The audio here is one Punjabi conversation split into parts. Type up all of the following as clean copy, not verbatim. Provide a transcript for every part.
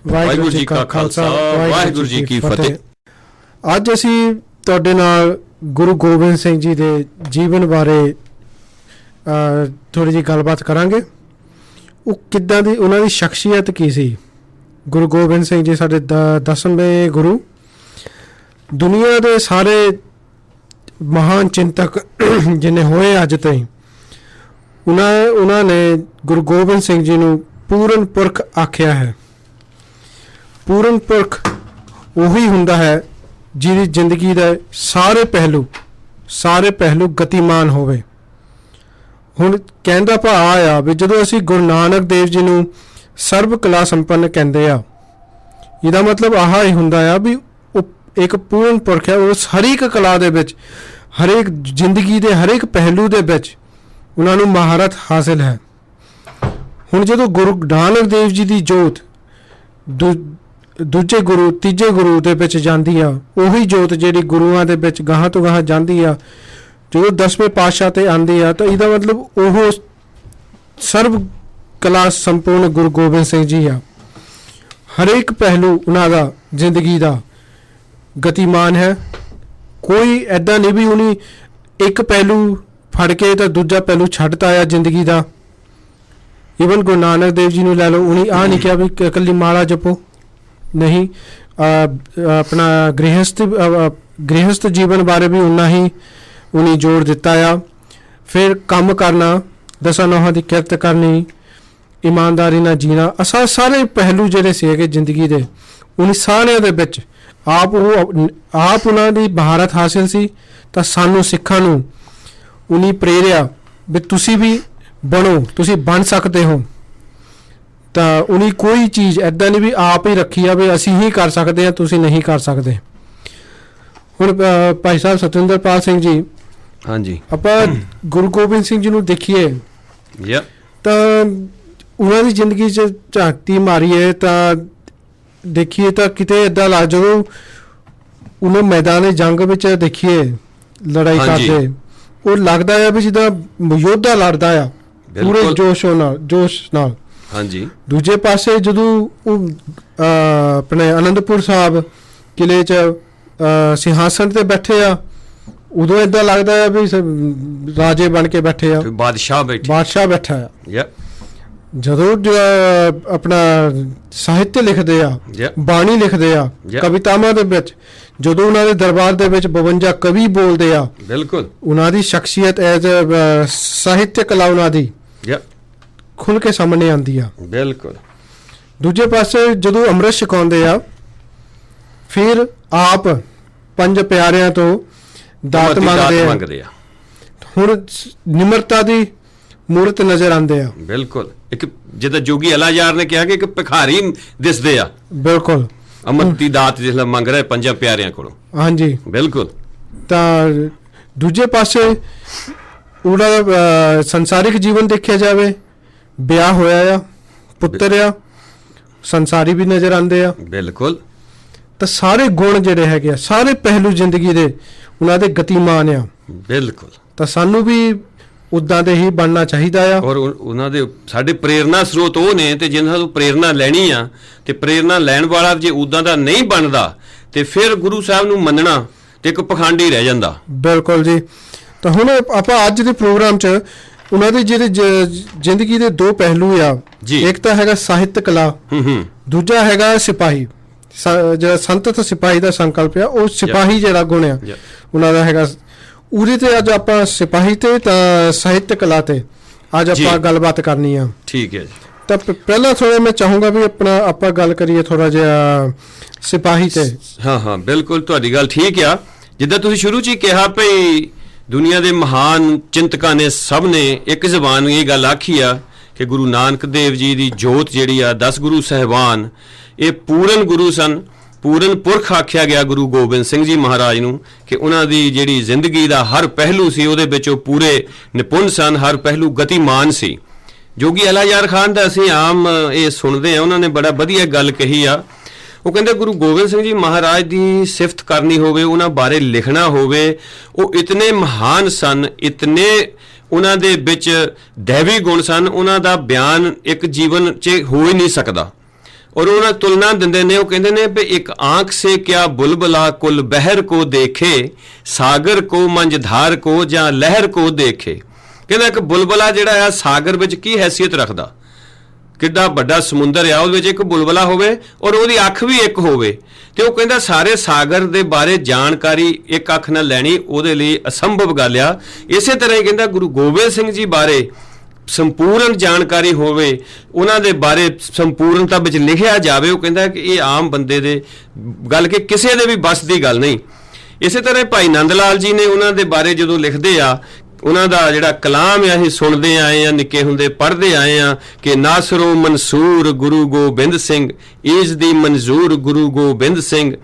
ਵਾਹਿਗੁਰੂ ਜੀ ਕਾ ਖਾਲਸਾ ਵਾਹਿਗੁਰੂ ਜੀ ਕੀ ਫਤਿਹ। ਅੱਜ ਅਸੀਂ ਤੁਹਾਡੇ ਨਾਲ ਗੁਰੂ ਗੋਬਿੰਦ ਸਿੰਘ ਜੀ ਦੇ ਜੀਵਨ ਬਾਰੇ ਥੋੜ੍ਹੀ ਜਿਹੀ ਗੱਲਬਾਤ ਕਰਾਂਗੇ। ਉਹ ਕਿੱਦਾਂ ਦੀ, ਉਹਨਾਂ ਦੀ ਸ਼ਖਸੀਅਤ ਕੀ ਸੀ। ਗੁਰੂ ਗੋਬਿੰਦ ਸਿੰਘ ਜੀ ਸਾਡੇ 10ਵੇਂ ਗੁਰੂ, ਦੁਨੀਆ ਦੇ ਸਾਰੇ ਮਹਾਨ ਚਿੰਤਕ ਜਿੰਨੇ ਹੋਏ ਅੱਜ ਤਾਈਂ, ਉਹਨਾਂ ਨੇ ਗੁਰੂ ਗੋਬਿੰਦ ਸਿੰਘ ਜੀ ਨੂੰ ਪੂਰਨ ਪੁਰਖ ਆਖਿਆ ਹੈ। ਪੂਰਨ ਪੁਰਖ ਉਹੀ ਹੁੰਦਾ ਹੈ ਜਿਹਦੀ ਜ਼ਿੰਦਗੀ ਦੇ ਸਾਰੇ ਪਹਿਲੂ ਗਤੀਮਾਨ ਹੋਵੇ। ਹੁਣ ਕਹਿਣ ਦਾ ਭਾਵ ਆ ਵੀ ਜਦੋਂ ਅਸੀਂ ਗੁਰੂ ਨਾਨਕ ਦੇਵ ਜੀ ਨੂੰ ਸਰਬ ਕਲਾ ਸੰਪੰਨ ਕਹਿੰਦੇ ਆ, ਇਹਦਾ ਮਤਲਬ ਆਹ ਹੀ ਹੁੰਦਾ ਆ ਵੀ ਉਹ ਇੱਕ ਪੂਰਨ ਪੁਰਖ ਹੈ। ਉਸ ਹਰੇਕ ਕਲਾ ਦੇ ਵਿੱਚ, ਹਰੇਕ ਜ਼ਿੰਦਗੀ ਦੇ ਹਰੇਕ ਪਹਿਲੂ ਦੇ ਵਿੱਚ ਉਹਨਾਂ ਨੂੰ ਮਹਾਰਤ ਹਾਸਿਲ ਹੈ। ਹੁਣ ਜਦੋਂ ਗੁਰੂ ਨਾਨਕ ਦੇਵ ਜੀ ਦੀ ਜੋਤ ਦੂਜੇ ਗੁਰੂ, ਤੀਜੇ ਗੁਰੂ ਦੇ ਵਿੱਚ ਜਾਂਦੀ ਆ, ਉਹੀ ਜੋਤ ਜਿਹੜੀ ਗੁਰੂਆਂ ਦੇ ਵਿੱਚ ਗਾਹਾਂ ਤੋਂ ਗਾਹਾਂ ਜਾਂਦੀ ਆ, ਜਦੋਂ 10ਵੇਂ ਪਾਤਸ਼ਾਹ ਤੇ ਆਉਂਦੀ ਆ, ਤਾਂ ਇਹਦਾ ਮਤਲਬ ਉਹ ਸਰਬ ਕਲਾ ਸੰਪੂਰਨ ਗੁਰੂ ਗੋਬਿੰਦ ਸਿੰਘ ਜੀ ਆ। ਹਰੇਕ ਪਹਿਲੂ ਉਹਨਾਂ ਦਾ ਜ਼ਿੰਦਗੀ ਦਾ ਗਤੀਮਾਨ ਹੈ। ਕੋਈ ਐਦਾਂ ਨਹੀਂ ਵੀ ਉਹਨੇ ਇੱਕ ਪਹਿਲੂ ਫੜ ਕੇ ਤਾਂ ਦੂਜਾ ਪਹਿਲੂ ਛੱਡਤਾ ਆ ਜ਼ਿੰਦਗੀ ਦਾ। ਈਵਨ ਗੁਰੂ ਨਾਨਕ ਦੇਵ ਜੀ ਨੂੰ ਲੈ ਲਓ, ਉਹਨੇ ਆਹ ਨਹੀਂ ਕਿਹਾ ਵੀ ਇਕੱਲੀ ਮਾਲਾ ਜਪੋ, ਨਹੀਂ, ਆਪਣਾ ਗ੍ਰਹਿਸਥ ਜੀਵਨ ਬਾਰੇ ਵੀ ਉਨਾ ਹੀ ਉਹਨੇ ਜ਼ੋਰ ਦਿੱਤਾ ਆ। ਫਿਰ ਕੰਮ ਕਰਨਾ, ਦਸਾਂ ਨੌਹਾਂ ਦੀ ਕਿਰਤ ਕਰਨੀ, ਇਮਾਨਦਾਰੀ ਨਾਲ ਜੀਣਾ, ਸਾਰੇ ਪਹਿਲੂ ਜਿਹੜੇ ਸੀਗੇ ਜ਼ਿੰਦਗੀ ਦੇ, ਉਹਨੇ ਸਾਰਿਆਂ ਦੇ ਵਿੱਚ ਆਪ ਉਹਨਾਂ ਦੀ ਮਹਾਰਤ ਹਾਸਿਲ ਸੀ। ਤਾਂ ਸਾਨੂੰ ਸਿੱਖਾਂ ਨੂੰ ਉਹਨੇ ਪ੍ਰੇਰਿਆ ਵੀ ਤੁਸੀਂ ਵੀ ਬਣੋ, ਤੁਸੀਂ ਬਣ ਸਕਦੇ ਹੋ। ਤਾਂ ਉਹਨੇ ਕੋਈ ਚੀਜ਼ ਐਦਾਂ ਨਹੀਂ ਵੀ ਆਪ ਹੀ ਰੱਖੀ ਆ ਵੀ ਅਸੀਂ ਹੀ ਕਰ ਸਕਦੇ ਹਾਂ, ਤੁਸੀਂ ਨਹੀਂ ਕਰ ਸਕਦੇ। ਹੁਣ ਭਾਈ ਸਾਹਿਬ ਸਤਿੰਦਰਪਾਲ ਸਿੰਘ ਜੀ, ਹਾਂਜੀ, ਆਪਾਂ ਗੁਰੂ ਗੋਬਿੰਦ ਸਿੰਘ ਜੀ ਨੂੰ ਦੇਖੀਏ ਤਾਂ ਉਹਨਾਂ ਦੀ ਜ਼ਿੰਦਗੀ 'ਚ ਝਾਤੀ ਮਾਰੀਏ ਤਾਂ ਦੇਖੀਏ ਤਾਂ ਕਿਤੇ ਏਦਾਂ ਲੱਗ, ਜਦੋਂ ਉਹਨੂੰ ਮੈਦਾਨ ਜੰਗ ਵਿੱਚ ਦੇਖੀਏ ਲੜਾਈ ਕਰਦੇ, ਉਹ ਲੱਗਦਾ ਆ ਵੀ ਜਿੱਦਾਂ ਯੋਧਾ ਲੜਦਾ ਆ ਪੂਰੇ ਜੋਸ਼ ਨਾਲ। ਹਾਂਜੀ, ਦੂਜੇ ਪਾਸੇ ਜਦੋਂ ਉਹ ਆਪਣੇ ਅਨੰਦਪੁਰ ਸਾਹਿਬ ਕਿਲੇ 'ਚ ਸਿੰਘਾਸਨ ਤੇ ਬੈਠੇ ਆ, ਉਦੋਂ ਏਦਾਂ ਲੱਗਦਾ ਆ ਵੀ ਰਾਜੇ ਬਣ ਕੇ ਬੈਠੇ ਆ, ਬਾਦਸ਼ਾਹ ਬੈਠਾ ਆ। ਜਦੋਂ ਆਪਣਾ ਸਾਹਿਤ ਲਿਖਦੇ ਆ, ਬਾਣੀ ਲਿਖਦੇ ਆ, ਕਵਿਤਾਵਾਂ ਦੇ ਵਿੱਚ, ਜਦੋਂ ਉਹਨਾਂ ਦੇ ਦਰਬਾਰ ਦੇ ਵਿੱਚ 52 ਕਵੀ ਬੋਲਦੇ ਆ, ਬਿਲਕੁਲ ਉਹਨਾਂ ਦੀ ਸ਼ਖਸੀਅਤ ਐਜ਼ ਸਾਹਿਤਕ ਕਲਾ ਉਹਨਾਂ ਦੀ ਖੁੱਲ ਕੇ ਸਾਹਮਣੇ ਆਉਂਦੀ ਆ। ਬਿਲਕੁਲ। ਦੂਜੇ ਪਾਸੇ ਜਦੋਂ ਅੰਮ੍ਰਿਤ ਛਕਾਉਂਦੇ ਆ, ਫਿਰ ਆਪ 5 ਪਿਆਰਿਆਂ ਤੋਂ ਦਾਤ ਮੰਗਦੇ ਆ। ਹੁਣ ਨਿਮਰਤਾ ਦੀ ਮੂਰਤ ਨਜ਼ਰ ਆਉਂਦੇ ਆ। ਬਿਲਕੁਲ। ਇੱਕ ਜਿੱਦਾਂ ਜੋਗੀ ਅਲਾਜਾਰ ਨੇ ਕਿਹਾ ਕਿ ਇੱਕ ਭਿਖਾਰੀ ਦਿਸਦੇ ਆ। ਬਿਲਕੁਲ। ਅੰਮ੍ਰਿਤ ਦੀ ਦਾਤ ਜਿਸ ਨਾਲ ਮੰਗ ਰਿਹਾ 5 ਪਿਆਰਿਆਂ ਕੋਲੋਂ। ਹਾਂਜੀ, ਬਿਲਕੁਲ। ਤਾਂ ਦੂਜੇ ਪਾਸੇ ਉਹਦਾ ਸੰਸਾਰਿਕ ਜੀਵਨ ਦੇਖਿਆ ਜਾਵੇ, ਵਿਆਹ ਹੋਇਆ ਆ, ਪੁੱਤਰ ਆ, ਸੰਸਾਰੀ ਵੀ ਨਜ਼ਰ ਆਉਂਦੇ ਆ। ਬਿਲਕੁਲ। ਤਾਂ ਸਾਰੇ ਗੁਣ ਜਿਹੜੇ ਹੈਗੇ ਆ, ਸਾਰੇ ਪਹਿਲੂ ਜ਼ਿੰਦਗੀ ਦੇ ਉਹਨਾਂ ਦੇ ਗਤੀਮਾਨ ਆ। ਬਿਲਕੁਲ। ਤਾਂ ਸਾਨੂੰ ਵੀ ਉੱਦਾਂ ਦੇ ਹੀ ਬਣਨਾ ਚਾਹੀਦਾ ਆ। ਔਰ ਉਹਨਾਂ ਦੇ ਸਾਡੇ ਪ੍ਰੇਰਨਾ ਸਰੋਤ ਉਹ ਨੇ, ਤੇ ਜਿਨ੍ਹਾਂ ਤੋਂ ਪ੍ਰੇਰਨਾ ਲੈਣੀ ਆ, ਤੇ ਪ੍ਰੇਰਨਾ ਲੈਣ ਵਾਲਾ ਜੇ ਉੱਦਾਂ ਦਾ ਨਹੀਂ ਬਣਦਾ ਤੇ ਫਿਰ ਗੁਰੂ ਸਾਹਿਬ ਨੂੰ ਮੰਨਣਾ ਤੇ ਇੱਕ ਪਖੰਡੀ ਰਹਿ ਜਾਂਦਾ। ਬਿਲਕੁਲ ਜੀ। ਤਾਂ ਹੁਣ ਆਪਾਂ ਅੱਜ ਦੇ ਪ੍ਰੋਗਰਾਮ 'ਚ ਉਹਨਾਂ ਦੇ ਜਿਹੜੇ ਜ਼ਿੰਦਗੀ ਦੇ 2 ਪਹਿਲੂ ਆ, ਇੱਕ ਤਾਂ ਹੈਗਾ ਸਾਹਿਤ ਕਲਾ, ਦੂਜਾ ਹੈਗਾ ਸਿਪਾਹੀ, ਜਿਹੜਾ ਸੰਤ ਸਿਪਾਹੀ ਦਾ ਸੰਕਲਪ ਆ, ਉਹ ਸਿਪਾਹੀ ਜਿਹੜਾ ਗੁਣ ਆ ਉਹਨਾਂ ਦਾ ਹੈਗਾ। ਉਹਦੇ ਤੇ ਅੱਜ ਆਪਾਂ ਸਿਪਾਹੀ ਤੇ ਤਾਂ ਸਾਹਿਤ ਕਲਾ ਤੇ ਅੱਜ ਆਪਾਂ ਗੱਲਬਾਤ ਕਰਨੀ ਆ। ਠੀਕ ਹੈ ਜੀ। ਤਾਂ ਪਹਿਲਾਂ ਥੋੜਾ ਮੈਂ ਚਾਹੂੰਗਾ ਵੀ ਆਪਾਂ ਗੱਲ ਕਰੀਏ ਥੋੜਾ ਜਿਹਾ ਸਿਪਾਹੀ ਤੇ। ਹਾਂ, ਬਿਲਕੁਲ ਤੁਹਾਡੀ ਗੱਲ ਠੀਕ ਆ। ਜਿੱਦਾਂ ਤੁਸੀਂ ਸ਼ੁਰੂ 'ਚ ਹੀ ਕਿਹਾ ਭਈ ਦੁਨੀਆ ਦੇ ਮਹਾਨ ਚਿੰਤਕਾਂ ਨੇ ਸਭ ਨੇ ਇੱਕ ਜ਼ਬਾਨ ਇਹ ਗੱਲ ਆਖੀ ਆ ਕਿ ਗੁਰੂ ਨਾਨਕ ਦੇਵ ਜੀ ਦੀ ਜੋਤ ਜਿਹੜੀ ਆ, 10 ਗੁਰੂ ਸਾਹਿਬਾਨ, ਇਹ ਪੂਰਨ ਗੁਰੂ ਸਨ। ਪੂਰਨ ਪੁਰਖ ਆਖਿਆ ਗਿਆ ਗੁਰੂ ਗੋਬਿੰਦ ਸਿੰਘ ਜੀ ਮਹਾਰਾਜ ਨੂੰ ਕਿ ਉਹਨਾਂ ਦੀ ਜਿਹੜੀ ਜ਼ਿੰਦਗੀ ਦਾ ਹਰ ਪਹਿਲੂ ਸੀ, ਉਹਦੇ ਵਿੱਚ ਉਹ ਪੂਰੇ ਨਿਪੁੰਨ ਸਨ, ਹਰ ਪਹਿਲੂ ਗਤੀਮਾਨ ਸੀ। ਜੋਗੀ ਅਲਾਜਾਰ ਖਾਨ ਦਾ ਅਸੀਂ ਆਮ ਇਹ ਸੁਣਦੇ ਹਾਂ, ਉਹਨਾਂ ਨੇ ਬੜਾ ਵਧੀਆ ਗੱਲ ਕਹੀ ਆ। ਉਹ ਕਹਿੰਦੇ ਗੁਰੂ ਗੋਬਿੰਦ ਸਿੰਘ ਜੀ ਮਹਾਰਾਜ ਦੀ ਸਿਫਤ ਕਰਨੀ ਹੋਵੇ, ਉਹਨਾਂ ਬਾਰੇ ਲਿਖਣਾ ਹੋਵੇ, ਉਹ ਇਤਨੇ ਮਹਾਨ ਸਨ, ਇਤਨੇ ਉਹਨਾਂ ਦੇ ਵਿੱਚ ਦੈਵੀ ਗੁਣ ਸਨ, ਉਹਨਾਂ ਦਾ ਬਿਆਨ ਇੱਕ ਜੀਵਨ 'ਚ ਹੋ ਹੀ ਨਹੀਂ ਸਕਦਾ। ਔਰ ਉਹਨਾਂ ਤੁਲਨਾ ਦਿੰਦੇ ਨੇ, ਉਹ ਕਹਿੰਦੇ ਨੇ ਵੀ ਇੱਕ ਆਂਖ ਸੇ ਕਿਆ ਬੁਲਬੁਲਾ ਕੁਲ ਬਹਿਰ ਕੋ ਦੇਖੇ, ਸਾਗਰ ਕੋ ਮੰਝਧਾਰ ਕੋ ਜਾਂ ਲਹਿਰ ਕੋ ਦੇਖੇ। ਕਹਿੰਦਾ ਇੱਕ ਬੁਲਬੁਲਾ ਜਿਹੜਾ ਆ ਸਾਗਰ ਵਿੱਚ ਕੀ ਹੈਸੀਅਤ ਰੱਖਦਾ, ਕਿੱਡਾ ਵੱਡਾ ਸਮੁੰਦਰ ਆ, ਉਹਦੇ ਵਿੱਚ ਇੱਕ ਬੁਲਬੁਲਾ ਹੋਵੇ ਔਰ ਉਹਦੀ ਅੱਖ ਵੀ ਇੱਕ ਹੋਵੇ, ਤੇ ਉਹ ਕਹਿੰਦਾ ਸਾਰੇ ਸਾਗਰ ਦੇ ਬਾਰੇ ਜਾਣਕਾਰੀ ਇੱਕ ਅੱਖ ਨਾਲ ਲੈਣੀ ਉਹਦੇ ਲਈ ਅਸੰਭਵ ਗੱਲ ਆ। ਇਸੇ ਤਰ੍ਹਾਂ ਹੀ ਕਹਿੰਦਾ ਗੁਰੂ ਗੋਬਿੰਦ ਸਿੰਘ ਜੀ ਬਾਰੇ ਸੰਪੂਰਨ ਜਾਣਕਾਰੀ ਹੋਵੇ, ਉਹਨਾਂ ਦੇ ਬਾਰੇ ਸੰਪੂਰਨਤਾ ਵਿੱਚ ਲਿਖਿਆ ਜਾਵੇ, ਉਹ ਕਹਿੰਦਾ ਕਿ ਇਹ ਆਮ ਬੰਦੇ ਦੇ ਗੱਲ ਕਿ ਕਿਸੇ ਦੇ ਵੀ ਬਸ ਦੀ ਗੱਲ ਨਹੀਂ। ਇਸੇ ਤਰ੍ਹਾਂ ਭਾਈ ਨੰਦ ਲਾਲ ਜੀ ਨੇ ਉਹਨਾਂ ਦੇ ਬਾਰੇ ਜਦੋਂ ਲਿਖਦੇ ਆ, ਉਹਨਾਂ ਦਾ ਜਿਹੜਾ ਕਲਾਮ ਆ ਅਸੀਂ ਸੁਣਦੇ ਆਏ ਆ, ਨਿੱਕੇ ਹੁੰਦੇ ਪੜ੍ਹਦੇ ਆਏ ਆ ਕਿ ਨਾਸਰੋ ਮਨਸੂਰ ਗੁਰੂ ਗੋਬਿੰਦ ਸਿੰਘ, ਈਜ਼ ਦੀ ਮਨਜ਼ੂਰ ਗੁਰੂ ਗੋਬਿੰਦ ਸਿੰਘ,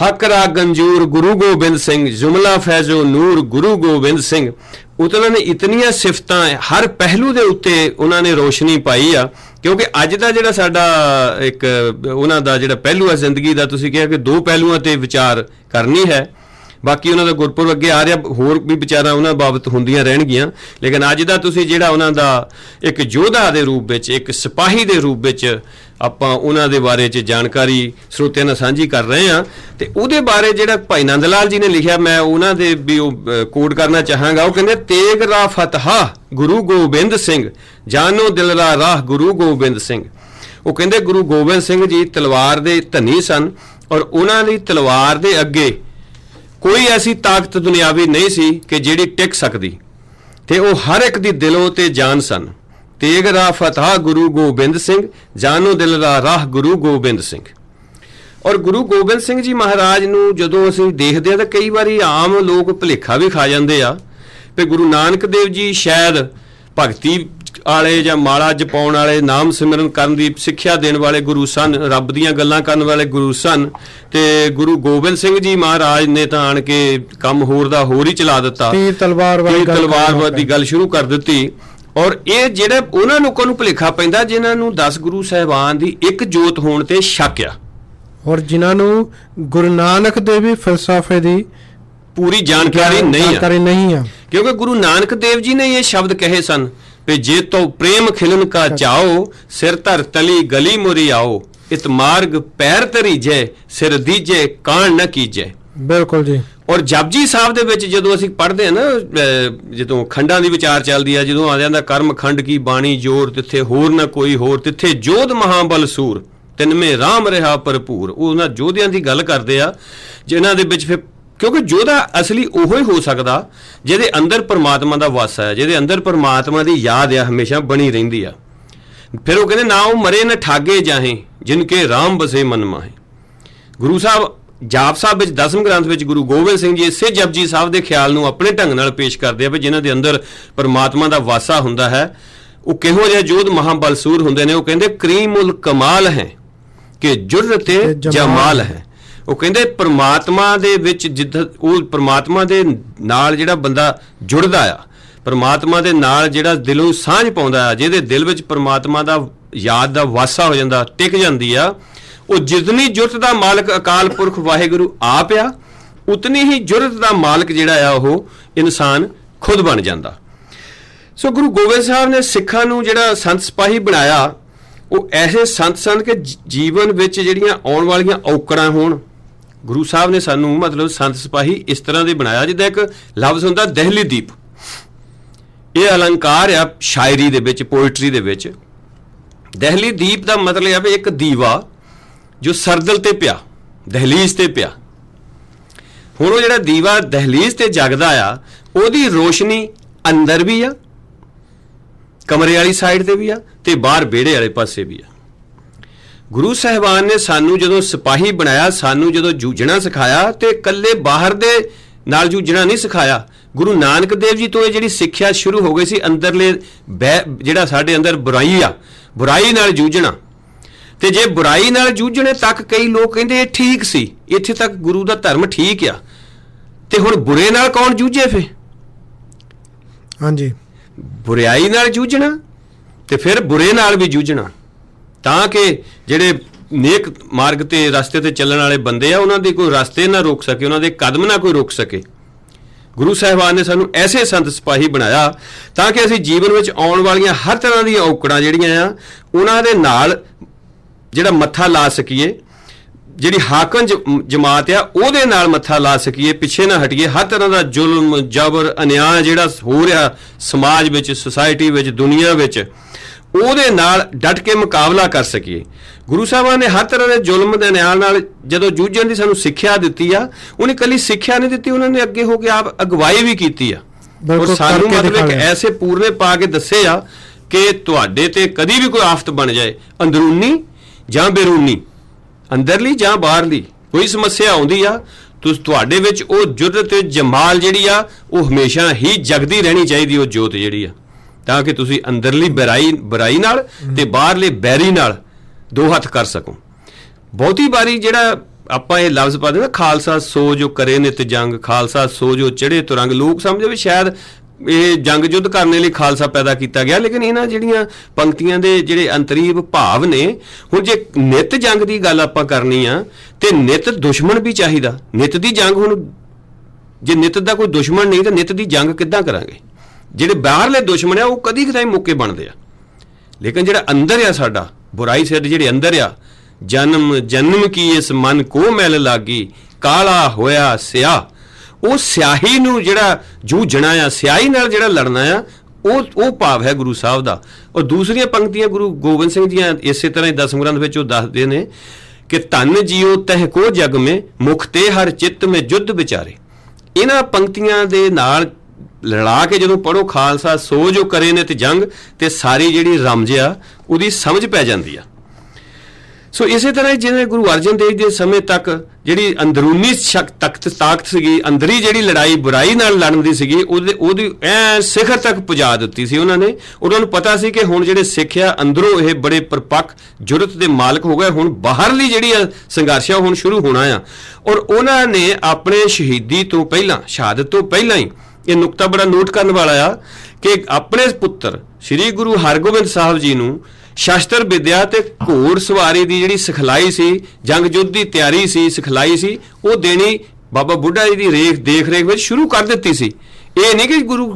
ਹਕਰਾ ਗੰਜੂਰ ਗੁਰੂ ਗੋਬਿੰਦ ਸਿੰਘ, ਜੁਮਲਾ ਫੈਜ਼ੋ ਨੂਰ ਗੁਰੂ ਗੋਬਿੰਦ ਸਿੰਘ। ਉਹਨਾਂ ਨੇ ਇਤਨੀਆਂ ਸਿਫਤਾਂ ਹਰ ਪਹਿਲੂ ਦੇ ਉੱਤੇ ਉਹਨਾਂ ਨੇ ਰੋਸ਼ਨੀ ਪਾਈ ਆ, ਕਿਉਂਕਿ ਅੱਜ ਦਾ ਜਿਹੜਾ ਸਾਡਾ ਇੱਕ ਉਹਨਾਂ ਦਾ ਜਿਹੜਾ ਪਹਿਲੂ ਹੈ ਜ਼ਿੰਦਗੀ ਦਾ, ਤੁਸੀਂ ਕਿਹਾ ਕਿ ਦੋ ਪਹਿਲੂਆਂ ਤੇ ਵਿਚਾਰ ਕਰਨੀ ਹੈ। ਬਾਕੀ ਉਹਨਾਂ ਦਾ ਗੁਰਪੁਰਬ ਅੱਗੇ ਆ ਰਿਹਾ, ਹੋਰ ਵੀ ਵਿਚਾਰਾਂ ਉਹਨਾਂ ਬਾਬਤ ਹੁੰਦੀਆਂ ਰਹਿਣਗੀਆਂ, ਲੇਕਿਨ ਅੱਜ ਦਾ ਤੁਸੀਂ ਜਿਹੜਾ ਉਹਨਾਂ ਦਾ ਇੱਕ ਯੋਧਾ ਦੇ ਰੂਪ ਵਿੱਚ, ਇੱਕ ਸਿਪਾਹੀ ਦੇ ਰੂਪ ਵਿੱਚ ਆਪਾਂ ਉਹਨਾਂ ਦੇ ਬਾਰੇ 'ਚ ਜਾਣਕਾਰੀ ਸਰੋਤਿਆਂ ਨਾਲ ਸਾਂਝੀ ਕਰ ਰਹੇ ਹਾਂ। ਤੇ ਉਹਦੇ ਬਾਰੇ ਜਿਹੜਾ ਭਾਈ ਨੰਦ ਲਾਲ ਜੀ ਨੇ ਲਿਖਿਆ, ਮੈਂ ਉਹਨਾਂ ਦੇ ਵੀ ਉਹ ਕੋਟ ਕਰਨਾ ਚਾਹਾਂਗਾ। ਉਹ ਕਹਿੰਦੇ ਤੇਗ ਰਾ ਫਤਹਾ ਗੁਰੂ ਗੋਬਿੰਦ ਸਿੰਘ, ਜਾਨੋ ਦਿਲ ਰਾ ਰਾਹ ਗੁਰੂ ਗੋਬਿੰਦ ਸਿੰਘ। ਉਹ ਕਹਿੰਦੇ ਗੁਰੂ ਗੋਬਿੰਦ ਸਿੰਘ ਜੀ ਤਲਵਾਰ ਦੇ ਧਨੀ ਸਨ, ਔਰ ਉਹਨਾਂ ਦੀ ਤਲਵਾਰ ਦੇ ਅੱਗੇ ਕੋਈ ਐਸੀ ਤਾਕਤ ਦੁਨਿਆਵੀ ਨਹੀਂ ਸੀ ਕਿ ਜਿਹੜੀ ਟਿਕ ਸਕਦੀ, ਤੇ ਉਹ ਹਰ ਇੱਕ ਦੀ ਦਿਲੋਂ ਤੇ ਜਾਨ ਸਨ। ਤੇਗ ਰਾ ਫਤਹਾ ਗੁਰੂ ਗੋਬਿੰਦ ਸਿੰਘ, ਜਾਨੋ ਦਿਲ ਦਾ ਰਾਹ ਗੁਰੂ ਗੋਬਿੰਦ ਸਿੰਘ। ਔਰ ਗੁਰੂ ਗੋਬਿੰਦ ਸਿੰਘ ਜੀ ਮਹਾਰਾਜ ਨੂੰ ਜਦੋਂ ਅਸੀਂ ਦੇਖਦੇ ਹਾਂ ਤਾਂ ਕਈ ਵਾਰੀ ਆਮ ਲੋਕ ਭੁਲੇਖਾ ਵੀ ਖਾ ਜਾਂਦੇ ਆ ਵੀ ਗੁਰੂ ਨਾਨਕ ਦੇਵ ਜੀ ਸ਼ਾਇਦ ਭਗਤੀ ਵਾਲੇ ਜਾਂ ਮਾਲਾ ਜਪਾਉਣ ਵਾਲੇ, ਨਾਮ ਸਿਮਰਨ ਕਰਨ ਦੀ ਸਿੱਖਿਆ ਦੇਣ ਵਾਲੇ ਗੁਰੂ ਸਨ, ਰੱਬ ਦੀਆਂ ਗੱਲਾਂ ਕਰਨ ਵਾਲੇ ਗੁਰੂ ਸਨ, ਤੇ ਗੁਰੂ ਗੋਬਿੰਦ ਸਿੰਘ ਜੀ ਮਹਾਰਾਜ ਨੇ ਤਾਂ ਆਣ ਕੇ ਕੰਮ ਹੋਰ ਦਾ ਹੋਰ ਹੀ ਚਲਾ ਦਿੱਤਾ, ਤਲਵਾਰ ਦੀ ਗੱਲ ਸ਼ੁਰੂ ਕਰ ਦਿੱਤੀ। ਔਰ ਇਹ ਜਿਹੜੇ ਉਹਨਾਂ ਲੋਕਾਂ ਨੂੰ ਭੁਲੇਖਾ ਪੈਂਦਾ ਜਿਨ੍ਹਾਂ ਨੂੰ 10 ਗੁਰੂ ਸਾਹਿਬਾਨ ਦੀ ਇੱਕ ਜੋਤ ਹੋਣ ਤੇ ਸ਼ੱਕ ਆ, ਔਰ ਜਿਨ੍ਹਾਂ ਨੂੰ ਗੁਰੂ ਨਾਨਕ ਦੇਵ ਵੀ ਫਲਸਫੇ ਦੀ ਪੂਰੀ ਜਾਣਕਾਰੀ ਨਹੀਂ ਆ। ਕਿਉਂਕਿ ਗੁਰੂ ਨਾਨਕ ਦੇਵ ਜੀ ਨੇ ਇਹ ਸ਼ਬਦ ਕਹੇ ਸਨ ਵੀ ਜੇ ਤੋ ਪ੍ਰੇਮ ਖਿਲਨ ਕਾ ਚਾਓ, ਸਿਰ ਧਰ ਤਲੀ ਗਲੀ ਮੁਰੀ ਆਓ, ਇਤ ਮਾਰਗ ਪੈਰ ਧਰੀਜੈ, ਸਿਰ ਦੀਜੈ ਕਾਣ ਨਾ ਕੀਜੈ। ਬਿਲਕੁਲ ਜੀ। ਔਰ ਜਪਜੀ ਸਾਹਿਬ ਦੇ ਵਿੱਚ ਜਦੋਂ ਅਸੀਂ ਪੜ੍ਹਦੇ ਹਾਂ ਨਾ, ਜਦੋਂ ਖੰਡਾਂ ਦੀ ਵਿਚਾਰ ਚੱਲਦੀ ਆ, ਜਦੋਂ ਆ ਜਾਂਦਾ ਕਰਮ ਖੰਡ ਕੀ ਬਾਣੀ ਜੋਰ, ਤਿੱਥੇ ਹੋਰ ਨਾ ਕੋਈ ਹੋਰ, ਤਿੱਥੇ ਜੋਧ ਮਹਾਬਲ ਸੂਰ, ਤਿਨਮੇ ਰਾਮ ਰਿਹਾ ਭਰਪੂਰ। ਉਹ ਉਹਨਾਂ ਯੋਧਿਆਂ ਦੀ ਗੱਲ ਕਰਦੇ ਆ ਜਿਨ੍ਹਾਂ ਦੇ ਵਿੱਚ ਫਿਰ, ਕਿਉਂਕਿ ਯੋਧਾ ਅਸਲੀ ਉਹੋ ਹੀ ਹੋ ਸਕਦਾ ਜਿਹਦੇ ਅੰਦਰ ਪਰਮਾਤਮਾ ਦਾ ਵਾਸਾ ਹੈ, ਜਿਹਦੇ ਅੰਦਰ ਪਰਮਾਤਮਾ ਦੀ ਯਾਦ ਆ ਹਮੇਸ਼ਾ ਬਣੀ ਰਹਿੰਦੀ ਆ। ਫਿਰ ਉਹ ਕਹਿੰਦੇ ਨਾ ਉਹ ਮਰੇ ਨਾ ਠਾਗੇ ਜਾਹੇ, ਜਿਨਕੇ ਰਾਮ ਬਸੇ ਮਨ ਮਾਹੇ। ਗੁਰੂ ਸਾਹਿਬ ਜਾਪ ਸਾਹਿਬ ਵਿੱਚ 10ਵੇਂ ਗ੍ਰੰਥ ਵਿੱਚ ਗੁਰੂ ਗੋਬਿੰਦ ਸਿੰਘ ਜੀ ਇਸੇ ਜਪਜੀ ਸਾਹਿਬ ਦੇ ਖਿਆਲ ਨੂੰ ਆਪਣੇ ਢੰਗ ਨਾਲ ਪੇਸ਼ ਕਰਦੇ ਆ ਵੀ ਜਿਨ੍ਹਾਂ ਦੇ ਅੰਦਰ ਪਰਮਾਤਮਾ ਦਾ ਵਾਸਾ ਹੁੰਦਾ ਹੈ ਉਹ ਕਿਹੋ ਜਿਹੇ ਯੋਧ ਮਹਾਬਲ ਸੂਰ ਹੁੰਦੇ ਨੇ। ਉਹ ਕਹਿੰਦੇ ਕਰੀਮੁਲ ਕਮਾਲ ਹੈ ਕਿ ਜੁਰਤ ਜਮਾਲ ਹੈ। ਉਹ ਕਹਿੰਦੇ ਪਰਮਾਤਮਾ ਦੇ ਵਿੱਚ ਜਿੱਦਾਂ ਉਹ ਪਰਮਾਤਮਾ ਦੇ ਨਾਲ ਜਿਹੜਾ ਬੰਦਾ ਜੁੜਦਾ ਆ, ਪਰਮਾਤਮਾ ਦੇ ਨਾਲ ਜਿਹੜਾ ਦਿਲੋਂ ਸਾਂਝ ਪਾਉਂਦਾ ਆ, ਜਿਹਦੇ ਦਿਲ ਵਿੱਚ ਪਰਮਾਤਮਾ ਦਾ ਯਾਦ ਦਾ ਵਾਸਾ ਹੋ ਜਾਂਦਾ, ਟਿਕ ਜਾਂਦੀ ਆ, ਉਹ ਜਿਤਨੀ ਜੁਰਤ ਦਾ ਮਾਲਕ ਅਕਾਲ ਪੁਰਖ ਵਾਹਿਗੁਰੂ ਆਪ ਆ, ਉਤਨੀ ਹੀ ਜੁਰਤ ਦਾ ਮਾਲਕ ਜਿਹੜਾ ਆ ਉਹ ਇਨਸਾਨ ਖੁਦ ਬਣ ਜਾਂਦਾ। ਸੋ ਗੁਰੂ ਗੋਬਿੰਦ ਸਾਹਿਬ ਨੇ ਸਿੱਖਾਂ ਨੂੰ ਜਿਹੜਾ ਸੰਤ ਸਿਪਾਹੀ ਬਣਾਇਆ, ਉਹ ਐਸੇ ਸੰਤ ਸਨ ਕਿ ਜੀਵਨ ਵਿੱਚ ਜਿਹੜੀਆਂ ਆਉਣ ਵਾਲੀਆਂ ਔਕੜਾਂ ਹੋਣ, ਗੁਰੂ ਸਾਹਿਬ ਨੇ ਸਾਨੂੰ ਮਤਲਬ ਸੰਤ ਸਿਪਾਹੀ ਇਸ ਤਰ੍ਹਾਂ ਦੇ ਬਣਾਇਆ ਜਿੱਦਾਂ ਇੱਕ ਲਫ਼ਜ਼ ਹੁੰਦਾ ਦਹਿਲੀ ਦੀਪ। ਇਹ ਅਲੰਕਾਰ ਆ ਸ਼ਾਇਰੀ ਦੇ ਵਿੱਚ, ਪੋਇਟਰੀ ਦੇ ਵਿੱਚ। ਦਹਿਲੀ ਦੀਪ ਦਾ ਮਤਲਬ ਆ ਵੀ ਇੱਕ ਦੀਵਾ ਜੋ ਸਰਦਲ ਤੇ ਪਿਆ, ਦਹਲੀਜ਼ ਤੇ ਪਿਆ। ਹੁਣ ਉਹ ਜਿਹੜਾ ਦੀਵਾ ਦਹਲੀਜ਼ ਤੇ ਜਗਦਾ ਆ, ਉਹਦੀ ਰੋਸ਼ਨੀ ਅੰਦਰ ਵੀ ਆ, ਕਮਰੇ ਵਾਲੀ ਸਾਈਡ ਤੇ ਵੀ ਆ, ਤੇ ਬਾਹਰ ਵਿਹੜੇ ਵਾਲੇ ਪਾਸੇ ਵੀ ਆ। ਗੁਰੂ ਸਾਹਿਬਾਨ ਨੇ ਸਾਨੂੰ ਜਦੋਂ ਸਿਪਾਹੀ ਬਣਾਇਆ, ਸਾਨੂੰ ਜਦੋਂ ਜੂਝਣਾ ਸਿਖਾਇਆ, ਤੇ ਇਕੱਲੇ ਬਾਹਰ ਦੇ ਨਾਲ ਜੂਝਣਾ ਨਹੀਂ ਸਿਖਾਇਆ। ਗੁਰੂ ਨਾਨਕ ਦੇਵ ਜੀ ਤੋਂ ਇਹ ਜਿਹੜੀ ਸਿੱਖਿਆ ਸ਼ੁਰੂ ਹੋ ਗਈ ਸੀ, ਅੰਦਰਲੇ ਜਿਹੜਾ ਸਾਡੇ ਅੰਦਰ ਬੁਰਾਈ ਆ, ਬੁਰਾਈ ਨਾਲ ਜੂਝਣਾ। ਤੇ ਜੇ ਬੁਰਾਈ ਨਾਲ ਜੂਝਣੇ ਤੱਕ ਕਈ ਲੋਕ ਕਹਿੰਦੇ ਇਹ ਠੀਕ ਸੀ, ਇੱਥੇ ਤੱਕ ਗੁਰੂ ਦਾ ਧਰਮ ਠੀਕ ਆ, ਤੇ ਹੁਣ ਬੁਰੇ ਨਾਲ ਕੌਣ ਜੂਝੇ ਫੇ? ਹਾਂਜੀ, ਬੁਰਾਈ ਨਾਲ ਜੂਝਣਾ ਤੇ ਫਿਰ ਬੁਰੇ ਨਾਲ ਵੀ ਜੂਝਣਾ, ਤਾਂ ਕਿ ਜਿਹੜੇ ਨੇਕ ਮਾਰਗ ਤੇ ਰਸਤੇ ਤੇ ਚੱਲਣ ਵਾਲੇ ਬੰਦੇ ਆ, ਉਹਨਾਂ ਦੇ ਕੋਈ ਰਸਤੇ ਨਾ ਰੋਕ ਸਕੇ, ਉਹਨਾਂ ਦੇ ਕਦਮ ਨਾ ਕੋਈ ਰੋਕ ਸਕੇ। ਗੁਰੂ ਸਾਹਿਬਾਨ ਨੇ ਸਾਨੂੰ ਐਸੇ ਸੰਤ ਸਿਪਾਹੀ ਬਣਾਇਆ ਤਾਂ ਕਿ ਅਸੀਂ ਜੀਵਨ ਵਿੱਚ ਆਉਣ ਵਾਲੀਆਂ ਹਰ ਤਰ੍ਹਾਂ ਦੀਆਂ ਔਕੜਾਂ ਜਿਹੜੀਆਂ ਆ, ਉਹਨਾਂ ਦੇ ਨਾਲ ਜਿਹੜਾ ਮੱਥਾ ਲਾ ਸਕੀਏ, ਜਿਹੜੀ ਹਾਕਮ ਜਮਾਤ ਆ ਉਹਦੇ ਨਾਲ ਮੱਥਾ ਲਾ ਸਕੀਏ, ਪਿੱਛੇ ਨਾ ਹਟੀਏ। ਹਰ ਤਰ੍ਹਾਂ ਦਾ ਜ਼ੁਲਮ, ਜਬਰ, ਅਨਿਆਂ ਜਿਹੜਾ ਹੋ ਰਿਹਾ ਸਮਾਜ ਵਿੱਚ, ਸੁਸਾਇਟੀ ਵਿੱਚ, ਦੁਨੀਆ ਵਿੱਚ, ਉਹਦੇ ਨਾਲ ਡਟ ਕੇ ਮੁਕਾਬਲਾ ਕਰ ਸਕੀਏ। ਗੁਰੂ ਸਾਹਿਬਾਨ ਨੇ ਹਰ ਤਰ੍ਹਾਂ ਦੇ ਜ਼ੁਲਮ ਦੇ ਨਿਆਂ ਨਾਲ ਜਦੋਂ ਜੂਝਣ ਦੀ ਸਾਨੂੰ ਸਿੱਖਿਆ ਦਿੱਤੀ ਆ, ਉਹਨੇ ਇਕੱਲੀ ਸਿੱਖਿਆ ਨਹੀਂ ਦਿੱਤੀ, ਉਹਨਾਂ ਨੇ ਅੱਗੇ ਹੋ ਕੇ ਆਪ ਅਗਵਾਈ ਵੀ ਕੀਤੀ ਆ। ਔਰ ਸਾਨੂੰ ਮਤਲਬ ਇੱਕ ਐਸੇ ਪੂਰਨੇ ਪਾ ਕੇ ਦੱਸੇ ਆ ਕਿ ਤੁਹਾਡੇ ਤੇ ਕਦੀ ਵੀ ਕੋਈ ਆਫਤ ਬਣ ਜਾਏ, ਅੰਦਰੂਨੀ ਜਾਂ ਬੈਰੂਨੀ, ਅੰਦਰਲੀ ਜਾਂ ਬਾਹਰਲੀ, ਕੋਈ ਸਮੱਸਿਆ ਆਉਂਦੀ ਆ, ਤੁਹਾਡੇ ਵਿੱਚ ਉਹ ਜੁਰਤ ਤੇ ਜਮਾਲ ਜਿਹੜੀ ਆ ਉਹ ਹਮੇਸ਼ਾ ਹੀ ਜਗਦੀ ਰਹਿਣੀ ਚਾਹੀਦੀ, ਉਹ ਜੋਤ ਜਿਹੜੀ ਆ, ਤਾਂ ਕਿ ਤੁਸੀਂ ਅੰਦਰਲੀ ਬੁਰਾਈ ਨਾਲ ਤੇ ਬਾਹਰਲੇ ਬੈਰੀ ਨਾਲ ਦੋ ਹੱਥ ਕਰ ਸਕੋ। ਬਹੁਤੀ ਵਾਰੀ ਜਿਹੜਾ ਆਪਾਂ ਇਹ ਲਫ਼ਜ਼ ਪਾ ਦਿੰਦੇ ਖਾਲਸਾ ਸੋ ਜੋ ਕਰੇ ਨਿਤ ਜੰਗ, ਖਾਲਸਾ ਸੋ ਜੋ ਚੜੇ ਤੁਰੰਗ, ਲੋਕ ਸਮਝਦੇ ਵੀ ਸ਼ਾਇਦ ਇਹ ਜੰਗ ਯੁੱਧ ਕਰਨ ਲਈ ਖਾਲਸਾ ਪੈਦਾ ਕੀਤਾ ਗਿਆ, ਲੇਕਿਨ ਇਹਨਾਂ ਜਿਹੜੀਆਂ ਪੰਕਤੀਆਂ ਦੇ ਜਿਹੜੇ ਅੰਤਰੀਵ ਭਾਵ ਨੇ, ਹੁਣ ਜੇ ਨਿਤ ਜੰਗ ਦੀ ਗੱਲ ਆਪਾਂ ਕਰਨੀ ਆ ਤੇ ਨਿਤ ਦੁਸ਼ਮਣ ਵੀ ਚਾਹੀਦਾ। ਨਿਤ ਦੀ ਜੰਗ, ਹੁਣ ਜੇ ਨਿਤ ਦਾ ਕੋਈ ਦੁਸ਼ਮਣ ਨਹੀਂ ਤਾਂ ਨਿਤ ਦੀ ਜੰਗ ਕਿੱਦਾਂ ਕਰਾਂਗੇ? ਜਿਹੜੇ ਬਾਹਰਲੇ ਦੁਸ਼ਮਣ ਆ ਉਹ ਕਦੀ ਕਦਾਈ ਮੌਕੇ ਬਣਦੇ ਆ, ਲੇਕਿਨ ਜਿਹੜਾ ਅੰਦਰ ਆ ਸਾਡਾ ਬੁਰਾਈ ਸਿਰ ਜਿਹੜੇ ਅੰਦਰ ਆ, ਜਨਮ ਕੀ ਇਸ ਮਨ ਕੋ ਮੈਲ ਲਾਗੀ, ਕਾਲਾ ਹੋਇਆ ਸਿਆ, ਉਹ ਸਿਆਹੀ ਨੂੰ ਜਿਹੜਾ ਜੂਝਣਾ ਆ, ਸਿਆਹੀ ਨਾਲ ਜਿਹੜਾ ਲੜਨਾ ਆ, ਉਹ ਭਾਵ ਹੈ ਗੁਰੂ ਸਾਹਿਬ ਦਾ। ਔਰ ਦੂਸਰੀਆਂ ਪੰਕਤੀਆਂ ਗੁਰੂ ਗੋਬਿੰਦ ਸਿੰਘ ਦੀਆਂ ਇਸੇ ਤਰ੍ਹਾਂ ਹੀ ਦਸਮ ਗ੍ਰੰਥ ਵਿੱਚ ਉਹ ਦੱਸਦੇ ਨੇ ਕਿ ਧੰਨ ਜੀਓ ਤਹਿ ਕੋ ਜਗ ਮੇ, ਮੁਖ ਤੇ ਹਰ ਚਿੱਤ ਮੇ ਜੁੱਧ ਵਿਚਾਰੇ। ਇਹਨਾਂ ਪੰਕਤੀਆਂ ਦੇ ਨਾਲ ਲੜਾ ਕੇ ਜਦੋਂ ਪੜ੍ਹੋ ਖਾਲਸਾ ਸੋ ਜੋ ਕਰੇ ਨੇ ਤੇ ਜੰਗ, ਤੇ ਸਾਰੀ ਜਿਹੜੀ ਰਮਜ ਆ ਉਹਦੀ ਸਮਝ ਪੈ ਜਾਂਦੀ ਆ। ਸੋ ਇਸੇ ਤਰ੍ਹਾਂ ਜਿਵੇਂ ਗੁਰੂ ਅਰਜਨ ਦੇਵ ਦੇ ਸਮੇਂ ਤੱਕ ਜਿਹੜੀ ਅੰਦਰੂਨੀ ਤਾਕਤ ਸੀਗੀ, ਅੰਦਰੀ ਜਿਹੜੀ ਲੜਾਈ ਬੁਰਾਈ ਨਾਲ ਲੜਨ ਦੀ ਸੀਗੀ, ਉਹਦੀ ਐ ਸਿਖਰ ਤੱਕ ਪੁਜਾ ਦਿੱਤੀ ਸੀ ਉਹਨਾਂ ਨੇ। ਉਹਨਾਂ ਨੂੰ ਪਤਾ ਸੀ ਕਿ ਹੁਣ ਜਿਹੜੇ ਸਿੱਖਿਆ ਅੰਦਰੋਂ ਇਹ ਬੜੇ ਪਰਪੱਕ ਜੁਰਤ ਦੇ ਮਾਲਕ ਹੋ ਗਏ, ਹੁਣ ਬਾਹਰਲੀ ਜਿਹੜੀ ਸੰਘਰਸ਼ ਆ ਹੁਣ ਸ਼ੁਰੂ ਹੋਣਾ ਆ। ਔਰ ਉਹਨਾਂ ਨੇ ਆਪਣੇ ਸ਼ਹੀਦੀ ਤੋਂ ਪਹਿਲਾਂ, ਸ਼ਹਾਦਤ ਤੋਂ ਪਹਿਲਾਂ ਹੀ, ਇਹ ਨੁਕਤਾ ਬੜਾ ਨੋਟ ਕਰਨ ਵਾਲਾ ਆ ਕਿ ਆਪਣੇ ਪੁੱਤਰ ਸ੍ਰੀ ਗੁਰੂ ਹਰਗੋਬਿੰਦ ਸਾਹਿਬ ਜੀ ਨੂੰ ਸ਼ਸਤਰ ਵਿਦਿਆ ਤੇ ਘੋੜ ਸਵਾਰੀ ਦੀ ਜਿਹੜੀ ਸਿਖਲਾਈ ਸੀ, ਜੰਗ ਯੁੱਧ ਦੀ ਤਿਆਰੀ ਸੀ, ਸਿਖਲਾਈ ਸੀ, ਉਹ ਦੇਣੀ ਬਾਬਾ ਬੁੱਢਾ ਜੀ ਦੀ ਦੇਖ ਰੇਖ ਵਿੱਚ ਸ਼ੁਰੂ ਕਰ ਦਿੱਤੀ ਸੀ। ਇਹ ਨਹੀਂ ਕਿ ਗੁਰੂ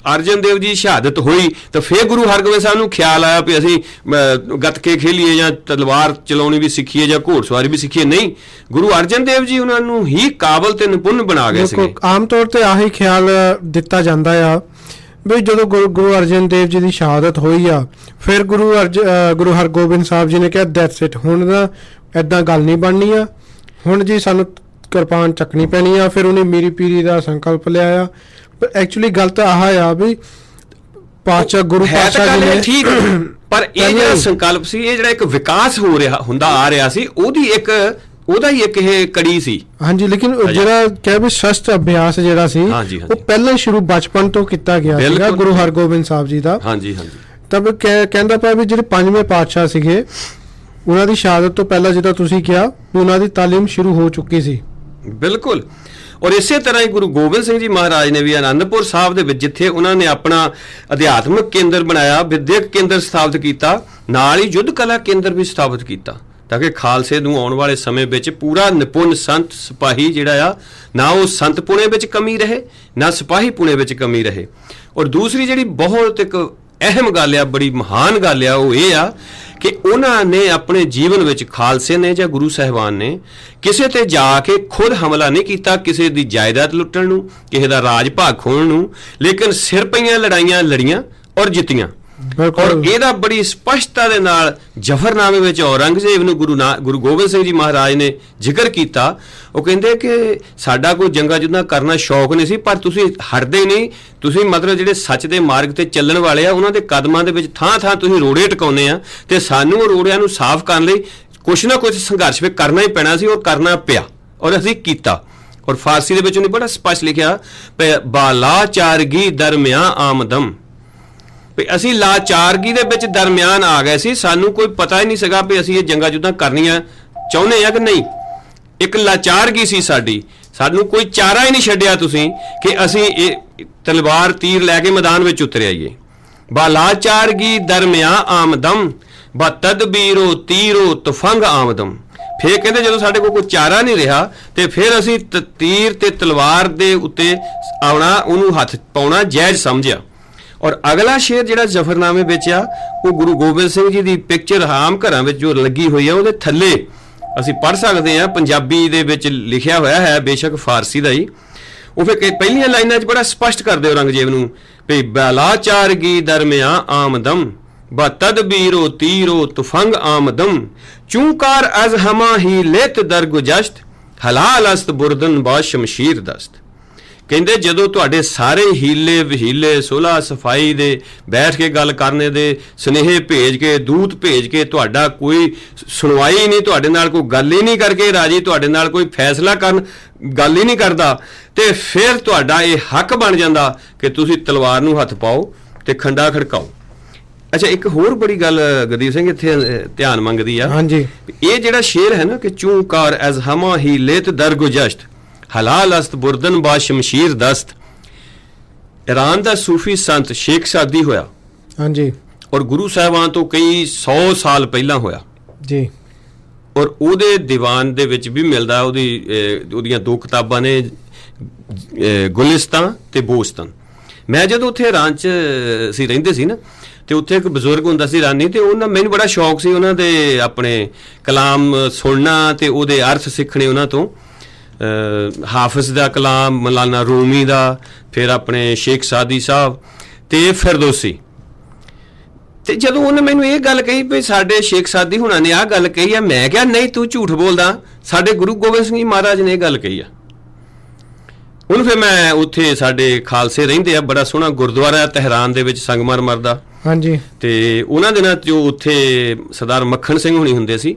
ਅਰਜਨ ਦੇਵ ਜੀ ਸ਼ਹਾਦਤ ਹੋਈ ਤਾਂ ਫਿਰ ਗੁਰੂ ਹਰਗੋਬਿੰਦ ਸਾਹਿਬ ਨੂੰ ਖਿਆਲ ਆਇਆ ਵੀ ਅਸੀਂ ਗੱਤਕੇ ਖੇਲੀਏ ਜਾਂ ਤਲਵਾਰ ਚਲਾਉਣੀ ਵੀ ਸਿੱਖੀਏ ਜਾਂ ਘੋੜ ਸਵਾਰੀ ਵੀ ਸਿੱਖੀਏ। ਨਹੀਂ, ਗੁਰੂ ਅਰਜਨ ਦੇਵ ਜੀ ਉਹਨਾਂ ਨੂੰ ਹੀ ਕਾਬਲ ਤੇ ਨਿਪੁੰਨ ਬਣਾ ਗਏ ਸੀ। ਆਮ ਤੌਰ ਤੇ ਆਹੀ ਖਿਆਲ ਦਿੱਤਾ ਜਾਂਦਾ ਆ ਵੀ ਜਦੋਂ ਗੁਰੂ ਅਰਜਨ ਦੇਵ ਜੀ ਦੀ ਸ਼ਹਾਦਤ ਹੋਈ ਆ, ਫਿਰ ਗੁਰੂ ਹਰਗੋਬਿੰਦ ਸਾਹਿਬ ਜੀ ਨੇ ਕਿਹਾ ਦੈਟਸ ਇਟ, ਹੁਣ ਨਾ ਏਦਾਂ ਗੱਲ ਨਹੀਂ ਬਣਨੀ ਆ, ਹੁਣ ਜੀ ਸਾਨੂੰ ਕਿਰਪਾਨ ਚੱਕਣੀ ਪੈਣੀ ਆ। ਫਿਰ ਉਹਨੇ ਮੀਰੀ ਪੀਰੀ ਦਾ ਸੰਕਲਪ ਲਿਆ ਆ। ਪਰ ਐਕਚੁਅਲੀ ਗੱਲ ਤਾਂ ਆਹ ਆ ਵੀ ਪਾਤਸ਼ਾਹ ਗੁਰੂ ਪਾਤਸ਼ਾਹ ਜੀ ਨੇ ਠੀਕ, ਪਰ ਇਹ ਜਿਹੜਾ ਸੰਕਲਪ ਸੀ, ਇਹ ਜਿਹੜਾ ਇੱਕ ਵਿਕਾਸ ਹੁੰਦਾ ਆ ਰਿਹਾ ਸੀ, ਉਹਦਾ ਹੀ ਇੱਕ ਇਹ ਕੜੀ ਸੀ। ਹਾਂਜੀ, ਲੇਕਿਨ ਜਿਹੜਾ ਕਹਿ ਵੀ ਸ਼ਸਤਰ ਅਭਿਆਸ ਜਿਹੜਾ ਸੀ ਉਹ ਪਹਿਲਾਂ ਹੀ ਸ਼ੁਰੂ ਬਚਪਨ ਤੋਂ ਕੀਤਾ ਗਿਆ ਸੀਗਾ ਗੁਰੂ ਹਰਗੋਬਿੰਦ ਸਾਹਿਬ ਜੀ ਦਾ। ਹਾਂਜੀ ਹਾਂਜੀ। ਤਾਂ ਕਹਿੰਦਾ ਪਿਆ ਵੀ ਜਿਹੜੇ ਪੰਜਵੇਂ ਪਾਤਸ਼ਾਹ ਸੀਗੇ, ਉਹਨਾਂ ਦੀ ਸ਼ਹਾਦਤ ਤੋਂ ਪਹਿਲਾਂ, ਜਿੱਦਾਂ ਤੁਸੀਂ ਕਿਹਾ, ਉਹਨਾਂ ਦੀ ਤਾਲੀਮ ਸ਼ੁਰੂ ਹੋ ਚੁੱਕੀ ਸੀ। ਬਿਲਕੁਲ। ਔਰ ਇਸੇ ਤਰ੍ਹਾਂ ਹੀ ਗੁਰੂ ਗੋਬਿੰਦ ਸਿੰਘ ਜੀ ਮਹਾਰਾਜ ਨੇ ਵੀ ਆਨੰਦਪੁਰ ਸਾਹਿਬ ਦੇ ਵਿੱਚ, ਜਿੱਥੇ ਉਹਨਾਂ ਨੇ ਆਪਣਾ ਅਧਿਆਤਮਿਕ ਕੇਂਦਰ ਬਣਾਇਆ, ਵਿਦਿਅਕ ਕੇਂਦਰ ਸਥਾਪਿਤ ਕੀਤਾ, ਨਾਲ ਹੀ ਯੁੱਧ ਕਲਾ ਕੇਂਦਰ ਵੀ ਸਥਾਪਿਤ ਕੀਤਾ, ਤਾਂ ਕਿ ਖਾਲਸੇ ਨੂੰ ਆਉਣ ਵਾਲੇ ਸਮੇਂ ਵਿੱਚ ਪੂਰਾ ਨਿਪੁੰਨ ਸੰਤ ਸਿਪਾਹੀ ਜਿਹੜਾ ਆ, ਨਾ ਉਹ ਸੰਤ ਪੁਣੇ ਵਿੱਚ ਕਮੀ ਰਹੇ, ਨਾ ਸਿਪਾਹੀ ਪੁਣੇ ਵਿੱਚ ਕਮੀ ਰਹੇ। ਔਰ ਦੂਸਰੀ ਜਿਹੜੀ ਬਹੁਤ ਇੱਕ ਅਹਿਮ ਗੱਲ ਆ, ਬੜੀ ਮਹਾਨ ਗੱਲ ਆ, ਉਹ ਇਹ ਆ ਕਿ ਉਹਨਾਂ ਨੇ ਆਪਣੇ ਜੀਵਨ ਵਿੱਚ, ਖਾਲਸੇ ਨੇ ਜਾਂ ਗੁਰੂ ਸਾਹਿਬਾਨ ਨੇ, ਕਿਸੇ ਤੇ ਜਾ ਕੇ ਖੁਦ ਹਮਲਾ ਨਹੀਂ ਕੀਤਾ, ਕਿਸੇ ਦੀ ਜਾਇਦਾਦ ਲੁੱਟਣ ਨੂੰ, ਕਿਸੇ ਦਾ ਰਾਜ ਭਾਗ ਖੋਹਣ ਨੂੰ, ਲੇਕਿਨ ਸਿਰ ਪਈਆਂ ਲੜਾਈਆਂ ਲੜੀਆਂ ਔਰ ਜਿੱਤੀਆਂ। ਔਰ ਇਹਦਾ ਬੜੀ ਸਪਸ਼ਟਤਾ ਦੇ ਨਾਲ ਜ਼ਫਰਨਾਮੇ ਵਿੱਚ ਔਰੰਗਜ਼ੇਬ ਨੂੰ ਗੁਰੂ ਗੋਬਿੰਦ ਸਿੰਘ ਜੀ ਮਹਾਰਾਜ ਨੇ ਜ਼ਿਕਰ ਕੀਤਾ। ਉਹ ਕਹਿੰਦੇ ਕਿ ਸਾਡਾ ਕੋਈ ਜੰਗਾਂ ਜੁੱਧਾਂ ਕਰਨਾ ਸ਼ੌਕ ਨਹੀਂ ਸੀ, ਪਰ ਤੁਸੀਂ ਹਟਦੇ ਨਹੀਂ, ਤੁਸੀਂ ਮਤਲਬ ਜਿਹੜੇ ਸੱਚ ਦੇ ਮਾਰਗ ਤੇ ਚੱਲਣ ਵਾਲੇ ਆ, ਉਹਨਾਂ ਦੇ ਕਦਮਾਂ ਦੇ ਵਿੱਚ ਥਾਂ ਥਾਂ ਤੁਸੀਂ ਰੋੜੇ ਟਿਕਾਉਂਦੇ ਆ, ਤੇ ਸਾਨੂੰ ਉਹ ਰੋੜਿਆਂ ਨੂੰ ਸਾਫ਼ ਕਰਨ ਲਈ ਕੁਛ ਨਾ ਕੁਛ ਸੰਘਰਸ਼ ਵੀ ਕਰਨਾ ਹੀ ਪੈਣਾ ਸੀ, ਔਰ ਕਰਨਾ ਪਿਆ, ਔਰ ਅਸੀਂ ਕੀਤਾ। ਔਰ ਫਾਰਸੀ ਦੇ ਵਿੱਚ ਉਹਨੇ ਬੜਾ ਸਪਸ਼ਟ ਲਿਖਿਆ, ਬਾਲਾਚਾਰਗੀ ਦਰਮਿਆਂ ਆਮਦਮ, ਵੀ ਅਸੀਂ ਲਾਚਾਰਗੀ ਦੇ ਵਿੱਚ ਦਰਮਿਆਨ ਆ ਗਏ ਸੀ, ਸਾਨੂੰ ਕੋਈ ਪਤਾ ਹੀ ਨਹੀਂ ਸੀਗਾ ਵੀ ਅਸੀਂ ਇਹ ਜੰਗਾਂ ਜੁੱਧਾਂ ਕਰਨੀਆਂ ਚਾਹੁੰਦੇ ਆ ਕਿ ਨਹੀਂ। ਇੱਕ ਲਾਚਾਰਗੀ ਸੀ ਸਾਡੀ, ਸਾਨੂੰ ਕੋਈ ਚਾਰਾ ਹੀ ਨਹੀਂ ਛੱਡਿਆ ਤੁਸੀਂ ਕਿ ਅਸੀਂ ਇਹ ਤਲਵਾਰ ਤੀਰ ਲੈ ਕੇ ਮੈਦਾਨ ਵਿੱਚ ਉਤਰ ਆਈਏ। ਬਾਲਾਚਾਰਗੀ ਦਰਮਿਆਂ ਆਮਦਮ, ਬਾ ਤਦਬੀਰੋ ਤੀਰੋ ਤਫੰਗ ਆਮਦਮ। ਫਿਰ ਕਹਿੰਦੇ ਜਦੋਂ ਸਾਡੇ ਕੋਲ ਕੋਈ ਚਾਰਾ ਨਹੀਂ ਰਿਹਾ ਤੇ ਫਿਰ ਅਸੀਂ ਤੀਰ ਤੇ ਤਲਵਾਰ ਦੇ ਉੱਤੇ ਆਉਣਾ, ਉਹਨੂੰ ਹੱਥ ਪਾਉਣਾ ਜਾਇਜ਼ ਸਮਝਿਆ। ਔਰ ਅਗਲਾ ਸ਼ੇਰ ਜਿਹੜਾ ਜ਼ਫਰਨਾਮੇ ਵਿੱਚ ਆ ਉਹ ਗੁਰੂ ਗੋਬਿੰਦ ਸਿੰਘ ਜੀ ਦੀ ਪਿਕਚਰ ਆਮ ਘਰਾਂ ਵਿੱਚ ਜੋ ਲੱਗੀ ਹੋਈ ਆ ਉਹਦੇ ਥੱਲੇ ਅਸੀਂ ਪੜ੍ਹ ਸਕਦੇ ਹਾਂ। ਪੰਜਾਬੀ ਦੇ ਵਿੱਚ ਲਿਖਿਆ ਹੋਇਆ ਹੈ, ਬੇਸ਼ੱਕ ਫਾਰਸੀ ਦਾ ਹੀ। ਉਹ ਫਿਰ ਪਹਿਲੀਆਂ ਲਾਈਨਾਂ 'ਚ ਬੜਾ ਸਪਸ਼ਟ ਕਰਦੇ ਔਰੰਗਜ਼ੇਬ ਨੂੰ ਵੀ ਬਲਾਚਾਰਗੀ ਦਰਮਿਆਂ ਆਮਦਮ ਬ ਤਦਬੀਰੋ ਤੀਰੋ ਤੁਫੰਗ ਆਮਦਮ ਚੂੰਕਾਰ ਅਜ਼ ਹਮਾ ਹੀ ਲੇਤ ਦਰਗੁਜਸ਼ਤ ਹਲਾਲ ਅਸਤ ਬੁਰਦਨ ਬਾ ਸ਼ਮਸ਼ੀਰ ਦਸਤ। ਕਹਿੰਦੇ ਜਦੋਂ ਤੁਹਾਡੇ ਸਾਰੇ ਹੀਲੇ ਵਹੀਲੇ ਸੁਲ੍ਹਾ ਸਫਾਈ ਦੇ ਬੈਠ ਕੇ ਗੱਲ ਕਰਨੇ ਦੇ ਸੁਨੇਹੇ ਭੇਜ ਕੇ ਦੂਤ ਭੇਜ ਕੇ ਤੁਹਾਡਾ ਕੋਈ ਸੁਣਵਾਈ ਨਹੀਂ, ਤੁਹਾਡੇ ਨਾਲ ਕੋਈ ਗੱਲ ਹੀ ਨਹੀਂ ਕਰਕੇ ਰਾਜੀ, ਤੁਹਾਡੇ ਨਾਲ ਕੋਈ ਫੈਸਲਾ ਕਰਨ ਗੱਲ ਹੀ ਨਹੀਂ ਕਰਦਾ, ਤੇ ਫਿਰ ਤੁਹਾਡਾ ਇਹ ਹੱਕ ਬਣ ਜਾਂਦਾ ਕਿ ਤੁਸੀਂ ਤਲਵਾਰ ਨੂੰ ਹੱਥ ਪਾਓ ਤੇ ਖੰਡਾ ਖੜਕਾਓ। ਅੱਛਾ, ਇੱਕ ਹੋਰ ਬੜੀ ਗੱਲ ਗੁਰਦੀਪ ਸਿੰਘ ਇੱਥੇ ਧਿਆਨ ਮੰਗਦੀ ਆ। ਹਾਂਜੀ, ਇਹ ਜਿਹੜਾ ਸ਼ੇਰ ਹੈ ਨਾ ਕਿ ਚੂੰਕਾਰ ਐਜ਼ ਹਮਾ ਹੀ ਲੇਤ ਦਰਗੁਜਸ਼ਤ ਹਲਾਲ ਅਸਤ ਬੁਰਦਨ ਬਾ ਸ਼ਮਸ਼ੀਰ ਦਸਤ, ਈਰਾਨ ਦਾ ਸੂਫੀ ਸੰਤ ਸ਼ੇਖ ਸਾਦੀ ਹੋਇਆ। ਹਾਂਜੀ, ਔਰ ਗੁਰੂ ਸਾਹਿਬਾਨ ਤੋਂ ਕਈ 100 ਸਾਲ ਪਹਿਲਾਂ ਹੋਇਆ ਜੀ। ਔਰ ਉਹਦੇ ਦੀਵਾਨ ਦੇ ਵਿੱਚ ਵੀ ਮਿਲਦਾ, ਉਹਦੀਆਂ 2 ਕਿਤਾਬਾਂ ਨੇ, ਗੁਲਿਸਤਾਨ ਤੇ ਬੋਸਤਾਨ। ਮੈਂ ਜਦੋਂ ਉੱਥੇ ਈਰਾਨ 'ਚ ਅਸੀਂ ਰਹਿੰਦੇ ਸੀ ਨਾ, ਤੇ ਉੱਥੇ ਇੱਕ ਬਜ਼ੁਰਗ ਹੁੰਦਾ ਸੀ ਇਰਾਨੀ, ਤੇ ਉਹਨਾਂ ਮੈਨੂੰ ਬੜਾ ਸ਼ੌਕ ਸੀ ਉਹਨਾਂ ਦੇ ਆਪਣੇ ਕਲਾਮ ਸੁਣਨਾ ਤੇ ਉਹਦੇ ਅਰਥ ਸਿੱਖਣੇ ਉਹਨਾਂ ਤੋਂ। ਹਾਫਿਜ਼ ਦਾ ਕਲਾਮ, ਮੌਲਾਨਾ ਰੂਮੀ ਦਾ, ਫਿਰ ਆਪਣੇ ਸ਼ੇਖ ਸਾਦੀ ਸਾਹਿਬ ਤੇ ਫਿਰਦੌਸੀ। ਤੇ ਜਦੋਂ ਉਹਨੇ ਮੈਨੂੰ ਇਹ ਗੱਲ ਕਹੀ ਵੀ ਸਾਡੇ ਸ਼ੇਖ ਸਾਦੀ ਹੁਣਾਂ ਨੇ ਆਹ ਗੱਲ ਕਹੀ ਆ, ਮੈਂ ਕਿਹਾ ਨਹੀਂ ਤੂੰ ਝੂਠ ਬੋਲਦਾ, ਸਾਡੇ ਗੁਰੂ ਗੋਬਿੰਦ ਸਿੰਘ ਜੀ ਮਹਾਰਾਜ ਨੇ ਇਹ ਗੱਲ ਕਹੀ ਆ। ਹੁਣ ਫਿਰ ਮੈਂ ਉੱਥੇ ਸਾਡੇ ਖਾਲਸੇ ਰਹਿੰਦੇ ਆ, ਬੜਾ ਸੋਹਣਾ ਗੁਰਦੁਆਰਾ ਤਹਿਰਾਨ ਦੇ ਵਿੱਚ ਸੰਗਮਰਮਰ ਦਾ। ਹਾਂਜੀ, ਤੇ ਉਹਨਾਂ ਦੇ ਨਾਲ ਜੋ ਉੱਥੇ ਸਰਦਾਰ ਮੱਖਣ ਸਿੰਘ ਹੁਣੀ ਹੁੰਦੇ ਸੀ,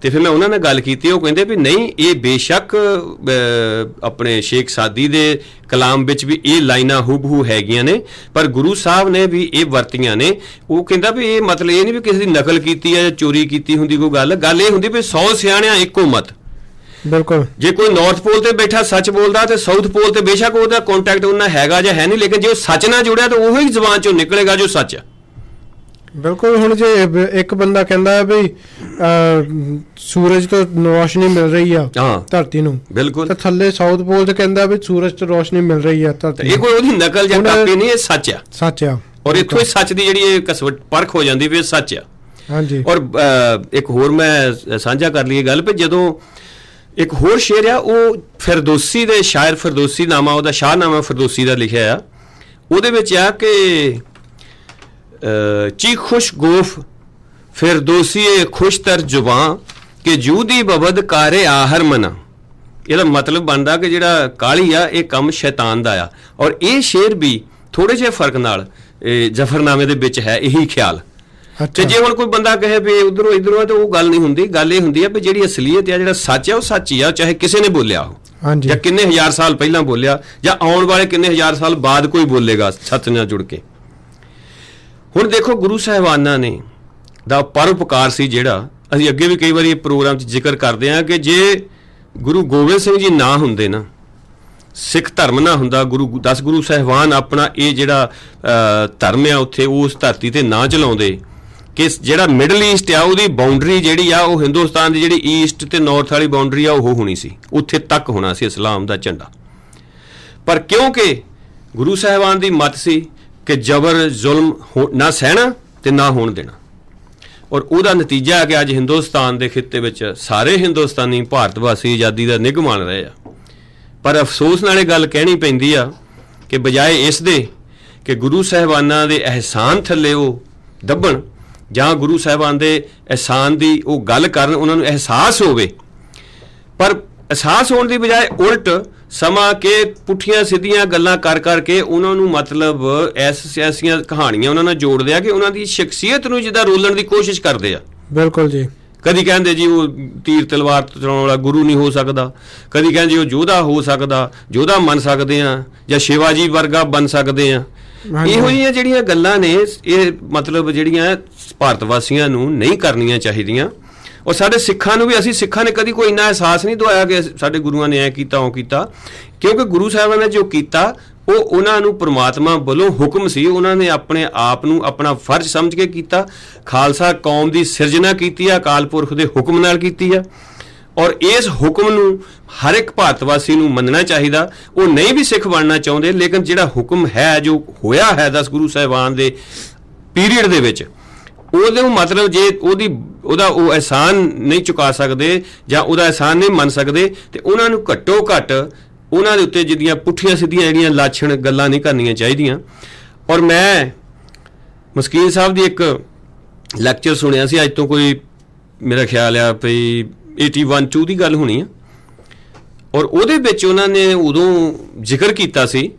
ਤੇ ਫਿਰ ਮੈਂ ਉਹਨਾਂ ਨਾਲ ਗੱਲ ਕੀਤੀ। ਉਹ ਕਹਿੰਦੇ ਵੀ ਨਹੀਂ, ਇਹ ਬੇਸ਼ੱਕ ਆਪਣੇ ਸ਼ੇਖ ਸਾਦੀ ਦੇ ਕਲਾਮ ਵਿੱਚ ਵੀ ਇਹ ਲਾਈਨਾਂ ਹੂਬਹੂ ਹੈਗੀਆਂ ਨੇ, ਪਰ ਗੁਰੂ ਸਾਹਿਬ ਨੇ ਵੀ ਇਹ ਵਰਤੀਆਂ ਨੇ। ਉਹ ਕਹਿੰਦਾ ਵੀ ਇਹ ਮਤਲਬ ਇਹ ਨਹੀਂ ਵੀ ਕਿਸੇ ਦੀ ਨਕਲ ਕੀਤੀ ਹੈ ਜਾਂ ਚੋਰੀ ਕੀਤੀ ਹੁੰਦੀ ਕੋਈ ਗੱਲ ਇਹ ਹੁੰਦੀ ਵੀ 100 ਸਿਆਣਿਆਂ ਇੱਕੋ ਮਤ। ਬਿਲਕੁਲ। ਜੇ ਕੋਈ ਨਾਰਥ ਪੋਲ ਤੇ ਬੈਠਾ ਸੱਚ ਬੋਲਦਾ ਤੇ ਸਾਊਥ ਪੋਲ ਤੇ ਬੇਸ਼ੱਕ ਉਹਦਾ ਕੰਟੈਕਟ ਉਹਨਾਂ ਹੈਗਾ ਜਾਂ ਹੈ ਨਹੀਂ, ਲੇਕਿਨ ਜੇ ਉਹ ਸੱਚ ਨਾਲ ਜੁੜਿਆ ਤਾਂ ਉਹੀ ਜ਼ੁਬਾਨ ਚੋਂ ਨਿਕਲੇਗਾ ਜੋ ਸੱਚ ਹੈ। ਬਿਲਕੁਲ। ਹੁਣ ਜੇ ਇੱਕ ਬੰਦਾ ਕਹਿੰਦਾ ਵੀ ਸੂਰਜ ਤੋਂ ਰੋਸ਼ਨੀ ਮਿਲ ਰਹੀ ਆ ਧਰਤੀ ਨੂੰ, ਬਿਲਕੁਲ, ਤੇ ਥੱਲੇ ਸਾਊਥ ਪੋਲ ਤੇ ਕਹਿੰਦਾ ਵੀ ਸੂਰਜ ਤੋਂ ਰੋਸ਼ਨੀ ਮਿਲ ਰਹੀ ਆ ਧਰਤੀ ਨੂੰ, ਇਹ ਕੋਈ ਉਹਦੀ ਨਕਲ ਜਾਂ ਕਾਪੀ ਨਹੀਂ, ਇਹ ਸੱਚ ਆ। ਸੱਚ ਆ। ਔਰ ਇੱਥੋਂ ਹੀ ਸੱਚ ਦੀ ਜਿਹੜੀ ਇਹ ਕਸਵਟ ਪਰਖ ਹੋ ਜਾਂਦੀ ਵੀ ਇਹ ਸੱਚ ਆ। ਹਾਂਜੀ। ਔਰ ਇੱਕ ਹੋਰ ਮੈਂ ਸਾਂਝਾ ਕਰ ਲਈ ਗੱਲ ਵੀ ਜਦੋਂ ਇੱਕ ਹੋਰ ਸ਼ੇਰ ਆ, ਉਹ ਫਿਰਦੌਸੀ ਦੇ ਸ਼ਾਇਰ, ਫਿਰਦੌਸੀ ਨਾਮਾ ਉਹਦਾ, ਸ਼ਾਹਨਾਮਾ ਫਿਰਦੌਸੀ ਦਾ ਲਿਖਿਆ ਆ। ਉਹਦੇ ਵਿੱਚ ਆ ਕਿ ਚੀ ਖੁਸ਼ ਗੋਫ ਫਿਰਦੌਸੀਏ ਖੁਸ਼ਤਰ ਜ਼ੁਬਾਨ ਕਿ ਜੂਦੀ ਬਬਦ ਕਾਰੇ ਆਹਰ ਮਨਾ। ਇਹਦਾ ਮਤਲਬ ਬਣਦਾ ਕਿ ਜਿਹੜਾ ਕਾਲੀ ਆ ਇਹ ਕੰਮ ਸ਼ੈਤਾਨ ਦਾ ਆ। ਔਰ ਇਹ ਸ਼ੇਰ ਵੀ ਥੋੜੇ ਜਿਹੇ ਫਰਕ ਨਾਲ ਜ਼ਫਰਨਾਮੇ ਦੇ ਵਿੱਚ ਹੈ ਇਹੀ ਖਿਆਲ। ਤੇ ਜੇ ਹੁਣ ਕੋਈ ਬੰਦਾ ਕਹੇ ਵੀ ਉਧਰੋਂ ਇਧਰੋਂ ਆ ਤਾਂ ਉਹ ਗੱਲ ਨਹੀਂ ਹੁੰਦੀ। ਗੱਲ ਇਹ ਹੁੰਦੀ ਆ ਵੀ ਜਿਹੜੀ ਅਸਲੀਅਤ ਆ, ਜਿਹੜਾ ਸੱਚ ਆ, ਉਹ ਸੱਚ ਹੀ ਆ, ਚਾਹੇ ਕਿਸੇ ਨੇ ਬੋਲਿਆ ਹੋ ਜਾਂ ਕਿੰਨੇ ਹਜ਼ਾਰ ਸਾਲ ਪਹਿਲਾਂ ਬੋਲਿਆ ਜਾਂ ਆਉਣ ਵਾਲੇ ਕਿੰਨੇ ਹਜ਼ਾਰ ਸਾਲ ਬਾਅਦ ਕੋਈ ਬੋਲੇਗਾ ਸੱਚ ਨਾਲ ਜੁੜ ਕੇ। ਹੁਣ ਦੇਖੋ, ਗੁਰੂ ਸਾਹਿਬਾਨਾਂ ਨੇ ਦਾ ਪਰਉਪਕਾਰ ਸੀ ਜਿਹੜਾ ਅਸੀਂ ਅੱਗੇ ਵੀ ਕਈ ਵਾਰੀ ਇਹ ਪ੍ਰੋਗਰਾਮ 'ਚ ਜ਼ਿਕਰ ਕਰਦੇ ਹਾਂ ਕਿ ਜੇ ਗੁਰੂ ਗੋਬਿੰਦ ਸਿੰਘ ਜੀ ਨਾ ਹੁੰਦੇ ਨਾ, ਸਿੱਖ ਧਰਮ ਨਾ ਹੁੰਦਾ, 10 ਗੁਰੂ ਸਾਹਿਬਾਨ ਆਪਣਾ ਇਹ ਜਿਹੜਾ ਧਰਮ ਆ ਉੱਥੇ ਉਸ ਧਰਤੀ ਤੇ ਨਾ ਚਲਾਉਂਦੇ, ਕਿ ਜਿਹੜਾ ਮਿਡਲ ਈਸਟ ਆ ਉਹਦੀ ਬਾਉਂਡਰੀ ਜਿਹੜੀ ਆ ਉਹ ਹਿੰਦੁਸਤਾਨ ਦੀ ਜਿਹੜੀ ਈਸਟ ਤੇ ਨਾਰਥ ਵਾਲੀ ਬਾਉਂਡਰੀ ਆ ਉਹ ਹੋਣੀ ਸੀ, ਉੱਥੇ ਤੱਕ ਹੋਣਾ ਸੀ ਇਸਲਾਮ ਦਾ ਝੰਡਾ। ਪਰ ਕਿਉਂਕਿ ਗੁਰੂ ਸਾਹਿਬਾਨ ਦੀ ਮੱਤ ਸੀ ਕਿ ਜ਼ਬਰ ਜ਼ੁਲਮ ਨਾ ਸਹਿਣਾ ਤੇ ਨਾ ਹੋਣ ਦੇਣਾ, ਔਰ ਉਹਦਾ ਨਤੀਜਾ ਹੈ ਕਿ ਅੱਜ ਹਿੰਦੁਸਤਾਨ ਦੇ ਖਿੱਤੇ ਵਿੱਚ ਸਾਰੇ ਹਿੰਦੁਸਤਾਨੀ ਭਾਰਤ ਵਾਸੀ ਆਜ਼ਾਦੀ ਦਾ ਨਿੱਘ ਮਾਣ ਰਹੇ ਆ। ਪਰ ਅਫਸੋਸ ਨਾਲ ਇਹ ਗੱਲ ਕਹਿਣੀ ਪੈਂਦੀ ਆ ਕਿ ਬਜਾਏ ਇਸ ਦੇ ਕਿ ਗੁਰੂ ਸਾਹਿਬਾਨਾਂ ਦੇ ਅਹਿਸਾਨ ਥੱਲੇ ਉਹ ਦੱਬਣ ਜਾਂ ਗੁਰੂ ਸਾਹਿਬਾਨ ਦੇ ਅਹਿਸਾਨ ਦੀ ਉਹ ਗੱਲ ਕਰਨ, ਉਹਨਾਂ ਨੂੰ ਅਹਿਸਾਸ ਹੋਵੇ, ਪਰ ਅਹਿਸਾਸ ਹੋਣ ਦੀ ਬਜਾਏ ਉਲਟ ਸਮਾਂ ਕਿ ਪੁੱਠੀਆਂ ਸਿੱਧੀਆਂ ਗੱਲਾਂ ਕਰ ਕਰਕੇ ਉਹਨਾਂ ਨੂੰ ਮਤਲਬ ਐਸੀਆਂ ਕਹਾਣੀਆਂ ਉਹਨਾਂ ਨਾਲ ਜੋੜਦੇ ਆ ਕਿ ਉਹਨਾਂ ਦੀ ਸ਼ਖਸੀਅਤ ਨੂੰ ਜਿੱਦਾਂ ਰੋਲਣ ਦੀ ਕੋਸ਼ਿਸ਼ ਕਰਦੇ ਆ। ਬਿਲਕੁਲ ਜੀ। ਕਦੀ ਕਹਿੰਦੇ ਜੀ ਉਹ ਤੀਰ ਤਲਵਾਰ ਚਲਾਉਣ ਵਾਲਾ ਗੁਰੂ ਨਹੀਂ ਹੋ ਸਕਦਾ, ਕਦੀ ਕਹਿੰਦੇ ਉਹ ਯੋਧਾ ਹੋ ਸਕਦਾ, ਯੋਧਾ ਮੰਨ ਸਕਦੇ ਆ, ਜਾਂ ਸ਼ਿਵਾਜੀ ਵਰਗਾ ਬਣ ਸਕਦੇ ਆ। ਇਹੋ ਜਿਹੀਆਂ ਜਿਹੜੀਆਂ ਗੱਲਾਂ ਨੇ ਇਹ ਮਤਲਬ ਜਿਹੜੀਆਂ ਭਾਰਤ ਵਾਸੀਆਂ ਨੂੰ ਨਹੀਂ ਕਰਨੀਆਂ ਚਾਹੀਦੀਆਂ। ਔਰ ਸਾਡੇ ਸਿੱਖਾਂ ਨੂੰ ਵੀ, ਅਸੀਂ ਸਿੱਖਾਂ ਨੇ ਕਦੀ ਕੋਈ ਇੰਨਾ ਅਹਿਸਾਸ ਨਹੀਂ ਦਵਾਇਆ ਕਿ ਸਾਡੇ ਗੁਰੂਆਂ ਨੇ ਐ ਕੀਤਾ ਉਹ ਕੀਤਾ, ਕਿਉਂਕਿ ਗੁਰੂ ਸਾਹਿਬਾਨ ਨੇ ਜੋ ਕੀਤਾ ਉਹ ਉਹਨਾਂ ਨੂੰ ਪ੍ਰਮਾਤਮਾ ਵੱਲੋਂ ਹੁਕਮ ਸੀ, ਉਹਨਾਂ ਨੇ ਆਪਣੇ ਆਪ ਨੂੰ ਆਪਣਾ ਫਰਜ਼ ਸਮਝ ਕੇ ਕੀਤਾ। ਖਾਲਸਾ ਕੌਮ ਦੀ ਸਿਰਜਣਾ ਕੀਤੀ ਆ, ਅਕਾਲ ਪੁਰਖ ਦੇ ਹੁਕਮ ਨਾਲ ਕੀਤੀ ਆ, ਔਰ ਇਸ ਹੁਕਮ ਨੂੰ ਹਰ ਇੱਕ ਭਾਰਤ ਵਾਸੀ ਨੂੰ ਮੰਨਣਾ ਚਾਹੀਦਾ। ਉਹ ਨਹੀਂ ਵੀ ਸਿੱਖ ਬਣਨਾ ਚਾਹੁੰਦੇ, ਲੇਕਿਨ ਜਿਹੜਾ ਹੁਕਮ ਹੈ, ਜੋ ਹੋਇਆ ਹੈ 10 ਗੁਰੂ ਸਾਹਿਬਾਨ ਦੇ ਪੀਰੀਅਡ ਦੇ ਵਿੱਚ, ਉਹਦੇ ਮਤਲਬ ਜੇ ਉਹਦਾ ਉਹ ਅਹਿਸਾਨ ਨਹੀਂ ਚੁਕਾ ਸਕਦੇ ਜਾਂ ਉਹਦਾ ਅਹਿਸਾਨ ਨਹੀਂ ਮੰਨ ਸਕਦੇ, ਤੇ ਉਹਨਾਂ ਨੂੰ ਘੱਟੋ ਘੱਟ ਉਹਨਾਂ ਦੇ ਉੱਤੇ ਜਿਹੜੀਆਂ ਪੁੱਠੀਆਂ ਸਿੱਧੀਆਂ ਜਿਹੜੀਆਂ ਲਾਛਣ ਗੱਲਾਂ ਨਹੀਂ ਕਰਨੀਆਂ ਚਾਹੀਦੀਆਂ। ਔਰ ਮੈਂ ਮਸਕੀਨ ਸਾਹਿਬ ਦੀ ਇੱਕ ਲੈਕਚਰ ਸੁਣਿਆ ਸੀ, ਅੱਜ ਤੋਂ ਕੋਈ ਮੇਰਾ ਖਿਆਲ ਆ ਵੀ 81-82 ਦੀ ਗੱਲ ਹੋਣੀ ਆ, ਔਰ ਉਹਦੇ ਵਿੱਚ ਉਹਨਾਂ ਨੇ ਉਦੋਂ ਜ਼ਿਕਰ ਕੀਤਾ ਸੀ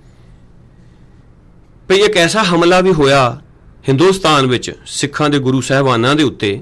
ਵੀ ਇੱਕ ਐਸਾ ਹਮਲਾ ਵੀ ਹੋਇਆ ਹਿੰਦੁਸਤਾਨ ਵਿੱਚ ਸਿੱਖਾਂ ਦੇ ਗੁਰੂ ਸਾਹਿਬਾਨਾਂ ਦੇ ਉੱਤੇ।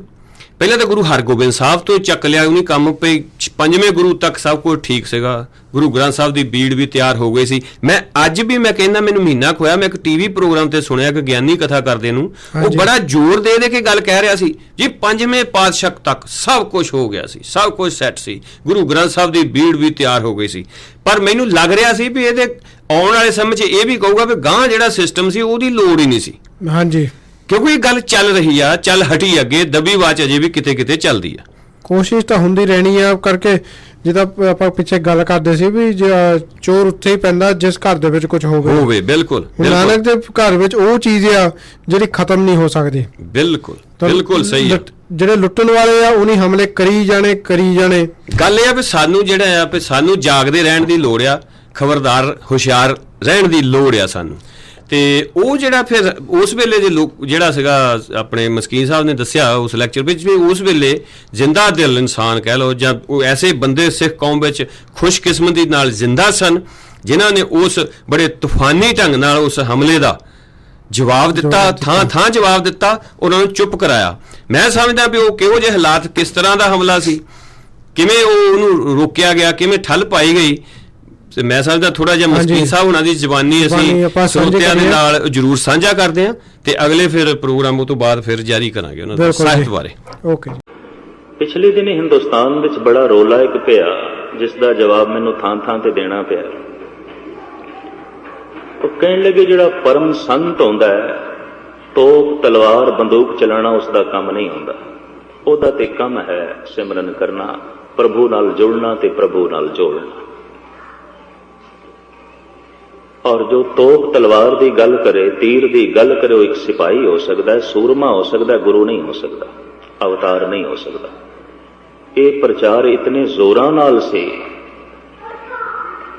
ਪਹਿਲਾਂ ਤਾਂ ਗੁਰੂ ਹਰਗੋਬਿੰਦ ਸਾਹਿਬ ਤੋਂ ਚੱਕ ਲਿਆ ਉਹਨੇ ਕੰਮ, ਪਈ 5ਵੇਂ ਗੁਰੂ ਤੱਕ ਸਭ ਕੁਝ ਠੀਕ ਸੀਗਾ, ਗੁਰੂ ਗ੍ਰੰਥ ਸਾਹਿਬ ਦੀ ਬੀੜ ਵੀ ਤਿਆਰ ਹੋ ਗਈ ਸੀ। ਮੈਂ ਅੱਜ ਵੀ ਮੈਂ ਕਹਿੰਦਾ, ਮੈਨੂੰ ਮਹੀਨਾ ਕੁ ਹੋਇਆ, ਮੈਂ ਇੱਕ ਟੀਵੀ ਪ੍ਰੋਗਰਾਮ ਤੇ ਸੁਣਿਆ ਕਿ ਗਿਆਨੀ ਕਥਾ ਕਰਦੇ ਨੂੰ, ਉਹ ਬੜਾ ਜ਼ੋਰ ਦੇ ਕੇ ਗੱਲ ਕਹਿ ਰਿਹਾ ਸੀ ਜੀ 5ਵੇਂ ਪਾਤਸ਼ਾਹ ਤੱਕ ਸਭ ਕੁਝ ਹੋ ਗਿਆ ਸੀ, ਸਭ ਕੁਝ ਸੈੱਟ ਸੀ, ਗੁਰੂ ਗ੍ਰੰਥ ਸਾਹਿਬ ਦੀ ਬੀੜ ਵੀ ਤਿਆਰ ਹੋ ਗਈ ਸੀ। ਪਰ ਮੈਨੂੰ ਲੱਗ ਰਿਹਾ ਸੀ ਵੀ ਇਹਦੇ ਆਉਣ ਵਾਲੇ ਸਮੇਂ 'ਚ ਇਹ ਵੀ ਕਹੂਗਾ ਵੀ ਗਾਂ ਜਿਹੜਾ ਸਿਸਟਮ ਸੀ ਉਹਦੀ ਲੋੜ ਹੀ ਨਹੀਂ ਸੀ। ਹਾਂਜੀ, ਕਿਉਂਕਿ ਇਹ ਗੱਲ ਚੱਲ ਰਹੀ ਆ, ਚੱਲ ਹਟੀ ਅੱਗੇ, ਦਬੀ ਆਵਾਜ਼ ਅਜੇ ਵੀ ਕਿਤੇ ਕਿਤੇ ਚੱਲਦੀ ਆ। ਕੋਸ਼ਿਸ਼ ਤਾਂ ਹੁੰਦੀ ਰਹਿਣੀ ਆ ਕਰਕੇ, ਜਿੱਦਾਂ ਆਪਾਂ ਪਿੱਛੇ ਗੱਲ ਕਰਦੇ ਸੀ ਵੀ ਚੋਰ ਉੱਥੇ ਹੀ ਪੈਂਦਾ ਜਿਸ ਘਰ ਦੇ ਵਿੱਚ ਕੁਝ ਹੋਵੇ। ਬਿਲਕੁਲ ਨਾਨਕ ਦੇ ਘਰ ਵਿੱਚ ਉਹ ਚੀਜ਼ ਆ ਜਿਹੜੀ ਖਤਮ ਨਹੀਂ ਹੋ ਸਕਦੀ। ਬਿਲਕੁਲ ਸਹੀ ਹੈ। ਜਿਹੜੇ ਲੁੱਟਣ ਵਾਲੇ ਆ ਉਹਨੀ ਹਮਲੇ ਕਰੀ ਜਾਣੇ। ਗੱਲ ਇਹ ਆ ਵੀ ਸਾਨੂੰ ਜਿਹੜਾ ਆ ਵੀ ਸਾਨੂੰ ਜਾਗਦੇ ਰਹਿਣ ਦੀ ਲੋੜ ਆ, ਖਬਰਦਾਰ ਹੁਸ਼ਿਆਰ ਰਹਿਣ ਦੀ ਲੋੜ ਆ ਸਾਨੂੰ। ਤੇ ਉਹ ਜਿਹੜਾ ਫਿਰ ਉਸ ਵੇਲੇ ਦੇ ਲੋਕ ਜਿਹੜਾ ਸੀਗਾ, ਆਪਣੇ ਮਸਕੀਨ ਸਾਹਿਬ ਨੇ ਦੱਸਿਆ ਉਸ ਲੈਕਚਰ ਵਿੱਚ ਵੀ, ਉਸ ਵੇਲੇ ਜ਼ਿੰਦਾ ਦਿਲ ਇਨਸਾਨ ਕਹਿ ਲਓ ਜਾਂ ਉਹ ਐਸੇ ਬੰਦੇ ਸਿੱਖ ਕੌਮ ਵਿੱਚ ਖੁਸ਼ਕਿਸਮਤੀ ਨਾਲ ਜ਼ਿੰਦਾ ਸਨ ਜਿਨ੍ਹਾਂ ਨੇ ਉਸ ਬੜੇ ਤੂਫਾਨੀ ਢੰਗ ਨਾਲ ਉਸ ਹਮਲੇ ਦਾ ਜਵਾਬ ਦਿੱਤਾ, ਥਾਂ ਜਵਾਬ ਦਿੱਤਾ, ਉਹਨਾਂ ਨੂੰ ਚੁੱਪ ਕਰਾਇਆ। ਮੈਂ ਸਮਝਦਾ ਵੀ ਉਹ ਕਿਹੋ ਜਿਹੇ ਹਾਲਾਤ, ਕਿਸ ਤਰ੍ਹਾਂ ਦਾ ਹਮਲਾ ਸੀ, ਕਿਵੇਂ ਉਹਨੂੰ ਰੋਕਿਆ ਗਿਆ, ਕਿਵੇਂ ਠੱਲ ਪਾਈ ਗਈ। ਤੇ ਮੈਂ ਸਮਝਦਾ ਥੋੜਾ ਜਿਹਾ ਮਸਕੀਨ ਸਾਹਿਬ ਉਹਨਾਂ ਦੀ ਜ਼ਬਾਨੀ ਅਸੀਂ ਸਰੋਤਿਆਂ ਦੇ ਨਾਲ ਜ਼ਰੂਰ ਸਾਂਝਾ ਕਰਦੇ ਹਾਂ, ਤੇ ਅਗਲੇ ਫਿਰ ਪ੍ਰੋਗਰਾਮ ਉਹ ਤੋਂ ਬਾਅਦ ਫਿਰ ਜਾਰੀ ਕਰਾਂਗੇ ਉਹਨਾਂ ਦੇ ਸਾਹਿਤ ਬਾਰੇ। ਓਕੇ। ਪਿਛਲੇ ਦਿਨ ਹਿੰਦੁਸਤਾਨ ਵਿੱਚ ਬੜਾ ਰੋਲਾ ਇੱਕ ਪਿਆ, ਜਿਸ ਦਾ ਜਵਾਬ ਮੈਨੂੰ ਥਾਂ ਤੇ ਦੇਣਾ ਪਿਆ। ਉਹ ਕਹਿਣ ਲੱਗੇ ਜਿਹੜਾ ਪਰਮ ਸੰਤ ਹੁੰਦਾ ਹੈ, ਤੋਪ ਤਲਵਾਰ ਬੰਦੂਕ ਚਲਾਉਣਾ ਉਸਦਾ ਕੰਮ ਨਹੀਂ ਹੁੰਦਾ, ਉਹਦਾ ਤੇ ਕੰਮ ਹੈ ਸਿਮਰਨ ਕਰਨਾ, ਪ੍ਰਭੂ ਨਾਲ ਜੁੜਨਾ ਤੇ ਪ੍ਰਭੂ ਨਾਲ ਜੋੜਨਾ। ਔਰ ਜੋ ਤੋਪ ਤਲਵਾਰ ਦੀ ਗੱਲ ਕਰੇ, ਤੀਰ ਦੀ ਗੱਲ ਕਰੇ, ਉਹ ਇੱਕ ਸਿਪਾਹੀ ਹੋ ਸਕਦਾ ਹੈ, ਸੂਰਮਾ ਹੋ ਸਕਦਾ, ਗੁਰੂ ਨਹੀਂ ਹੋ ਸਕਦਾ, ਅਵਤਾਰ ਨਹੀਂ ਹੋ ਸਕਦਾ। ਇਹ ਪ੍ਰਚਾਰ ਇਤਨੇ ਜ਼ੋਰਾਂ ਨਾਲ ਸੀ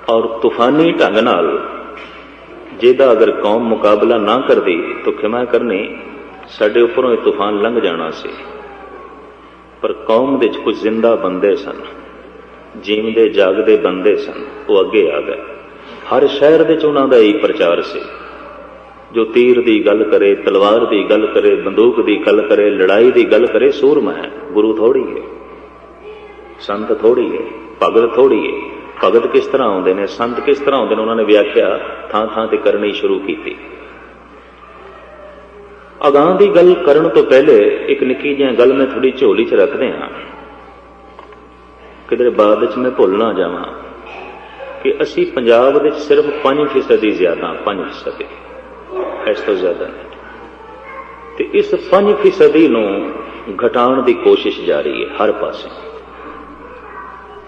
ਔਰ ਤੂਫਾਨੀ ਢੰਗ ਨਾਲ, ਜਿਹਦਾ ਅਗਰ ਕੌਮ ਮੁਕਾਬਲਾ ਨਾ ਕਰਦੀ ਤਾਂ ਖਿਮਾ ਕਰਨੀ, ਸਾਡੇ ਉੱਪਰੋਂ ਇਹ ਤੂਫਾਨ ਲੰਘ ਜਾਣਾ ਸੀ। ਪਰ ਕੌਮ ਵਿੱਚ ਕੁਝ ਜ਼ਿੰਦਾ ਬੰਦੇ ਸਨ, ਜੀਵਦੇ ਜਾਗਦੇ ਬੰਦੇ ਸਨ, ਉਹ ਅੱਗੇ ਆ ਗਏ। ਹਰ ਸ਼ਹਿਰ ਵਿੱਚ ਉਹਨਾਂ ਦਾ ਇਹ ਪ੍ਰਚਾਰ ਸੀ। ਜੋ ਤੀਰ ਦੀ ਗੱਲ ਕਰੇ, ਤਲਵਾਰ ਦੀ ਗੱਲ ਕਰੇ, ਬੰਦੂਕ ਦੀ ਗੱਲ ਕਰੇ, ਲੜਾਈ ਦੀ ਗੱਲ ਕਰੇ, ਸੂਰਮਾ ਹੈ। ਗੁਰੂ ਥੋੜੀ ਹੈ, ਸੰਤ ਥੋੜੀ ਹੈ, ਭਗਤ ਥੋੜੀ ਹੈ। ਭਗਤ ਕਿਸ ਤਰ੍ਹਾਂ ਆਉਂਦੇ ਨੇ, ਸੰਤ ਕਿਸ ਤਰ੍ਹਾਂ ਆਉਂਦੇ ਨੇ, ਉਹਨਾਂ ਨੇ ਵਿਆਖਿਆ ਥਾਂ ਤੇ ਕਰਨੀ ਸ਼ੁਰੂ ਕੀਤੀ। ਅਗਾਂਹ ਦੀ ਗੱਲ ਕਰਨ ਤੋਂ ਪਹਿਲੇ ਇੱਕ ਨਿੱਕੀ ਜਿਹੀ ਗੱਲ ਮੈਂ ਥੋੜੀ ਝੋਲੀ 'ਚ ਰੱਖਦੇ ਹਾਂ, ਕਿਧਰੇ ਬਾਅਦ ਵਿੱਚ ਮੈਂ ਭੁੱਲ ਨਾ ਜਾਵਾਂ ਕਿ ਅਸੀਂ ਪੰਜਾਬ ਵਿੱਚ ਸਿਰਫ 5% ਜ਼ਿਆਦਾ, 5% ਇਸ ਤੋਂ ਜ਼ਿਆਦਾ ਨਹੀਂ। ਤੇ ਇਸ 5% ਨੂੰ ਘਟਾਉਣ ਦੀ ਕੋਸ਼ਿਸ਼ ਜਾਰੀ ਹੈ ਹਰ ਪਾਸੇ,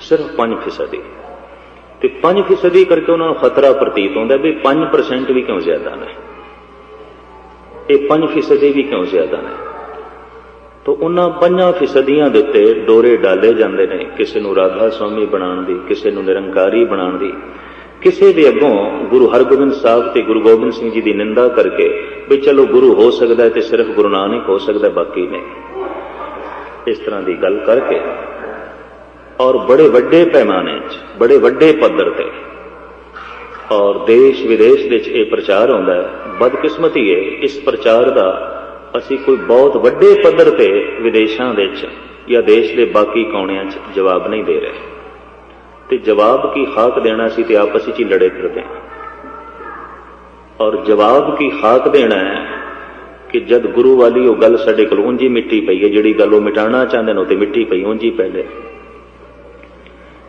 ਸਿਰਫ 5%। ਤੇ 5% ਕਰਕੇ ਉਹਨਾਂ ਨੂੰ ਖਤਰਾ ਪ੍ਰਤੀਤ ਹੁੰਦਾ ਵੀ 5% ਵੀ ਕਿਉਂ ਜ਼ਿਆਦਾ ਨੇ, ਇਹ 5% ਵੀ ਕਿਉਂ ਜ਼ਿਆਦਾ ਨੇ। ਤਾਂ ਉਹਨਾਂ 5% ਦੇ ਉੱਤੇ ਡੋਰੇ ਡਾਲੇ ਜਾਂਦੇ ਨੇ, ਕਿਸੇ ਨੂੰ ਰਾਧਾ ਸਵਾਮੀ ਬਣਾਉਣ ਦੀ, ਕਿਸੇ ਨੂੰ ਨਿਰੰਕਾਰੀ ਬਣਾਉਣ ਦੀ, ਕਿਸੇ ਦੇ ਅੱਗੋਂ ਗੁਰੂ ਹਰਗੋਬਿੰਦ ਸਾਹਿਬ ਤੇ ਗੁਰੂ ਗੋਬਿੰਦ ਸਿੰਘ ਜੀ ਦੀ ਨਿੰਦਾ ਕਰਕੇ ਵੀ ਚਲੋ ਗੁਰੂ ਹੋ ਸਕਦਾ ਤੇ ਸਿਰਫ ਗੁਰੂ ਨਾਨਕ ਹੋ ਸਕਦਾ, ਬਾਕੀ ਨਹੀਂ। ਇਸ ਤਰ੍ਹਾਂ ਦੀ ਗੱਲ ਕਰਕੇ ਔਰ ਬੜੇ ਵੱਡੇ ਪੈਮਾਨੇ 'ਚ, ਬੜੇ ਵੱਡੇ ਪੱਧਰ ਤੇ ਔਰ ਦੇਸ਼ ਵਿਦੇਸ਼ ਵਿੱਚ ਇਹ ਪ੍ਰਚਾਰ ਹੁੰਦਾ ਹੈ। ਬਦਕਿਸਮਤੀ ਹੈ ਇਸ ਪ੍ਰਚਾਰ ਦਾ ਅਸੀਂ ਕੋਈ ਬਹੁਤ ਵੱਡੇ ਪੱਧਰ ਤੇ ਵਿਦੇਸ਼ਾਂ ਵਿੱਚ ਜਾਂ ਦੇਸ਼ ਦੇ ਬਾਕੀ ਕੋਨਿਆਂ 'ਚ ਜਵਾਬ ਨਹੀਂ ਦੇ ਰਹੇ। ਤੇ ਜਵਾਬ ਕੀ ਖਾਕ ਦੇਣਾ ਸੀ ਤੇ ਆਪਸ ਵਿੱਚ ਹੀ ਲੜੇ ਫਿਰਦੇ ਹਾਂ। ਔਰ ਜਵਾਬ ਕੀ ਖਾਕ ਦੇਣਾ ਹੈ ਕਿ ਜਦ ਗੁਰੂ ਵਾਲੀ ਉਹ ਗੱਲ ਸਾਡੇ ਕੋਲ ਉਂਝ ਹੀ ਮਿੱਟੀ ਪਈ ਹੈ, ਜਿਹੜੀ ਗੱਲ ਉਹ ਮਿਟਾਉਣਾ ਚਾਹੁੰਦੇ ਨੇ ਉਹ ਤੇ ਮਿੱਟੀ ਪਈ ਉਂਝ ਹੀ ਪਹਿਲੇ।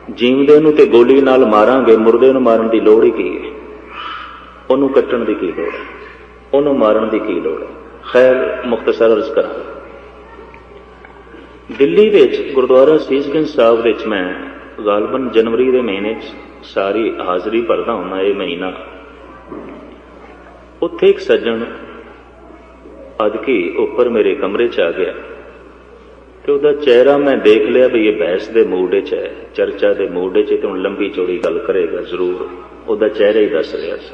ਜੀਵਦੇ ਨੂੰ ਤੇ ਗੋਲੀ ਨਾਲ ਮਾਰਾਂਗੇ, ਮੁਰਦੇ ਨੂੰ ਮਾਰਨ ਦੀ ਲੋੜ ਹੀ ਕੀ ਹੈ, ਉਹਨੂੰ ਕੱਟਣ ਦੀ ਕੀ ਲੋੜ ਹੈ, ਉਹਨੂੰ ਮਾਰਨ ਦੀ ਕੀ ਲੋੜ ਹੈ। ਖੈਰ ਮੁਖਤਸਰ ਅਰਜ਼ ਕਰਾਂ, ਦਿੱਲੀ ਵਿੱਚ ਗੁਰਦੁਆਰਾ ਸੀਸਗੰਜ ਸਾਹਿਬ ਵਿੱਚ ਮੈਂ ਗਾਲਬਨ ਜਨਵਰੀ ਦੇ ਮਹੀਨੇ 'ਚ ਸਾਰੀ ਹਾਜ਼ਰੀ ਭਰਦਾ ਹੁੰਦਾ ਇਹ ਮਹੀਨਾ। ਉੱਥੇ ਇੱਕ ਸੱਜਣ ਅਦਕੀ ਉੱਪਰ ਮੇਰੇ ਕਮਰੇ 'ਚ ਆ ਗਿਆ ਤੇ ਉਹਦਾ ਚਿਹਰਾ ਮੈਂ ਦੇਖ ਲਿਆ ਵੀ ਇਹ ਬਹਿਸ ਦੇ ਮੂਡ 'ਚ ਹੈ, ਚਰਚਾ ਦੇ ਮੂਡ 'ਚ, ਤੇ ਹੁਣ ਲੰਬੀ ਚੌੜੀ ਗੱਲ ਕਰੇਗਾ ਜ਼ਰੂਰ। ਉਹਦਾ ਚਿਹਰਾ ਹੀ ਦੱਸ ਰਿਹਾ ਸੀ।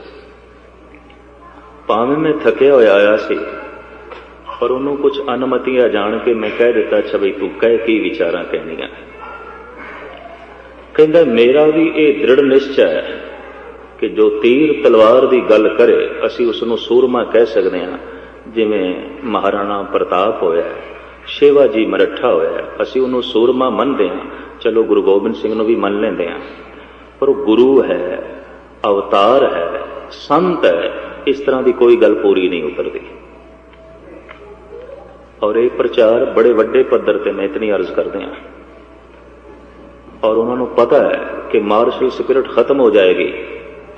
ਭਾਵੇਂ ਮੈਂ ਥੱਕਿਆ ਹੋਇਆ ਆਇਆ ਸੀ, ਪਰ ਉਹਨੂੰ ਕੁਝ ਅਨਮਤੀਆਂ ਜਾਣ ਕੇ ਮੈਂ ਕਹਿ ਦਿੱਤਾ, ਅੱਛਾ ਬਈ ਤੂੰ ਕਹਿ ਕੀ ਵਿਚਾਰਾਂ ਕਹਿਣੀਆਂ। ਕਹਿੰਦਾ ਮੇਰਾ ਵੀ ਇਹ ਦ੍ਰਿੜ ਨਿਸ਼ਚਾ ਹੈ ਕਿ ਜੋ ਤੀਰ ਤਲਵਾਰ ਦੀ ਗੱਲ ਕਰੇ ਅਸੀਂ ਉਸ ਨੂੰ ਸੂਰਮਾ ਕਹਿ ਸਕਦੇ ਹਾਂ। ਜਿਵੇਂ ਮਹਾਰਾਣਾ ਪ੍ਰਤਾਪ ਹੋਇਆ, ਸ਼ਿਵਾਜੀ ਮਰੱਠਾ ਹੋਇਆ, ਅਸੀਂ ਉਹਨੂੰ ਸੂਰਮਾ ਮੰਨਦੇ ਹਾਂ। ਚਲੋ ਗੁਰੂ ਗੋਬਿੰਦ ਸਿੰਘ ਨੂੰ ਵੀ ਮੰਨ ਲੈਂਦੇ ਹਾਂ, ਪਰ ਉਹ ਗੁਰੂ ਹੈ, ਅਵਤਾਰ ਹੈ, ਸੰਤ ਹੈ, ਇਸ ਤਰ੍ਹਾਂ ਦੀ ਕੋਈ ਗੱਲ ਪੂਰੀ ਨਹੀਂ ਉਤਰਦੀ। ਔਰ ਇਹ ਪ੍ਰਚਾਰ ਬੜੇ ਵੱਡੇ ਪੱਧਰ ਤੇ ਮੈਂ ਇਤਨੀ ਅਰਜ਼ ਕਰਦੇ ਹਾਂ, ਔਰ ਉਹਨਾਂ ਨੂੰ ਪਤਾ ਹੈ ਕਿ ਮਾਰਸ਼ਲ ਸਪਿਰਿਟ ਖਤਮ ਹੋ ਜਾਏਗੀ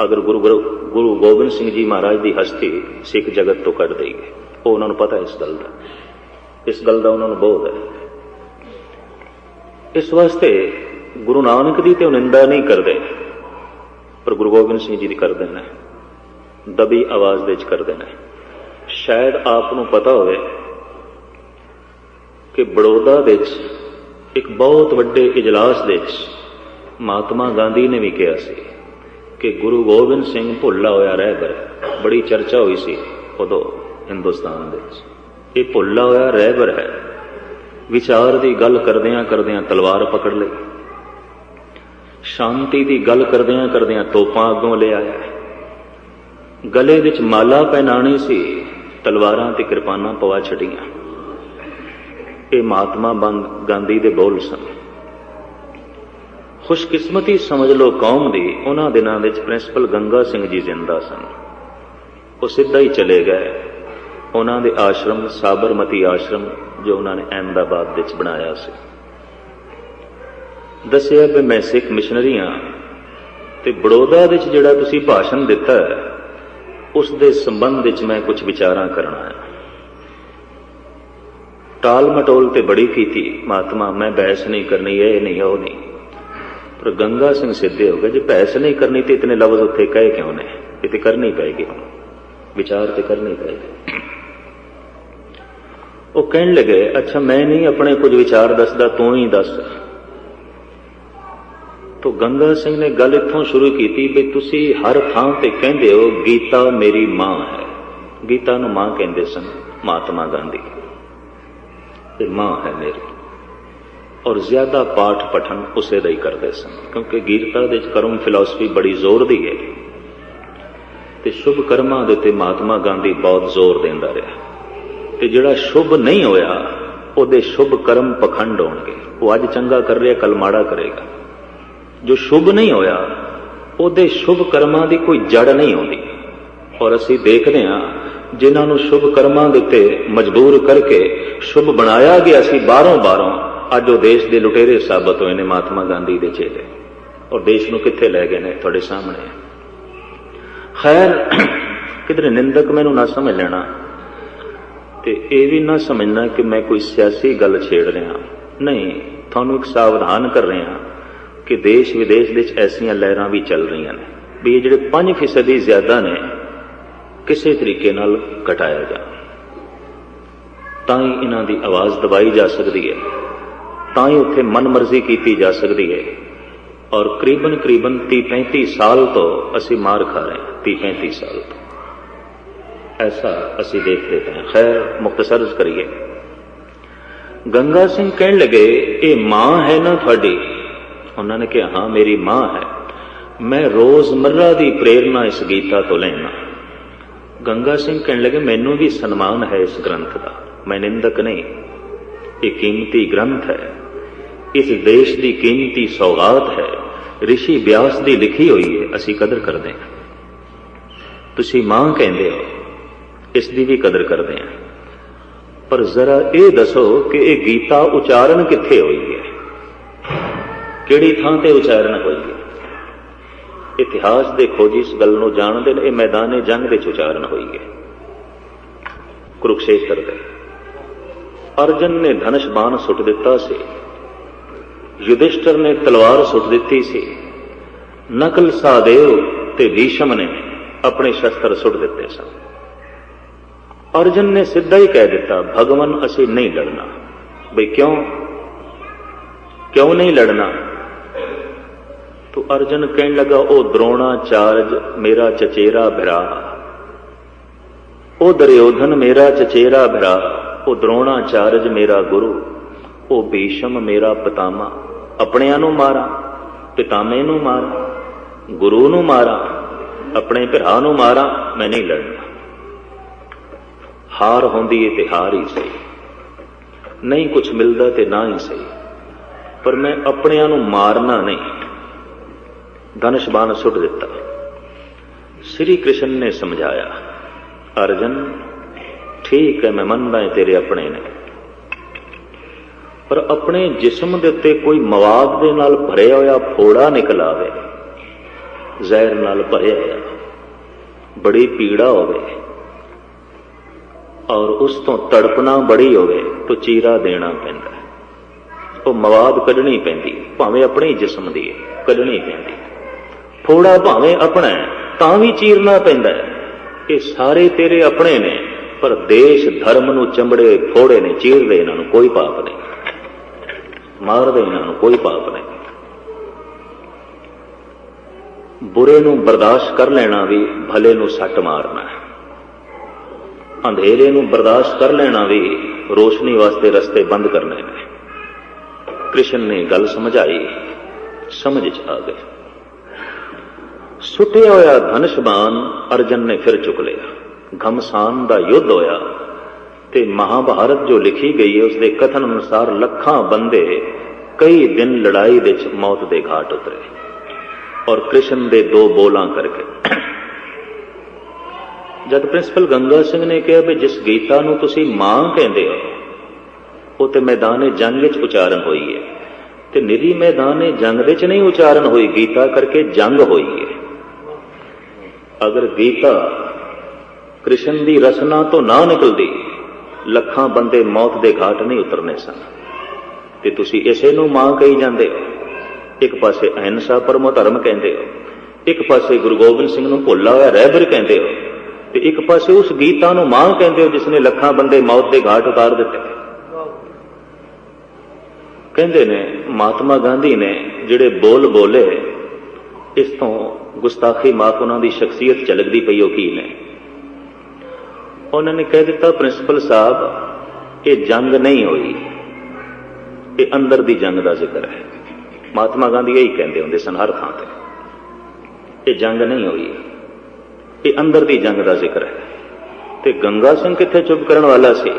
ਅਗਰ ਗੁਰੂ ਗੋਬਿੰਦ ਸਿੰਘ ਜੀ ਮਹਾਰਾਜ ਦੀ ਹਸਤੀ ਸਿੱਖ ਜਗਤ ਤੋਂ ਕੱਢ ਦੇਗੀ। ਉਹ ਉਹਨਾਂ ਨੂੰ ਪਤਾ ਇਸ ਗੱਲ ਦਾ ਉਹਨਾਂ ਨੂੰ ਬੋਧ ਹੈ। ਇਸ ਵਾਸਤੇ ਗੁਰੂ ਨਾਨਕ ਦੀ ਤੇ ਉਹ ਨਿੰਦਾ ਨਹੀਂ ਕਰਦੇ, ਪਰ ਗੁਰੂ ਗੋਬਿੰਦ ਸਿੰਘ ਜੀ ਦੀ ਕਰਦੇ ਨੇ, ਦਬੀ ਆਵਾਜ਼ ਦੇ ਵਿੱਚ ਕਰਦੇ ਨੇ। ਸ਼ਾਇਦ ਆਪ ਨੂੰ ਪਤਾ ਹੋਵੇ ਕਿ ਬੜੌਦਾ ਵਿੱਚ ਇੱਕ ਬਹੁਤ ਵੱਡੇ ਇਜਲਾਸ ਦੇ ਵਿੱਚ ਮਹਾਤਮਾ ਗਾਂਧੀ ਨੇ ਵੀ ਕਿਹਾ ਸੀ ਕਿ ਗੁਰੂ ਗੋਬਿੰਦ ਸਿੰਘ ਭੁੱਲਾ ਹੋਇਆ ਰਹਿਬਰ। ਬੜੀ ਚਰਚਾ ਹੋਈ ਸੀ ਉਦੋਂ ਹਿੰਦੁਸਤਾਨ ਦੇ ਵਿੱਚ, ਇਹ ਭੁੱਲਾ ਹੋਇਆ ਰਹਿਬਰ ਹੈ। ਵਿਚਾਰ ਦੀ ਗੱਲ ਕਰਦਿਆਂ ਕਰਦਿਆਂ ਤਲਵਾਰ ਪਕੜ ਲਈ, ਸ਼ਾਂਤੀ ਦੀ ਗੱਲ ਕਰਦਿਆਂ ਕਰਦਿਆਂ ਤੋਪਾਂ ਅੱਗੋਂ ਲੈ ਆਇਆ, ਗਲੇ ਵਿੱਚ ਮਾਲਾ ਪਹਿਨਾਣੀ ਸੀ, ਤਲਵਾਰਾਂ ਤੇ ਕਿਰਪਾਨਾਂ ਪਵਾ ਛੱਡੀਆਂ। ਇਹ ਮਹਾਤਮਾ ਗਾਂਧੀ ਦੇ ਬੋਲ ਸਨ। ਖੁਸ਼ਕਿਸਮਤੀ ਸਮਝ ਲਓ ਕੌਮ ਦੀ, ਉਹਨਾਂ ਦਿਨਾਂ ਵਿੱਚ ਪ੍ਰਿੰਸੀਪਲ ਗੰਗਾ ਸਿੰਘ ਜੀ ਜ਼ਿੰਦਾ ਸਨ। ਉਹ ਸਿੱਧਾ ਹੀ ਚਲੇ ਗਏ ਉਹਨਾਂ ਦੇ ਆਸ਼ਰਮ, ਸਾਬਰਮਤੀ ਆਸ਼ਰਮ, ਜੋ ਉਹਨਾਂ ਨੇ ਅਹਿਮਦਾਬਾਦ ਵਿੱਚ ਬਣਾਇਆ ਸੀ। ਦੱਸਿਆ ਵੀ ਮੈਂ ਸਿੱਖ ਮਿਸ਼ਨਰੀ ਹਾਂ ਤੇ ਬੜੌਦਾ ਵਿੱਚ ਜਿਹੜਾ ਤੁਸੀਂ ਭਾਸ਼ਣ ਦਿੱਤਾ ਹੈ ਉਸ ਦੇ ਸੰਬੰਧ ਵਿੱਚ ਮੈਂ ਕੁਝ ਵਿਚਾਰਾਂ ਕਰਨਾ ਹੈ। ਟਾਲ ਮਟੋਲ ਤੇ ਬੜੀ ਕੀਤੀ ਮਹਾਤਮਾ, ਮੈਂ ਬਹਿਸ ਨਹੀਂ ਕਰਨੀ, ਇਹ ਨਹੀਂ ਉਹ ਨਹੀਂ। ਪਰ ਗੰਗਾ ਸਿੰਘ ਸਿੱਧੇ ਹੋ ਗਏ, ਜੇ ਬਹਿਸ ਨਹੀਂ ਕਰਨੀ ਤੇ ਇਤਨੇ ਲਫ਼ਜ਼ ਉੱਥੇ ਕਹੇ ਕਿਉਂ ਨੇ? ਇਹ ਤੇ ਕਰਨੀ ਪਏਗੀ, ਹੁਣ ਵਿਚਾਰ ਤੇ ਕਰਨੀ ਪਏਗੀ। ਉਹ ਕਹਿਣ ਲੱਗੇ, ਅੱਛਾ ਮੈਂ ਨਹੀਂ ਆਪਣੇ ਕੁਝ ਵਿਚਾਰ ਦੱਸਦਾ, ਤੂੰ ਹੀ ਦੱਸ। ਤੋ ਗੰਗਾ ਸਿੰਘ ਨੇ ਗੱਲ ਇੱਥੋਂ ਸ਼ੁਰੂ ਕੀਤੀ ਵੀ ਤੁਸੀਂ ਹਰ ਥਾਂ ਤੇ ਕਹਿੰਦੇ ਹੋ ਗੀਤਾ ਮੇਰੀ ਮਾਂ ਹੈ। ਗੀਤਾ ਨੂੰ ਮਾਂ ਕਹਿੰਦੇ ਸਨ ਮਹਾਤਮਾ ਗਾਂਧੀ, ਇਹ ਮਾਂ ਹੈ ਮੇਰੀ। ਔਰ ਜ਼ਿਆਦਾ ਪਾਠ ਪਠਨ ਉਸੇ ਦਾ ਹੀ ਕਰਦੇ ਸਨ, ਕਿਉਂਕਿ ਗੀਤਾ ਦੇ ਵਿੱਚ ਕਰਮ ਫਿਲਾਸਫੀ ਬੜੀ ਜ਼ੋਰ ਦੀ ਹੈ ਤੇ ਸ਼ੁਭ ਕਰਮਾਂ ਦੇ ਉੱਤੇ ਮਹਾਤਮਾ ਗਾਂਧੀ ਬਹੁਤ ਜ਼ੋਰ ਦਿੰਦਾ ਰਿਹਾ। ਤੇ ਜਿਹੜਾ ਸ਼ੁਭ ਨਹੀਂ ਹੋਇਆ ਉਹਦੇ ਸ਼ੁਭ ਕਰਮ ਪਖੰਡ ਹੋਣਗੇ। ਉਹ ਅੱਜ ਚੰਗਾ ਕਰ ਰਿਹਾ, ਕੱਲ ਮਾੜਾ ਕਰੇਗਾ। ਜੋ ਸ਼ੁਭ ਨਹੀਂ ਹੋਇਆ ਉਹਦੇ ਸ਼ੁਭ ਕਰਮਾਂ ਦੀ ਕੋਈ ਜੜ ਨਹੀਂ ਆਉਂਦੀ। ਔਰ ਅਸੀਂ ਦੇਖਦੇ ਹਾਂ ਜਿਨ੍ਹਾਂ ਨੂੰ ਸ਼ੁਭ ਕਰਮਾਂ ਦੇ ਉੱਤੇ ਮਜਬੂਰ ਕਰਕੇ ਸ਼ੁਭ ਬਣਾਇਆ ਗਿਆ ਸੀ ਬਾਹਰੋਂ, ਅੱਜ ਉਹ ਦੇਸ਼ ਦੇ ਲੁਟੇਰੇ ਸਾਬਤ ਹੋਏ ਨੇ ਮਹਾਤਮਾ ਗਾਂਧੀ ਦੇ ਚੇਲੇ। ਔਰ ਦੇਸ਼ ਨੂੰ ਕਿੱਥੇ ਲੈ ਗਏ ਨੇ ਤੁਹਾਡੇ ਸਾਹਮਣੇ। ਖੈਰ, ਕਿਧਰੇ ਨਿੰਦਕ ਮੈਨੂੰ ਨਾ ਸਮਝ ਲੈਣਾ ਤੇ ਇਹ ਵੀ ਨਾ ਸਮਝਣਾ ਕਿ ਮੈਂ ਕੋਈ ਸਿਆਸੀ ਗੱਲ ਛੇੜ ਰਿਹਾ। ਨਹੀਂ, ਤੁਹਾਨੂੰ ਇੱਕ ਸਾਵਧਾਨ ਕਰ ਰਿਹਾ ਕਿ ਦੇਸ਼ ਵਿਦੇਸ਼ ਵਿੱਚ ਐਸੀਆਂ ਲਹਿਰਾਂ ਵੀ ਚੱਲ ਰਹੀਆਂ ਨੇ ਵੀ ਇਹ ਜਿਹੜੇ 5% ਜ਼ਿਆਦਾ ਨੇ ਕਿਸੇ ਤਰੀਕੇ ਨਾਲ ਘਟਾਇਆ ਜਾ, ਤਾਂ ਹੀ ਇਹਨਾਂ ਦੀ ਆਵਾਜ਼ ਦਬਾਈ ਜਾ ਸਕਦੀ ਹੈ, ਤਾਂ ਹੀ ਉੱਥੇ ਮਨਮਰਜ਼ੀ ਕੀਤੀ ਜਾ ਸਕਦੀ ਹੈ। ਔਰ ਕਰੀਬਨ 30-35 ਸਾਲ ਤੋਂ ਅਸੀਂ ਮਾਰ ਖਾ ਰਹੇ ਹਾਂ, 30-35 ਸਾਲ ਤੋਂ ਐਸਾ ਅਸੀਂ ਦੇਖਦੇ ਪਏ। ਖੈਰ, ਮੁਖਤਸਰ ਕਰੀਏ। ਗੰਗਾ ਸਿੰਘ ਕਹਿਣ ਲੱਗੇ, ਇਹ ਮਾਂ ਹੈ ਨਾ ਤੁਹਾਡੀ? ਉਹਨਾਂ ਨੇ ਕਿਹਾ, ਹਾਂ ਮੇਰੀ ਮਾਂ ਹੈ, ਮੈਂ ਰੋਜ਼ਮर्रा ਦੀ ਪ੍ਰੇਰਨਾ ਇਸ ਗੀਤਾ ਤੋਂ ਲੈਣਾ। ਗੰਗਾ ਸਿੰਘ ਕਹਿਣ ਲੱਗੇ, ਮੈਨੂੰ ਵੀ ਸਨਮਾਨ ਹੈ ਇਸ ਗ੍ਰੰਥ ਦਾ, ਮੈਂ ਨਿੰਦਕ ਨਹੀਂ। ਇਹ ਕੀਮਤੀ ਗ੍ਰੰਥ ਹੈ, ਇਸ ਦੇਸ਼ ਦੀ ਕੀਮਤੀ ਸੌਗਾਤ ਹੈ, ਰਿਸ਼ੀ ਵਿਆਸ ਦੀ ਲਿਖੀ ਹੋਈ ਹੈ, ਅਸੀਂ ਕਦਰ ਕਰਦੇ ਹਾਂ। ਤੁਸੀਂ ਮਾਂ ਕਹਿੰਦੇ ਹੋ, ਇਸ ਦੀ ਵੀ ਕਦਰ ਕਰਦੇ ਹਾਂ। ਪਰ ਜ਼ਰਾ ਇਹ ਦੱਸੋ ਕਿ ਇਹ ਗੀਤਾ ਉਚਾਰਨ ਕਿੱਥੇ ਹੋਈ ਹੈ, ਕਿਹੜੀ ਥਾਂ ਤੇ ਉਚਾਰਨ ਹੋਈ ਹੈ? ਇਤਿਹਾਸ ਦੇ ਖੋਜੀ ਇਸ ਗੱਲ ਨੂੰ ਜਾਣਦੇ ਨੇ, ਇਹ ਮੈਦਾਨੇ ਜੰਗ ਦੇ ਉਚਾਰਨ ਹੋਈ ਹੈ, ਕੁਰੂਕਸ਼ੇਤਰ ਦੇ। ਅਰਜਨ ਨੇ ਧਨੁਸ਼ ਬਾਣ ਸੁੱਟ ਦਿੱਤਾ ਸੀ, ਯੁਧਿਸ਼ਠਰ ਨੇ ਤਲਵਾਰ ਸੁੱਟ ਦਿੱਤੀ ਸੀ, ਨਕਲ ਸਹਦੇਵ ਤੇ ਭੀਸ਼ਮ ਨੇ ਆਪਣੇ ਸ਼ਸਤਰ ਸੁੱਟ ਦਿੱਤੇ ਸਨ। ਅਰਜਨ ਨੇ ਸਿੱਧਾ ਹੀ ਕਹਿ ਦਿੱਤਾ, ਭਗਵਾਨ ਅਸੀਂ ਨਹੀਂ ਲੜਨਾ। ਬਈ ਕਿਉਂ ਨਹੀਂ ਲੜਨਾ? तो अर्जुन कहने लगा, ओ द्रोणाचार्य मेरा चचेरा भरा, ओ दुर्योधन मेरा चचेरा भरा, ओ द्रोणाचार्य मेरा गुरु, ओ भीष्म मेरा पितामा। अपनियां नूं मारा, पितामे नूं मारा, गुरु नूं मारा, अपने भरा नूं मारा, मैं नहीं लड़ना। हार होंदी है ते हार ही सही, नहीं कुछ मिलता ते ना ही सही, पर मैं अपनियां नूं मारना नहीं। धनुष बाण सुट दिता। श्री कृष्ण ने समझाया, अर्जन ठीक है, मैं मनदा है तेरे अपने ने, पर अपने जिस्म दे उत्ते कोई मवाद दे नाल भरिया होया फोड़ा निकल आवे, जहर नाल भरिया होया, बड़ी पीड़ा होवे और उस तो तड़पना बड़ी होवे तो चीरा देना पैंदा, तो मवाद कढनी पैंदी, भावें अपने जिस्म दी कढनी पैंदी। फोड़ा भावें अपना है तां भी चीरना पैंदा है। ये सारे तेरे अपने ने, पर देश धर्म नूं चंबड़े फोड़े ने, चीर दे इन्हां नूं कोई पाप नहीं, मार दे इन्हां नूं कोई पाप नहीं। बुरे नूं बर्दाश्त कर लेना भी भले नूं सट मारना है, अंधेरे नूं बर्दाश्त कर लेना भी रोशनी वास्ते रस्ते बंद करने ने। कृष्ण ने गल समझाई, समझ च आ गए। सुटिया होया धनुष बाण अर्जन ने फिर चुक लिया। घमसान दा युद्ध होया ते महाभारत जो लिखी गई है उसके कथन अनुसार लखां बंदे कई दिन लड़ाई विच मौत दे घाट उतरे और कृष्ण दे दो बोलां करके। जद प्रिंसिपल गंगा सिंह ने कहा भी जिस गीता नूं तुसीं मां कहंदे हो वो ते मैदाने जंग विच उचारण हुई है, ते निरी मैदाने जंग विच नहीं उचारण हुई, गीता करके जंग हुई है। अगर गीता कृष्ण की रसना तो ना निकलती, लखां बंदे मौत के घाट नहीं उतरने सन। ते तुसी इसे नूं मां कही जांदे हो, एक पासे अहिंसा परमो धर्म कहंदे हो, एक पासे गुरु गोबिंद सिंह नूं भुल्ला होया रहबर कहंदे हो, ते एक पासे उस गीता नूं मां कहंदे हो जिसने लखां बंदे मौत के घाट उतार दिते। कहंदे ने महात्मा गांधी ने जिहड़े बोल बोले, इस तो गुस्ताखी माफ उन्होंने शख्सियत झलकदी पई हो की ने। उन्होंने कह दिता, प्रिंसिपल साहब ये जंग नहीं हुई, ये अंदर दी जंग का जिक्र है। महात्मा गांधी यही कहते होंगे सन हर थां ते, ये जंग नहीं हुई, ये अंदर दी जंग का जिक्र है। ते गंगा सिंह किथे चुप करने वाला सी,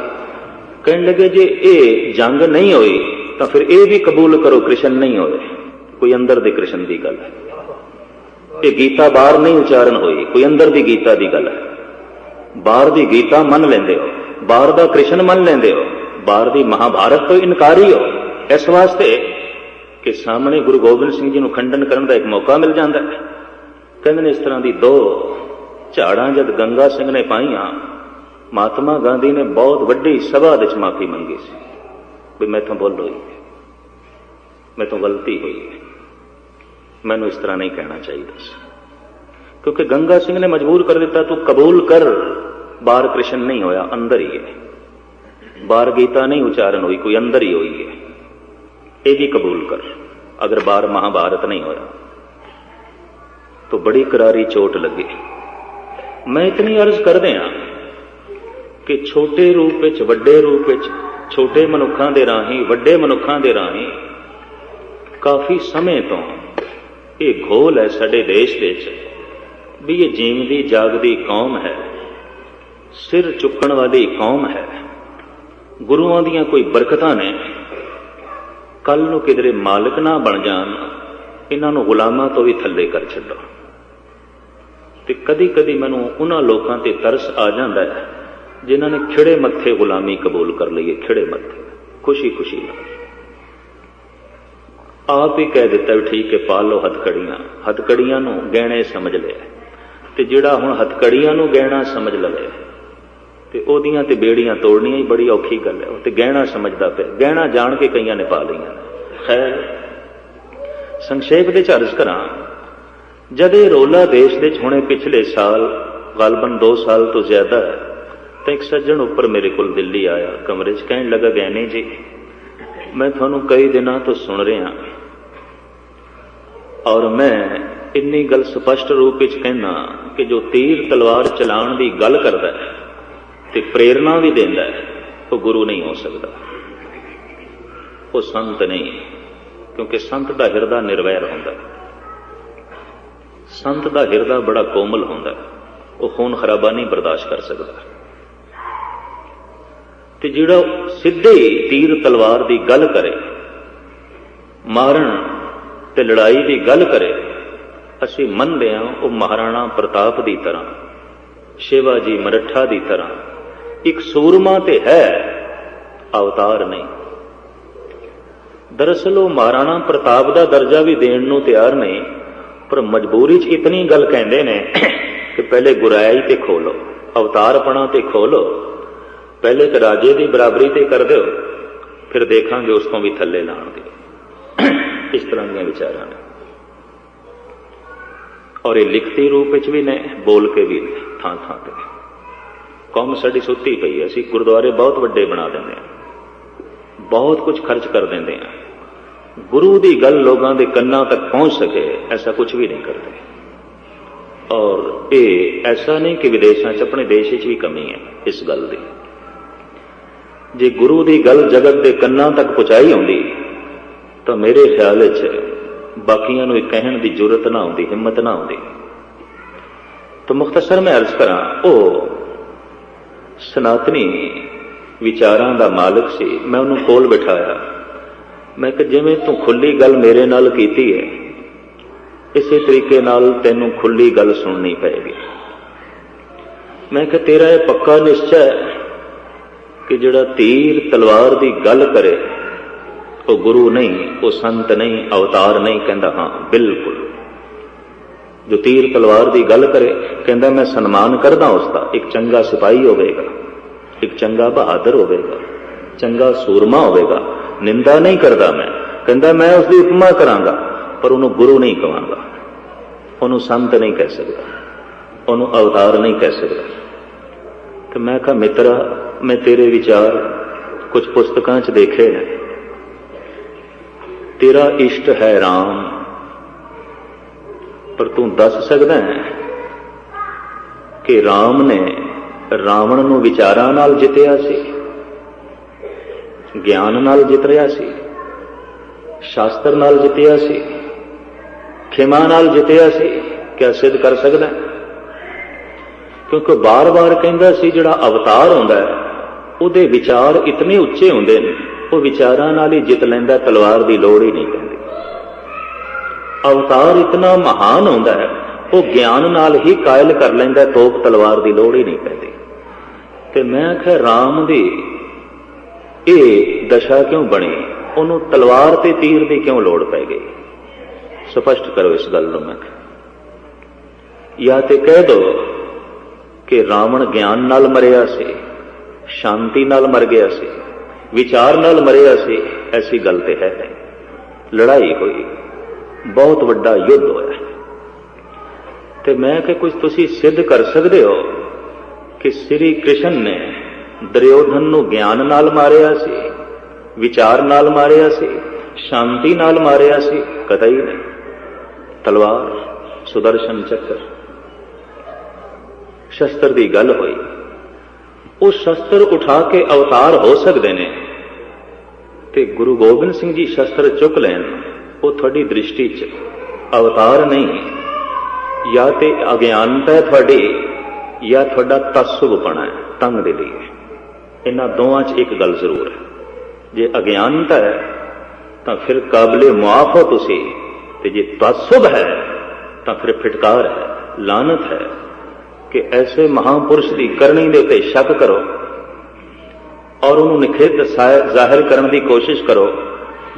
कहने लगे जे ये जंग नहीं हुई तो फिर ये भी कबूल करो कृष्ण नहीं होए, कोई अंदर दे कृष्ण की गल है। ये गीता बाहर नहीं उचारण हुई, कोई अंदर दी गीता दी गल है। बाहर दी गीता मन लेंदे हो, बाहर दा कृष्ण मन लेंदे हो, बाहर दी महाभारत तो इनकारी हो, इस वास्ते कि सामने गुरु गोबिंद सिंह जी नूं खंडन करने का एक मौका मिल जाता है। कहते हैं इस तरह की दो झाड़ां जद गंगा सिंह ने पाईआं, महात्मा गांधी ने बहुत वड्डी सभा विच माफी मंगी सी भी मैथों भुल हुई, मैथों गलती हुई, मैनू इस तरह नहीं कहना चाहिए। क्योंकि गंगा सिंह ने मजबूर कर दिता, तू कबूल कर बाहर कृष्ण नहीं होया, अंदर ही है, बाहर गीता नहीं उच्चारण हुई, कोई अंदर ही हुई है, ये भी कबूल कर। अगर बाहर महाभारत नहीं होया तो बड़ी करारी चोट लगी। मैं इतनी अर्ज कर दिया कि छोटे रूप विच वड्डे रूप विच, छोटे मनुखां दे राही वड्डे मनुखां दे राही काफी समय तो ये घोल है साडे देश विच भी ये जीवदी जागदी कौम है, सिर चुकण वाली कौम है। गुरुआं दियां कोई बरकतां ने, कल नूं किधरे मालिक ना बन जान, इन्हां नूं गुलामां तो भी थल्ले कर छड्डो। ते कदी कदी मैनूं उन्हां लोकां ते तरस आ जांदा है जिन्हां ने खिड़े मत्थे गुलामी कबूल कर लई है, खिड़े मत्थे खुशी खुशी नाल। आप ही कह दिता भी ठीक है पा लो हथकड़ियां, हथकड़ियां नूं गहणे समझ लिया, ते जिहड़ा हुण हथकड़ियां नूं गहना समझ लवे ਤੇ ਉਹਦੀਆਂ ਤੇ ਬੇੜੀਆਂ ਤੋੜਨੀਆਂ ਹੀ ਬੜੀ ਔਖੀ ਗੱਲ ਹੈ। ਉਹ ਤੇ ਗਹਿਣਾ ਸਮਝਦਾ ਪਿਆ, ਗਹਿਣਾ ਜਾਣ ਕੇ ਕਈਆਂ ਨੇ ਪਾ ਲਈਆਂ ਨੇ। ਖੈਰ ਸੰਖੇਪ ਦੇ ਝਰਜ ਕਰਾਂ, ਜਦ ਇਹ ਰੋਲਾ ਦੇਸ਼ ਦੇ ਹੁਣੇ ਪਿਛਲੇ ਸਾਲ ਗਲਬਨ 2 ਸਾਲ ਤੋਂ ਜ਼ਿਆਦਾ ਹੈ, ਤਾਂ ਇੱਕ ਸੱਜਣ ਉੱਪਰ ਮੇਰੇ ਕੋਲ ਦਿੱਲੀ ਆਇਆ, ਕਮਰੇ 'ਚ ਕਹਿਣ ਲੱਗਾ, ਗੈਨੀ ਜੀ ਮੈਂ ਤੁਹਾਨੂੰ ਕਈ ਦਿਨਾਂ ਤੋਂ ਸੁਣ ਰਿਹਾ ਔਰ ਮੈਂ ਇੰਨੀ ਗੱਲ ਸਪਸ਼ਟ ਰੂਪ ਵਿੱਚ ਕਹਿਣਾ ਕਿ ਜੋ ਤੀਰ ਤਲਵਾਰ ਚਲਾਉਣ ਦੀ ਗੱਲ ਕਰਦਾ ਹੈ ਤੇ ਪ੍ਰੇਰਨਾ ਵੀ ਦਿੰਦਾ ਹੈ, ਉਹ ਗੁਰੂ ਨਹੀਂ ਹੋ ਸਕਦਾ, ਉਹ ਸੰਤ ਨਹੀਂ। ਕਿਉਂਕਿ ਸੰਤ ਦਾ ਹਿਰਦਾ ਨਿਰਵੈਰ ਹੁੰਦਾ, ਸੰਤ ਦਾ ਹਿਰਦਾ ਬੜਾ ਕੋਮਲ ਹੁੰਦਾ, ਉਹ ਖੂਨ ਖਰਾਬਾ ਨਹੀਂ ਬਰਦਾਸ਼ਤ ਕਰ ਸਕਦਾ। ਤੇ ਜਿਹੜਾ ਸਿੱਧੇ ਤੀਰ ਤਲਵਾਰ ਦੀ ਗੱਲ ਕਰੇ, ਮਾਰਨ ਤੇ ਲੜਾਈ ਦੀ ਗੱਲ ਕਰੇ, ਅਸੀਂ ਮੰਨਦੇ ਹਾਂ ਉਹ ਮਹਾਰਾਣਾ ਪ੍ਰਤਾਪ ਦੀ ਤਰ੍ਹਾਂ, ਸ਼ਿਵਾਜੀ ਮਰੱਠਾ ਦੀ ਤਰ੍ਹਾਂ ਇੱਕ ਸੂਰਮਾ ਤੇ ਹੈ, ਅਵਤਾਰ ਨਹੀਂ। ਦਰਅਸਲ ਉਹ ਮਹਾਰਾਣਾ ਪ੍ਰਤਾਪ ਦਾ ਦਰਜਾ ਵੀ ਦੇਣ ਨੂੰ ਤਿਆਰ ਨਹੀਂ, ਪਰ ਮਜਬੂਰੀ 'ਚ ਇਤਨੀ ਗੱਲ ਕਹਿੰਦੇ ਨੇ ਕਿ ਪਹਿਲੇ ਗੁਰਾਈ ਤੇ ਖੋਲੋ, ਅਵਤਾਰਪਣਾ ਤੇ ਖੋਲੋ, ਪਹਿਲੇ ਤਾਂ ਰਾਜੇ ਦੀ ਬਰਾਬਰੀ ਤੇ ਕਰ ਦਿਓ, ਫਿਰ ਦੇਖਾਂਗੇ ਉਸ ਤੋਂ ਵੀ ਥੱਲੇ ਲਾਉਣ ਦੀ। ਇਸ ਤਰ੍ਹਾਂ ਦੀਆਂ ਵਿਚਾਰਾਂ ਨੇ ਔਰ ਇਹ ਲਿਖਤੀ ਰੂਪ ਵਿੱਚ ਵੀ ਨੇ, ਬੋਲ ਕੇ ਵੀ ਥਾਂ ਥਾਂ ਤੇ। ਕੌਮ ਸਾਡੀ ਸੁੱਤੀ ਪਈ ਹੈ, ਅਸੀਂ ਗੁਰਦੁਆਰੇ ਬਹੁਤ ਵੱਡੇ ਬਣਾ ਦਿੰਦੇ ਹਾਂ, ਬਹੁਤ ਕੁਝ ਖਰਚ ਕਰ ਦਿੰਦੇ ਹਾਂ, ਗੁਰੂ ਦੀ ਗੱਲ ਲੋਕਾਂ ਦੇ ਕੰਨਾਂ ਤੱਕ ਪਹੁੰਚ ਸਕੇ ਐਸਾ ਕੁਝ ਵੀ ਨਹੀਂ ਕਰਦੇ। ਔਰ ਇਹ ਐਸਾ ਨਹੀਂ ਕਿ ਵਿਦੇਸ਼ਾਂ 'ਚ, ਆਪਣੇ ਦੇਸ਼ 'ਚ ਵੀ ਕਮੀ ਹੈ ਇਸ ਗੱਲ ਦੀ। ਜੇ ਗੁਰੂ ਦੀ ਗੱਲ ਜਗਤ ਦੇ ਕੰਨਾਂ ਤੱਕ ਪਹੁੰਚਾਈ ਹੁੰਦੀ ਤਾਂ ਮੇਰੇ ਖਿਆਲ ਵਿੱਚ ਬਾਕੀਆਂ ਨੂੰ ਇਹ ਕਹਿਣ ਦੀ ਜ਼ਰੂਰਤ ਨਾ ਹੁੰਦੀ, ਹਿੰਮਤ ਨਾ ਹੁੰਦੀ। ਤਾਂ ਮੁਖਤਸਰ ਮੈਂ ਅਰਜ਼ ਕਰਾਂ, ਉਹ ਸਨਾਤਨੀ ਵਿਚਾਰਾਂ ਦਾ ਮਾਲਕ ਸੀ। ਮੈਂ ਉਹਨੂੰ ਕੋਲ ਬਿਠਾਇਆ, ਮੈਂ ਕਿ ਜਿਵੇਂ ਤੂੰ ਖੁੱਲੀ ਗੱਲ ਮੇਰੇ ਨਾਲ ਕੀਤੀ ਹੈ, ਇਸੇ ਤਰੀਕੇ ਨਾਲ ਤੈਨੂੰ ਖੁੱਲੀ ਗੱਲ ਸੁਣਨੀ ਪਏਗੀ। ਮੈਂ ਕਿ ਤੇਰਾ ਇਹ ਪੱਕਾ ਨਿਸ਼ਚੈ ਹੈ ਕਿ ਜਿਹੜਾ ਤੀਰ ਤਲਵਾਰ ਦੀ ਗੱਲ ਕਰੇ ਉਹ ਗੁਰੂ ਨਹੀਂ, ਉਹ ਸੰਤ ਨਹੀਂ, ਅਵਤਾਰ ਨਹੀਂ? ਕਹਿੰਦਾ ਹਾਂ ਬਿਲਕੁਲ। ਜੋ ਤੀਰ ਤਲਵਾਰ ਦੀ ਗੱਲ ਕਰੇ, ਕਹਿੰਦਾ ਮੈਂ ਸਨਮਾਨ ਕਰਦਾ ਉਸਦਾ, ਇੱਕ ਚੰਗਾ ਸਿਪਾਹੀ ਹੋਵੇਗਾ, ਇੱਕ ਚੰਗਾ ਬਹਾਦਰ ਹੋਵੇਗਾ, ਚੰਗਾ ਸੂਰਮਾ ਹੋਵੇਗਾ, ਨਿੰਦਾ ਨਹੀਂ ਕਰਦਾ ਮੈਂ। ਕਹਿੰਦਾ ਮੈਂ ਉਸਦੀ ਉਪਮਾ ਕਰਾਂਗਾ, ਪਰ ਉਹਨੂੰ ਗੁਰੂ ਨਹੀਂ ਕਹਾਂਗਾ, ਉਹਨੂੰ ਸੰਤ ਨਹੀਂ ਕਹਿ ਸਕਦਾ, ਉਹਨੂੰ ਅਵਤਾਰ ਨਹੀਂ ਕਹਿ ਸਕਦਾ। ਤੇ ਮੈਂ ਕਿਹਾ ਮਿੱਤਰਾ, ਮੈਂ ਤੇਰੇ ਵਿਚਾਰ ਕੁਝ ਪੁਸਤਕਾਂ 'ਚ ਦੇਖੇ ਨੇ, ਤੇਰਾ ਇਸ਼ਟ ਹੈ ਰਾਮ, ਪਰ ਤੂੰ ਦੱਸ ਸਕਦਾ ਹੈ ਕਿ ਰਾਮ ਨੇ ਰਾਵਣ ਨੂੰ ਵਿਚਾਰਾਂ ਨਾਲ ਜਿੱਤਿਆ ਸੀ, ਗਿਆਨ ਨਾਲ ਜਿੱਤ ਰਿਹਾ ਸੀ, ਸ਼ਾਸਤਰ ਨਾਲ ਜਿੱਤਿਆ ਸੀ, ਖਿਮਾ ਨਾਲ ਜਿੱਤਿਆ ਸੀ? ਕਿਆ ਸਿੱਧ ਕਰ ਸਕਦਾ? ਕਿਉਂਕਿ ਬਾਰ-ਬਾਰ ਕਹਿੰਦਾ ਸੀ ਜਿਹੜਾ ਅਵਤਾਰ ਹੁੰਦਾ ਹੈ ਉਹਦੇ ਵਿਚਾਰ ਇਤਨੇ ਉੱਚੇ ਹੁੰਦੇ ਨੇ, ਉਹ ਵਿਚਾਰਾਂ ਨਾਲ ਹੀ ਜਿੱਤ ਲੈਂਦਾ, ਤਲਵਾਰ ਦੀ ਲੋੜ ਹੀ ਨਹੀਂ ਪੈਂਦੀ। ਅਵਤਾਰ ਇਤਨਾ ਮਹਾਨ ਹੁੰਦਾ ਹੈ, ਉਹ ਗਿਆਨ ਨਾਲ ਹੀ ਕਾਇਲ ਕਰ ਲੈਂਦਾ, ਤੋਪ ਤਲਵਾਰ ਦੀ ਲੋੜ ਹੀ ਨਹੀਂ ਪੈਂਦੀ। ਤੇ ਮੈਂ ਆਖਿਆ ਰਾਮ ਦੀ ਇਹ ਦਸ਼ਾ ਕਿਉਂ ਬਣੀ, ਉਹਨੂੰ ਤਲਵਾਰ ਤੇ ਤੀਰ ਦੀ ਕਿਉਂ ਲੋੜ ਪੈ ਗਈ? ਸਪਸ਼ਟ ਕਰੋ ਇਸ ਗੱਲ ਨੂੰ। ਮੈਂ ਜਾਂ ਤੇ ਕਹਿ ਦੋ ਕਿ ਰਾਵਣ ਗਿਆਨ ਨਾਲ ਮਰਿਆ ਸੀ, ਸ਼ਾਂਤੀ ਨਾਲ ਮਰ ਗਿਆ ਸੀ, ਵਿਚਾਰ ਨਾਲ ਮਰਿਆ ਸੀ, ਐਸੀ ਗੱਲ ਤੇ ਹੈ ਨਹੀਂ। ਲੜਾਈ ਹੋਈ, ਬਹੁਤ ਵੱਡਾ ਯੁੱਧ ਹੋਇਆ। ਤੇ ਮੈਂ ਕਿ ਕੁਝ ਤੁਸੀਂ ਸਿੱਧ ਕਰ ਸਕਦੇ ਹੋ ਕਿ ਸ੍ਰੀ ਕ੍ਰਿਸ਼ਨ ਨੇ ਦੁਰਯੋਧਨ ਨੂੰ ਗਿਆਨ ਨਾਲ ਮਾਰਿਆ ਸੀ, ਵਿਚਾਰ ਨਾਲ ਮਾਰਿਆ ਸੀ, ਸ਼ਾਂਤੀ ਨਾਲ ਮਾਰਿਆ ਸੀ? ਕਤਈ ਨਹੀਂ। ਤਲਵਾਰ, ਸੁਦਰਸ਼ਨ ਚੱਕਰ, ਸ਼ਸਤਰ ਦੀ ਗੱਲ ਹੋਈ। ਉਹ ਸ਼ਸਤਰ ਉਠਾ ਕੇ ਅਵਤਾਰ ਹੋ ਸਕਦੇ ਨੇ, ਤੇ ਗੁਰੂ ਗੋਬਿੰਦ ਸਿੰਘ ਜੀ ਸ਼ਸਤਰ ਚੁੱਕ ਲੈਣ, ਉਹ ਤੁਹਾਡੀ ਦ੍ਰਿਸ਼ਟੀ 'ਚ ਅਵਤਾਰ ਨਹੀਂ, ਜਾਂ ਤੇ ਅਗਿਆਨਤਾ ਹੈ ਤੁਹਾਡੀ, ਜਾਂ ਤੁਹਾਡਾ ਤਸੁਬਪਣਾ ਹੈ, ਤੰਗ ਦੇ ਲਈ। ਇਹਨਾਂ ਦੋਵਾਂ 'ਚ ਇੱਕ ਗੱਲ ਜ਼ਰੂਰ ਹੈ, ਜੇ ਅਗਿਆਨਤਾ ਹੈ ਤਾਂ ਫਿਰ ਕਾਬਲੇ ਮੁਆਫ ਹੋ ਤੁਸੀਂ, ਤੇ ਜੇ ਤਸੁਬ ਹੈ ਤਾਂ ਫਿਰ ਫਿਟਕਾਰ ਹੈ, ਲਾਨਤ ਹੈ ਕਿ ਐਸੇ ਮਹਾਂਪੁਰਸ਼ ਦੀ ਕਰਨੀ ਦੇ ਉੱਤੇ ਸ਼ੱਕ ਕਰੋ ਔਰ ਉਹਨੂੰ ਨਿਖੇਧ ਜ਼ਾਹਿਰ ਕਰਨ ਦੀ ਕੋਸ਼ਿਸ਼ ਕਰੋ,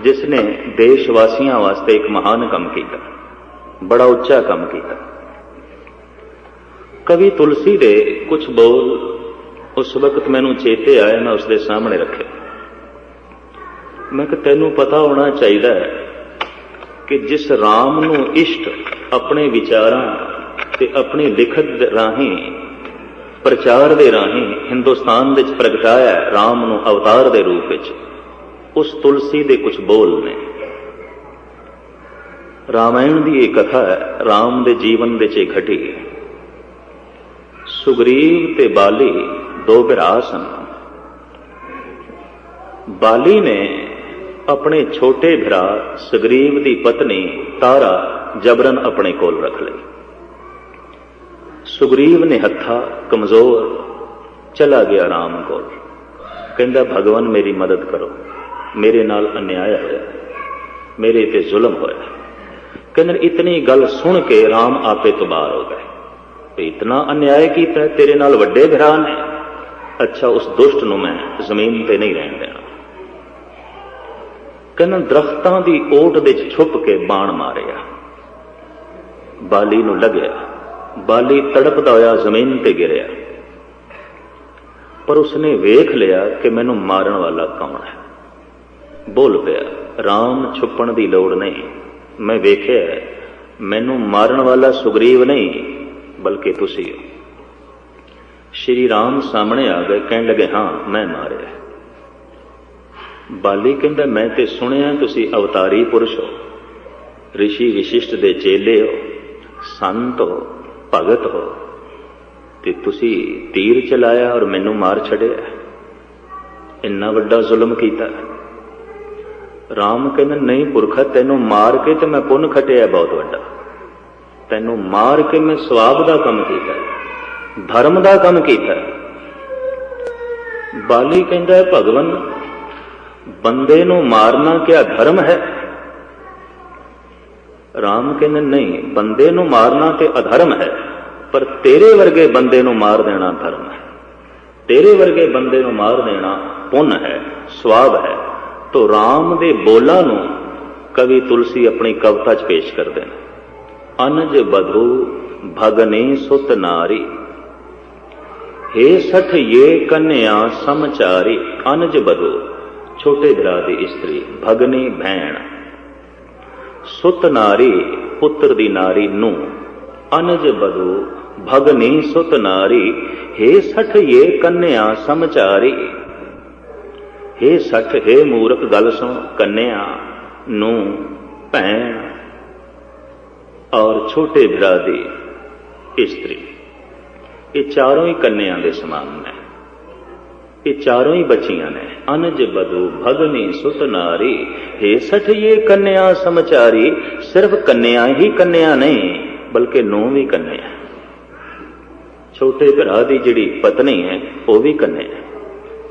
ਜਿਸ ਨੇ ਦੇਸ਼ ਵਾਸੀਆਂ ਵਾਸਤੇ ਇੱਕ ਮਹਾਨ ਕੰਮ ਕੀਤਾ, ਬੜਾ ਉੱਚਾ ਕੰਮ ਕੀਤਾ। ਕਵੀ ਤੁਲਸੀ ਦੇ ਕੁਝ ਬੋਲ ਉਸ ਵਕਤ ਮੈਨੂੰ ਚੇਤੇ ਆਇਆ, ਮੈਂ ਉਸਦੇ ਸਾਹਮਣੇ ਰੱਖਿਆ। ਮੈਂ ਕਿਹਾ ਤੈਨੂੰ ਪਤਾ ਹੋਣਾ ਚਾਹੀਦਾ ਹੈ ਕਿ ਜਿਸ ਰਾਮ ਨੂੰ ਇਸ਼ਟ ਆਪਣੇ ਵਿਚਾਰਾਂ ਤੇ ਆਪਣੀ ਲਿਖਤ ਰਾਹੀਂ, ਪ੍ਰਚਾਰ ਦੇ ਰਾਹੀਂ ਹਿੰਦੁਸਤਾਨ ਵਿੱਚ ਪ੍ਰਗਟਾਇਆ ਰਾਮ ਨੂੰ ਅਵਤਾਰ ਦੇ ਰੂਪ ਵਿੱਚ, ਉਸ ਤੁਲਸੀ ਦੇ ਕੁਝ ਬੋਲ ਨੇ। ਰਾਮਾਇਣ ਦੀ ਇਹ ਕਥਾ ਹੈ, ਰਾਮ ਦੇ ਜੀਵਨ ਵਿੱਚ ਇਹ ਘਟੀ। ਸੁਗਰੀਵ ਤੇ ਬਾਲੀ ਦੋ ਭਰਾ ਸਨ। ਬਾਲੀ ਨੇ ਆਪਣੇ ਛੋਟੇ ਭਰਾ ਸੁਗਰੀਵ ਦੀ ਪਤਨੀ ਤਾਰਾ ਜਬਰਨ ਆਪਣੇ ਕੋਲ ਰੱਖ ਲਈ। ਸੁਗਰੀਵ ਨੇ ਹੱਥਾ ਕਮਜ਼ੋਰ ਚਲਾ ਗਿਆ ਰਾਮ ਕੋਲ, ਕਹਿੰਦਾ ਭਗਵਾਨ ਮੇਰੀ ਮਦਦ ਕਰੋ, ਮੇਰੇ ਨਾਲ ਅਨਿਆਇ ਹੋਇਆ, ਮੇਰੇ ਤੇ ਜ਼ੁਲਮ ਹੋਇਆ। ਕਹਿੰਦੇ ਇਤਨੀ ਗੱਲ ਸੁਣ ਕੇ ਰਾਮ ਆਪੇ ਤੋਂ ਬਾਹਰ ਹੋ ਗਏ, ਇਤਨਾ ਅਨਿਆਇ ਕੀਤਾ ਤੇਰੇ ਨਾਲ ਵੱਡੇ ਭਰਾ ਨੇ, ਅੱਛਾ ਉਸ ਦੁਸ਼ਟ ਨੂੰ ਮੈਂ ਜ਼ਮੀਨ ਤੇ ਨਹੀਂ ਰਹਿਣ ਦੇਣਾ। ਕਹਿੰਦੇ ਦਰਖਤਾਂ ਦੀ ਓਟ ਵਿੱਚ ਛੁਪ ਕੇ ਬਾਣ ਮਾਰਿਆ, ਬਾਲੀ ਨੂੰ ਲੱਗਿਆ, ਬਾਲੀ ਤੜਪਦਾ ਹੋਇਆ ਜ਼ਮੀਨ ਤੇ ਗਿਰਿਆ, ਪਰ ਉਸਨੇ ਵੇਖ ਲਿਆ ਕਿ ਮੈਨੂੰ ਮਾਰਨ ਵਾਲਾ ਕੌਣ ਹੈ। ਬੋਲ ਪਿਆ, ਰਾਮ ਛੁਪਣ ਦੀ ਲੋੜ ਨਹੀਂ, ਮੈਂ ਵੇਖਿਆ ਮੈਨੂੰ ਮਾਰਨ ਵਾਲਾ ਸੁਗਰੀਵ ਨਹੀਂ ਬਲਕਿ ਤੁਸੀਂ ਹੋ। ਸ਼੍ਰੀ ਰਾਮ ਸਾਹਮਣੇ ਆ ਗਏ, ਕਹਿਣ ਲੱਗੇ ਹਾਂ ਮੈਂ ਮਾਰਿਆ। ਬਾਲੀ ਕਹਿੰਦਾ ਮੈਂ ਤੇ ਸੁਣਿਆ ਤੁਸੀਂ ਅਵਤਾਰੀ ਪੁਰਸ਼ ਹੋ, ਰਿਸ਼ੀ ਵਿਸ਼ਿਸ਼ਟ ਦੇ ਚੇਲੇ ਹੋ, ਸੰਤ ਹੋ, ਭਗਤ ਹੋ, ਤੇ ਤੁਸੀਂ ਤੀਰ ਚਲਾਇਆ ਔਰ ਮੈਨੂੰ ਮਾਰ ਛੱਡਿਆ, ਇੰਨਾ ਵੱਡਾ ਜ਼ੁਲਮ ਕੀਤਾ। ਰਾਮ ਕਹਿੰਦਾ ਨਹੀਂ ਪੁਰਖਾ, ਤੈਨੂੰ ਮਾਰ ਕੇ ਤੇ ਮੈਂ ਪੁੰਨ ਖਟਿਆ ਬਹੁਤ ਵੱਡਾ, ਤੈਨੂੰ ਮਾਰ ਕੇ ਮੈਂ ਸਵਾਬ ਦਾ ਕੰਮ ਕੀਤਾ, ਧਰਮ ਦਾ ਕੰਮ ਕੀਤਾ। ਬਾਲੀ ਕਹਿੰਦਾ ਭਗਵਾਨ ਬੰਦੇ ਨੂੰ ਮਾਰਨਾ ਕਿਆ ਧਰਮ ਹੈ? ਰਾਮ ਕਹਿੰਦੇ ਨਹੀਂ, ਬੰਦੇ ਨੂੰ ਮਾਰਨਾ ਤੇ ਅਧਰਮ ਹੈ, ਪਰ ਤੇਰੇ ਵਰਗੇ ਬੰਦੇ ਨੂੰ ਮਾਰ ਦੇਣਾ ਧਰਮ ਹੈ, ਤੇਰੇ ਵਰਗੇ ਬੰਦੇ ਨੂੰ ਮਾਰ ਦੇਣਾ ਪੁੰਨ ਹੈ, ਸਵਾਬ ਹੈ। ਤੋ ਰਾਮ ਦੇ ਬੋਲਾਂ ਨੂੰ ਕਵੀ ਤੁਲਸੀ ਆਪਣੀ ਕਵਿਤਾ 'ਚ ਪੇਸ਼ ਕਰਦੇ ਨੇ। ਅਨਜ ਬਧੂ ਭਗਨੀ ਸੁਤ ਨਾਰੀ, ਹੇ ਸਠ ਇਹ ਕੰਨਿਆ ਸਮਚਾਰੀ। ਅਨਜ ਬਧੂ ਛੋਟੇ ਭਰਾ ਦੀ ਇਸਤਰੀ, ਭਗਨੀ ਭੈਣ, ਸੁਤ ਨਾਰੀ ਪੁੱਤਰ ਦੀ ਨਾਰੀ ਨੂੰ, ਅਨਜ ਬਧੂ ਭਗਨੀ ਸੁਤ ਨਾਰੀ, ਹੇ ਸਠ ਇਹ ਕੰਨਿਆ ਸਮਚਾਰੀ। ਹੇ ਸਠ, ਹੇ ਮੂਰਖ ਗੱਲ ਸੁਣ, ਕੰਨਿਆ ਨੂੰ, ਭੈਣ ਔਰ ਛੋਟੇ ਭਰਾ ਦੀ ਇਸਤਰੀ, ਇਹ ਚਾਰੋਂ ਹੀ ਕੰਨਿਆਂ ਦੇ ਸਮਾਨ ਨੇ, ਇਹ ਚਾਰੋਂ ਹੀ ਬੱਚੀਆਂ ਨੇ। ਅਨਜ ਬਧੂ ਭਗਨੀ ਸੁਤ ਨਾਰੀ, ਹੇ ਸਠ ਇਹ ਕੰਨਿਆ ਸਮਚਾਰੀ। ਸਿਰਫ ਕੰਨਿਆ ਹੀ ਕੰਨਿਆ ਨਹੀਂ ਬਲਕਿ ਨੂੰ ਵੀ ਕੰਨਿਆ। ਛੋਟੇ ਭਰਾ ਦੀ ਜਿਹੜੀ ਪਤਨੀ ਹੈ ਉਹ ਵੀ ਕੰਨਿਆ,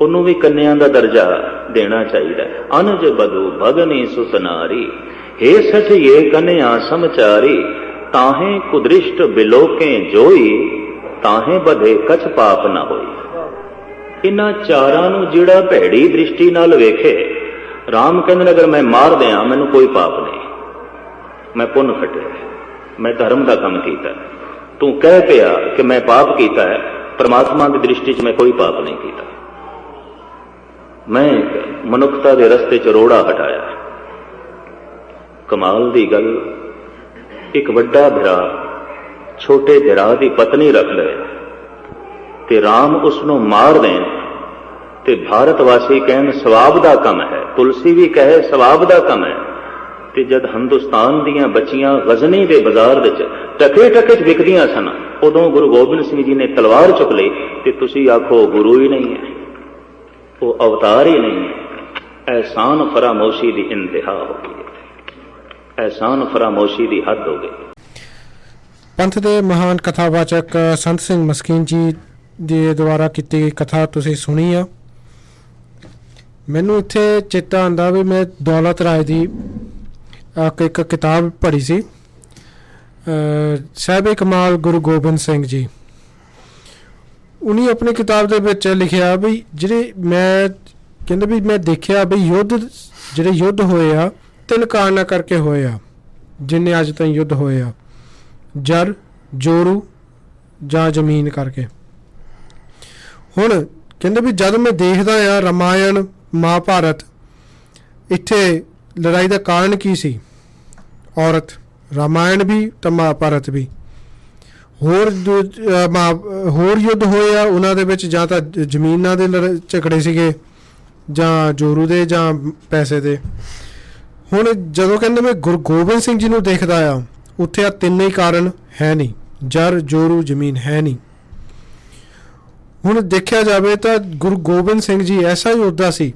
ਉਹਨੂੰ ਵੀ ਕੰਨਿਆ ਦਾ ਦਰਜਾ ਦੇਣਾ ਚਾਹੀਦਾ। ਅਨਜ ਬਧੂ ਭਗਨੀ ਸੁਤ ਨਾਰੀ, ਹੇ ਸਠ ਇਹ ਕੰਨਿਆ ਸਮਚਾਰੀ। ਤਾਹੇ ਕੁਦ੍ਰਿਸ਼ਟ ਬਿਲੋਕੇ ਜੋਈ, ਤਾਹੇ ਬਧੇ ਕਛ ਪਾਪ ਨਾ ਹੋਈ। ਇਹਨਾਂ ਚਾਰਾਂ ਨੂੰ ਜਿਹੜਾ ਭੈੜੀ ਦ੍ਰਿਸ਼ਟੀ ਨਾਲ ਵੇਖੇ, ਰਾਮ ਕਹਿੰਦੇ ਨੇ ਅਗਰ ਮੈਂ ਮਾਰ ਦਿਆਂ ਮੈਨੂੰ ਕੋਈ ਪਾਪ ਨਹੀਂ, ਮੈਂ ਪੁੰਨ ਖਟਿਆ, ਮੈਂ ਧਰਮ ਦਾ ਕੰਮ ਕੀਤਾ। ਤੂੰ ਕਹਿ ਪਿਆ ਕਿ ਮੈਂ ਪਾਪ ਕੀਤਾ ਹੈ, ਪਰਮਾਤਮਾ ਦੀ ਦ੍ਰਿਸ਼ਟੀ 'ਚ ਮੈਂ ਕੋਈ ਪਾਪ ਨਹੀਂ ਕੀਤਾ, ਮੈਂ ਮਨੁੱਖਤਾ ਦੇ ਰਸਤੇ 'ਚ ਰੋੜਾ ਹਟਾਇਆ। ਕਮਾਲ ਦੀ ਗੱਲ, ਇੱਕ ਵੱਡਾ ਭਰਾ ਛੋਟੇ ਭਰਾ ਦੀ ਪਤਨੀ ਰੱਖ ਲਏ ਤੇ ਰਾਮ ਉਸ ਨੂੰ ਮਾਰ ਦੇਣ ਤੇ ਭਾਰਤ ਵਾਸੀ ਕਹਿਣ ਸਵਾਬ ਦਾ ਕੰਮ ਹੈ, ਤੁਲਸੀ ਵੀ ਕਹੇ ਸਵਾਬ ਦਾ ਕੰਮ ਹੈ। ਤੇ ਜਦ ਹਿੰਦੁਸਤਾਨ ਦੀਆਂ ਬੱਚੀਆਂ ਗਜ਼ਨੀ ਦੇ ਬਾਜ਼ਾਰ ਵਿੱਚ ਟਕੇ ਟਕੇ 'ਚ ਵਿਕਦੀਆਂ ਸਨ, ਉਦੋਂ ਗੁਰੂ ਗੋਬਿੰਦ ਸਿੰਘ ਜੀ ਨੇ ਤਲਵਾਰ ਚੁੱਕ ਲਈ ਤੇ ਤੁਸੀਂ ਆਖੋ ਗੁਰੂ ਹੀ ਨਹੀਂ ਹੈ, ਉਹ ਅਵਤਾਰ ਹੀ ਨਹੀਂ ਹੈ। ਅਹਿਸਾਨ ਫਰਾਮੋਸ਼ੀ ਦੀ ਇੰਤਹਾ ਹੋ ਗਈ, ਅਹਿਸਾਨ ਫਰਾਮੋਸ਼ੀ ਦੀ ਹੱਦ ਹੋ ਗਈ। ਪੰਥ ਦੇ ਮਹਾਨ ਕਥਾਵਾਚਕ ਸੰਤ ਸਿੰਘ ਮਸਕੀਨ ਜੀ ਦੇ ਦੁਆਰਾ ਕੀਤੀ ਗਈ ਕਥਾ ਤੁਸੀਂ ਸੁਣੀ ਆ। ਮੈਨੂੰ ਇੱਥੇ ਚੇਤਾ ਆਉਂਦਾ ਵੀ ਮੈਂ ਦੌਲਤ ਰਾਏ ਦੀ ਇੱਕ ਕਿਤਾਬ ਪੜ੍ਹੀ ਸੀ, ਸਾਹਿਬ ਕਮਾਲ ਗੁਰੂ ਗੋਬਿੰਦ ਸਿੰਘ ਜੀ। ਉਹਨੇ ਆਪਣੀ ਕਿਤਾਬ ਦੇ ਵਿੱਚ ਲਿਖਿਆ ਵੀ ਜਿਹੜੇ ਮੈਂ ਕਹਿੰਦੇ ਵੀ ਮੈਂ ਦੇਖਿਆ ਵੀ ਜਿਹੜੇ ਯੁੱਧ ਹੋਏ ਆ 3 ਕਾਰਨਾਂ ਕਰਕੇ ਹੋਏ ਆ, ਜਿੰਨੇ ਅੱਜ ਤਾਈਂ ਯੁੱਧ ਹੋਏ ਆ, ਜਰ, ਜੋਰੂ ਜਾਂ ਜ਼ਮੀਨ ਕਰਕੇ। ਹੁਣ ਕਹਿੰਦੇ ਵੀ ਜਦ ਮੈਂ ਦੇਖਦਾ ਆ ਰਾਮਾਇਣ ਮਹਾਭਾਰਤ, ਇੱਥੇ ਲੜਾਈ ਦਾ ਕਾਰਨ ਕੀ ਸੀ? ਔਰਤ। ਰਾਮਾਇਣ ਵੀ ਤਾਂ ਮਹਾਭਾਰਤ ਵੀ। ਹੋਰ ਯੁੱਧ ਹੋਏ ਆ ਉਹਨਾਂ ਦੇ ਵਿੱਚ ਜਾਂ ਤਾਂ ਜ਼ਮੀਨਾਂ ਦੇ ਝਗੜੇ ਸੀਗੇ, ਜਾਂ ਜੋਰੂ ਦੇ, ਜਾਂ ਪੈਸੇ ਦੇ। ਹੁਣ ਜਦੋਂ ਕਹਿੰਦੇ ਮੈਂ ਗੁਰੂ ਗੋਬਿੰਦ ਸਿੰਘ ਜੀ ਨੂੰ ਦੇਖਦਾ ਆ, ਉੱਥੇ ਆ ਤਿੰਨੇ ਹੀ ਕਾਰਨ ਹੈ ਨਹੀਂ, ਜਰ ਜੋਰੂ ਜ਼ਮੀਨ ਹੈ ਨਹੀਂ। ਹੁਣ ਦੇਖਿਆ ਜਾਵੇ ਤਾਂ ਗੁਰੂ ਗੋਬਿੰਦ ਸਿੰਘ ਜੀ ਐਸਾ ਯੋਧਾ ਸੀ,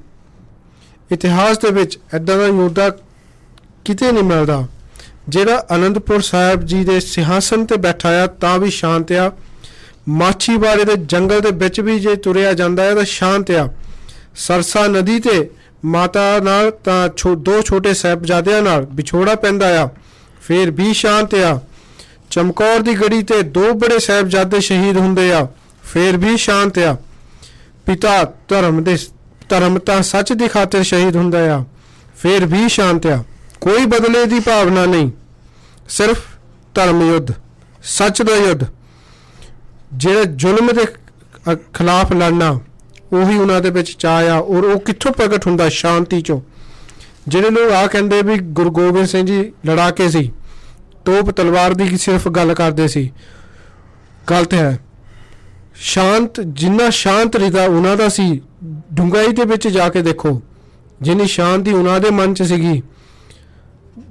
ਇਤਿਹਾਸ ਦੇ ਵਿੱਚ ਇੱਦਾਂ ਦਾ ਯੋਧਾ ਕਿਤੇ ਨਹੀਂ ਮਿਲਦਾ, ਜਿਹੜਾ ਅਨੰਦਪੁਰ ਸਾਹਿਬ ਜੀ ਦੇ ਸਿੰਘਾਸਨ ਤੇ ਬੈਠਾ ਆ ਤਾਂ ਵੀ ਸ਼ਾਂਤ ਆ। ਮਾਛੀਵਾੜੇ ਦੇ ਜੰਗਲ ਦੇ ਵਿੱਚ ਵੀ ਜੇ ਤੁਰਿਆ ਜਾਂਦਾ ਹੈ ਤਾਂ ਸ਼ਾਂਤ ਆ। ਸਰਸਾ ਨਦੀ ਤੇ ਮਾਤਾ ਨਾਲ ਤਾਂ ਦੋ ਛੋਟੇ ਸਾਹਿਬਜ਼ਾਦਿਆਂ ਨਾਲ ਵਿਛੋੜਾ ਪੈਂਦਾ ਆ, ਫਿਰ ਵੀ ਸ਼ਾਂਤ ਆ। ਚਮਕੌਰ ਦੀ ਗੜੀ ਤੇ ਦੋ ਬੜੇ ਸਾਹਿਬਜ਼ਾਦੇ ਸ਼ਹੀਦ ਹੁੰਦੇ ਆ, ਫਿਰ ਵੀ ਸ਼ਾਂਤ ਆ। ਪਿਤਾ ਧਰਮ ਤਾਂ ਸੱਚ ਦੀ ਖਾਤਰ ਸ਼ਹੀਦ ਹੁੰਦਾ ਆ, ਫਿਰ ਵੀ ਸ਼ਾਂਤ ਆ। ਕੋਈ ਬਦਲੇ ਦੀ ਭਾਵਨਾ ਨਹੀਂ, ਸਿਰਫ ਧਰਮ ਯੁੱਧ, ਸੱਚ ਦਾ ਯੁੱਧ, ਜਿਹੜਾ ਜ਼ੁਲਮ ਦੇ ਖਿਲਾਫ ਲੜਨਾ, ਉਹੀ ਉਹਨਾਂ ਦੇ ਵਿੱਚ ਚਾਅ ਆ। ਔਰ ਉਹ ਕਿੱਥੋਂ ਪ੍ਰਗਟ ਹੁੰਦਾ? ਸ਼ਾਂਤੀ ਚੋਂ। ਜਿਹੜੇ ਲੋਕ ਆ ਕਹਿੰਦੇ ਵੀ ਗੁਰੂ ਗੋਬਿੰਦ ਸਿੰਘ ਜੀ ਲੜਾਕੇ ਸੀ, ਤੋਪ ਤਲਵਾਰ ਦੀ ਸਿਰਫ ਗੱਲ ਕਰਦੇ ਸੀ, ਗਲਤ ਹੈ। ਸ਼ਾਂਤ, ਜਿੰਨਾ ਸ਼ਾਂਤ ਰਿਦਾ ਉਹਨਾਂ ਦਾ ਸੀ, ਡੂੰਘਾਈ ਦੇ ਵਿੱਚ ਜਾ ਕੇ ਦੇਖੋ ਜਿੰਨੀ ਸ਼ਾਂਤੀ ਉਹਨਾਂ ਦੇ ਮਨ 'ਚ ਸੀਗੀ,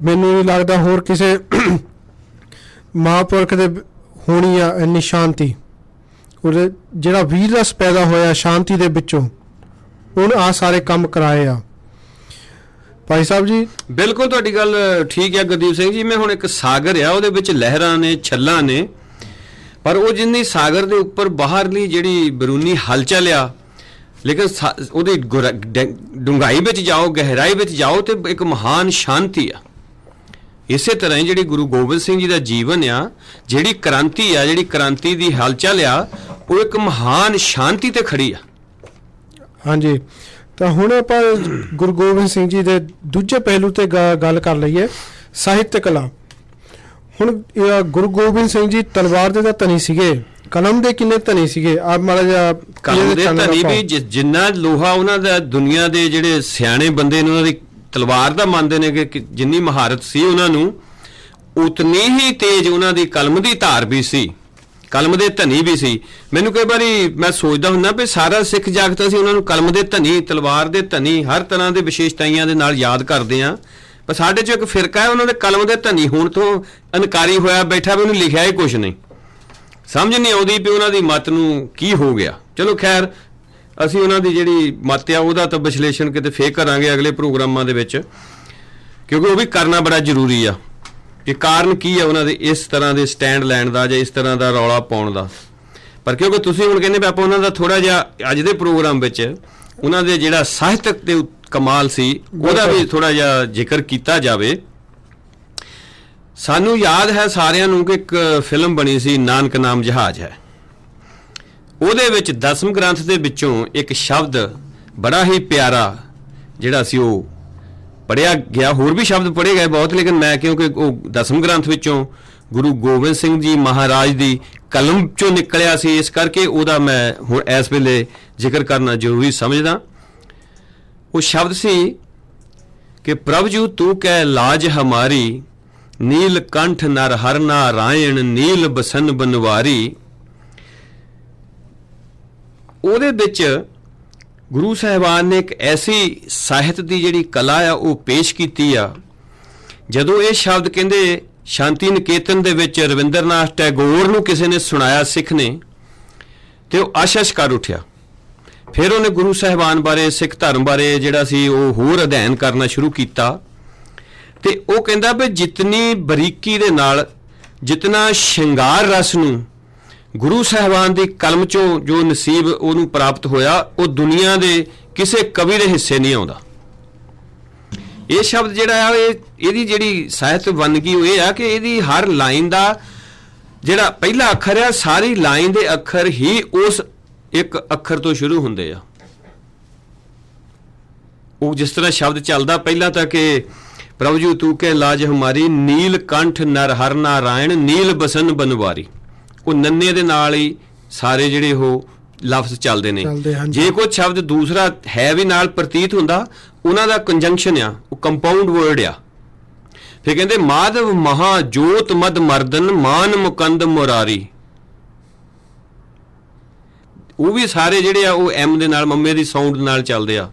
ਮੈਨੂੰ ਨਹੀਂ ਲੱਗਦਾ ਹੋਰ ਕਿਸੇ ਮਹਾਂਪੁਰਖ ਦੇ ਹੋਣੀ ਆ ਇੰਨੀ ਸ਼ਾਂਤੀ। ਉਹਦੇ ਜਿਹੜਾ ਵੀਰ ਰਸ ਪੈਦਾ ਹੋਇਆ ਸ਼ਾਂਤੀ ਦੇ ਵਿੱਚੋਂ, ਉਹਨੇ ਆ ਸਾਰੇ ਕੰਮ ਕਰਾਏ ਆ। ਭਾਈ ਸਾਹਿਬ ਜੀ ਬਿਲਕੁਲ ਤੁਹਾਡੀ ਗੱਲ ਠੀਕ ਹੈ ਗੁਰਦੀਪ ਸਿੰਘ ਜੀ। ਮੈਂ ਹੁਣ ਇੱਕ ਸਾਗਰ ਆ, ਉਹਦੇ ਵਿੱਚ ਲਹਿਰਾਂ ਨੇ, ਛੱਲਾਂ ਨੇ, ਪਰ ਉਹ ਜਿੰਨੀ ਸਾਗਰ ਦੇ ਉੱਪਰ ਬਾਹਰਲੀ ਜਿਹੜੀ ਬਰੂਨੀ ਹਲਚਲ ਆ, ਲੇਕਿਨ ਉਹਦੀ ਡੂੰਘਾਈ ਵਿੱਚ ਜਾਓ, ਗਹਿਰਾਈ ਵਿੱਚ ਜਾਓ ਤੇ ਇੱਕ ਮਹਾਨ ਸ਼ਾਂਤੀ ਆ। ਇਸੇ ਤਰ੍ਹਾਂ ਹੀ ਜਿਹੜੀ ਗੁਰੂ ਗੋਬਿੰਦ ਸਿੰਘ ਜੀ ਦਾ ਜੀਵਨ ਆ, ਜਿਹੜੀ ਕ੍ਰਾਂਤੀ ਆ, ਜਿਹੜੀ ਕ੍ਰਾਂਤੀ ਦੀ ਹਲਚਲ ਆ, ਉਹ ਇੱਕ ਮਹਾਨ ਸ਼ਾਂਤੀ ਤੇ ਖੜੀ ਆ। ਹਾਂਜੀ, ਤਾਂ ਹੁਣ ਆਪਾਂ ਗੁਰੂ ਗੋਬਿੰਦ ਸਿੰਘ ਜੀ ਦੇ ਦੂਜੇ ਪਹਿਲੂ ਤੇ ਗੱਲ ਕਰ ਲਈਏ, ਸਾਹਿਤ ਕਲਾ। ਹੁਣ ਗੁਰੂ ਗੋਬਿੰਦ ਸਿੰਘ ਜੀ ਤਲਵਾਰ ਦੇ ਤਾਂ ਧਨੀ ਸੀਗੇ, ਕਲਮ ਦੇ ਕਿੰਨੇ ਧਨੀ ਸੀਗੇ? ਆਪ ਮਾੜਾ ਜਿਹਾ ਕਲਮ ਦੇ ਧਨੀ ਵੀ ਜਿੰਨਾ ਲੋਹਾ ਉਹਨਾਂ ਦਾ, ਦੁਨੀਆ ਦੇ ਜਿਹੜੇ ਸਿਆਣੇ ਬੰਦੇ ਨੇ ਉਹਨਾਂ ਦੀ ਤਲਵਾਰ ਦਾ ਮੰਨਦੇ ਨੇ ਕਿ ਜਿੰਨੀ ਮਹਾਰਤ ਸੀ ਉਹਨਾਂ ਨੂੰ, ਉਤਨੀ ਹੀ ਤੇਜ਼ ਉਹਨਾਂ ਦੀ ਕਲਮ ਦੀ ਧਾਰ ਵੀ ਸੀ, ਕਲਮ ਦੇ ਧਨੀ ਵੀ ਸੀ। ਮੈਨੂੰ ਕਈ ਵਾਰੀ ਮੈਂ ਸੋਚਦਾ ਹੁੰਦਾ ਵੀ ਸਾਰਾ ਸਿੱਖ ਜਾਗਤ ਅਸੀਂ ਉਹਨਾਂ ਨੂੰ ਕਲਮ ਦੇ ਧਨੀ, ਤਲਵਾਰ ਦੇ ਧਨੀ, ਹਰ ਤਰ੍ਹਾਂ ਦੇ ਵਿਸ਼ੇਸ਼ਤਾਈਆਂ ਦੇ ਨਾਲ ਯਾਦ ਕਰਦੇ ਹਾਂ, ਪਰ ਸਾਡੇ 'ਚ ਇੱਕ ਫਿਰਕਾ ਹੈ ਉਹਨਾਂ ਦੇ ਕਲਮ ਦੇ ਧਨੀ ਹੋਣ ਤੋਂ ਇਨਕਾਰੀ ਹੋਇਆ ਬੈਠਾ ਵੀ ਉਹਨੂੰ ਲਿਖਿਆ ਹੀ ਕੁਛ ਨਹੀਂ। ਸਮਝ ਨਹੀਂ ਆਉਂਦੀ ਵੀ ਉਹਨਾਂ ਦੀ ਮੱਤ ਨੂੰ ਕੀ ਹੋ ਗਿਆ। ਚਲੋ ਖੈਰ, ਅਸੀਂ ਉਹਨਾਂ ਦੀ ਜਿਹੜੀ ਮੱਤ ਆ ਉਹਦਾ ਤਾਂ ਵਿਸ਼ਲੇਸ਼ਣ ਕਿਤੇ ਫੇਰ ਕਰਾਂਗੇ ਅਗਲੇ ਪ੍ਰੋਗਰਾਮਾਂ ਦੇ ਵਿੱਚ, ਕਿਉਂਕਿ ਉਹ ਵੀ ਕਰਨਾ ਬੜਾ ਜ਼ਰੂਰੀ ਆ ਕਿ ਕਾਰਨ ਕੀ ਆ ਉਹਨਾਂ ਦੇ ਇਸ ਤਰ੍ਹਾਂ ਦੇ ਸਟੈਂਡ ਲੈਣ ਦਾ ਜਾਂ ਇਸ ਤਰ੍ਹਾਂ ਦਾ ਰੌਲਾ ਪਾਉਣ ਦਾ। ਪਰ ਕਿਉਂਕਿ ਤੁਸੀਂ ਹੁਣ ਕਹਿੰਦੇ ਵੀ ਆਪਾਂ ਉਹਨਾਂ ਦਾ ਥੋੜ੍ਹਾ ਜਿਹਾ ਅੱਜ ਦੇ ਪ੍ਰੋਗਰਾਮ ਵਿੱਚ ਉਹਨਾਂ ਦੇ ਜਿਹੜਾ ਸਾਹਿਤਕ ਦੇ ਕਮਾਲ ਸੀ ਉਹਦਾ ਵੀ ਥੋੜ੍ਹਾ ਜਿਹਾ ਜ਼ਿਕਰ ਕੀਤਾ ਜਾਵੇ। ਸਾਨੂੰ ਯਾਦ ਹੈ ਸਾਰਿਆਂ ਨੂੰ ਕਿ ਇੱਕ ਫਿਲਮ ਬਣੀ ਸੀ ਨਾਨਕ ਨਾਮ ਜਹਾਜ਼ ਹੈ। ਉਹਦੇ ਵਿੱਚ 10ਵੇਂ ਗ੍ਰੰਥ ਦੇ ਵਿੱਚੋਂ ਇੱਕ ਸ਼ਬਦ ਬੜਾ ਹੀ ਪਿਆਰਾ ਜਿਹੜਾ ਸੀ ਉਹ ਪੜ੍ਹਿਆ ਗਿਆ, ਹੋਰ ਵੀ ਸ਼ਬਦ ਪੜ੍ਹੇ ਗਏ ਬਹੁਤ, ਲੇਕਿਨ ਮੈਂ ਕਿਉਂਕਿ ਉਹ 10ਵੇਂ ਗ੍ਰੰਥ ਵਿੱਚੋਂ ਗੁਰੂ ਗੋਬਿੰਦ ਸਿੰਘ ਜੀ ਮਹਾਰਾਜ ਦੀ ਕਲਮ 'ਚੋਂ ਨਿਕਲਿਆ ਸੀ, ਇਸ ਕਰਕੇ ਉਹਦਾ ਮੈਂ ਹੁਣ ਇਸ ਵੇਲੇ ਜ਼ਿਕਰ ਕਰਨਾ ਜ਼ਰੂਰੀ ਸਮਝਦਾ। ਉਹ ਸ਼ਬਦ ਸੀ ਕਿ ਪ੍ਰਭ ਜੂ ਤੂੰ ਕਹਿ ਲਾਜ ਹਮਾਰੀ, ਨੀਲ ਕੰਠ ਨਰ ਹਰ ਨਾਰਾਇਣ, ਨੀਲ ਬਸਨ ਬਨਵਾਰੀ। ਉਹਦੇ ਵਿੱਚ ਗੁਰੂ ਸਾਹਿਬਾਨ ਨੇ ਇੱਕ ਐਸੀ ਸਾਹਿਤ ਦੀ ਜਿਹੜੀ ਕਲਾ ਆ ਉਹ ਪੇਸ਼ ਕੀਤੀ ਆ। ਜਦੋਂ ਇਹ ਸ਼ਬਦ ਕਹਿੰਦੇ ਸ਼ਾਂਤੀ ਨਿਕੇਤਨ ਦੇ ਵਿੱਚ ਰਵਿੰਦਰਨਾਥ ਟੈਗੋਰ ਨੂੰ ਕਿਸੇ ਨੇ ਸੁਣਾਇਆ ਸਿੱਖ ਨੇ, ਤੇ ਉਹ ਆਸ਼ਸ਼ ਕਰ ਉੱਠਿਆ। ਫਿਰ ਉਹਨੇ ਗੁਰੂ ਸਾਹਿਬਾਨ ਬਾਰੇ, ਸਿੱਖ ਧਰਮ ਬਾਰੇ ਜਿਹੜਾ ਸੀ ਉਹ ਹੋਰ ਅਧਿਐਨ ਕਰਨਾ ਸ਼ੁਰੂ ਕੀਤਾ, ਤੇ ਉਹ ਕਹਿੰਦਾ ਵੀ ਜਿਤਨੀ ਬਰੀਕੀ ਦੇ ਨਾਲ, ਜਿਤਨਾ ਸ਼ਿੰਗਾਰ ਰਸ ਨੂੰ ਗੁਰੂ ਸਾਹਿਬਾਨ ਦੀ ਕਲਮ 'ਚੋਂ ਜੋ ਨਸੀਬ ਉਹਨੂੰ ਪ੍ਰਾਪਤ ਹੋਇਆ, ਉਹ ਦੁਨੀਆ ਦੇ ਕਿਸੇ ਕਵੀ ਦੇ ਹਿੱਸੇ ਨਹੀਂ ਆਉਂਦਾ। ਇਹ ਸ਼ਬਦ ਜਿਹੜਾ ਆ, ਇਹਦੀ ਜਿਹੜੀ ਸਾਹਿਤ ਵੰਨਗੀ ਉਹ ਇਹ ਆ ਕਿ ਇਹਦੀ ਹਰ ਲਾਈਨ ਦਾ ਜਿਹੜਾ ਪਹਿਲਾ ਅੱਖਰ ਆ, ਸਾਰੀ ਲਾਈਨ ਦੇ ਅੱਖਰ ਹੀ ਉਸ ਇੱਕ ਅੱਖਰ ਤੋਂ ਸ਼ੁਰੂ ਹੁੰਦੇ ਆ। ਉਹ ਜਿਸ ਤਰ੍ਹਾਂ ਸ਼ਬਦ ਚੱਲਦਾ ਪਹਿਲਾਂ ਤਾਂ ਕਿ ਪ੍ਰਭੂ ਜੀ ਤੂੰ ਕੇ ਲਾਜ ਹਮਾਰੀ, ਨੀਲ ਕੰਠ ਨਰ ਹਰ ਨਾਰਾਇਣ, ਨੀਲ ਬਸਨ ਬਨਵਾਰੀ। ਉਹ ਨੰਨੇ ਦੇ ਨਾਲ ਹੀ ਸਾਰੇ ਜਿਹੜੇ ਉਹ ਲਫ਼ਜ਼ ਚੱਲਦੇ ਨੇ। ਹਾਂਜੀ। ਜੇ ਕੋਈ ਸ਼ਬਦ ਦੂਸਰਾ ਹੈ ਵੀ ਨਾਲ ਪ੍ਰਤੀਤ ਹੁੰਦਾ, ਉਹਨਾਂ ਦਾ ਕੰਜੰਕਸ਼ਨ ਆ, ਉਹ ਕੰਪਾਊਂਡ ਵਰਡ ਆ। ਫਿਰ ਕਹਿੰਦੇ ਮਾਧਵ ਮਹਾ ਜੋਤ ਮਦ ਮਰਦਨ ਮਾਨ ਮੁਕੰਦ ਮੁਰਾਰੀ, ਉਹ ਵੀ ਸਾਰੇ ਜਿਹੜੇ ਆ ਉਹ ਐਮ ਦੇ ਨਾਲ, ਮੰਮੇ ਦੀ ਸਾਊਂਡ ਨਾਲ ਚੱਲਦੇ ਆ।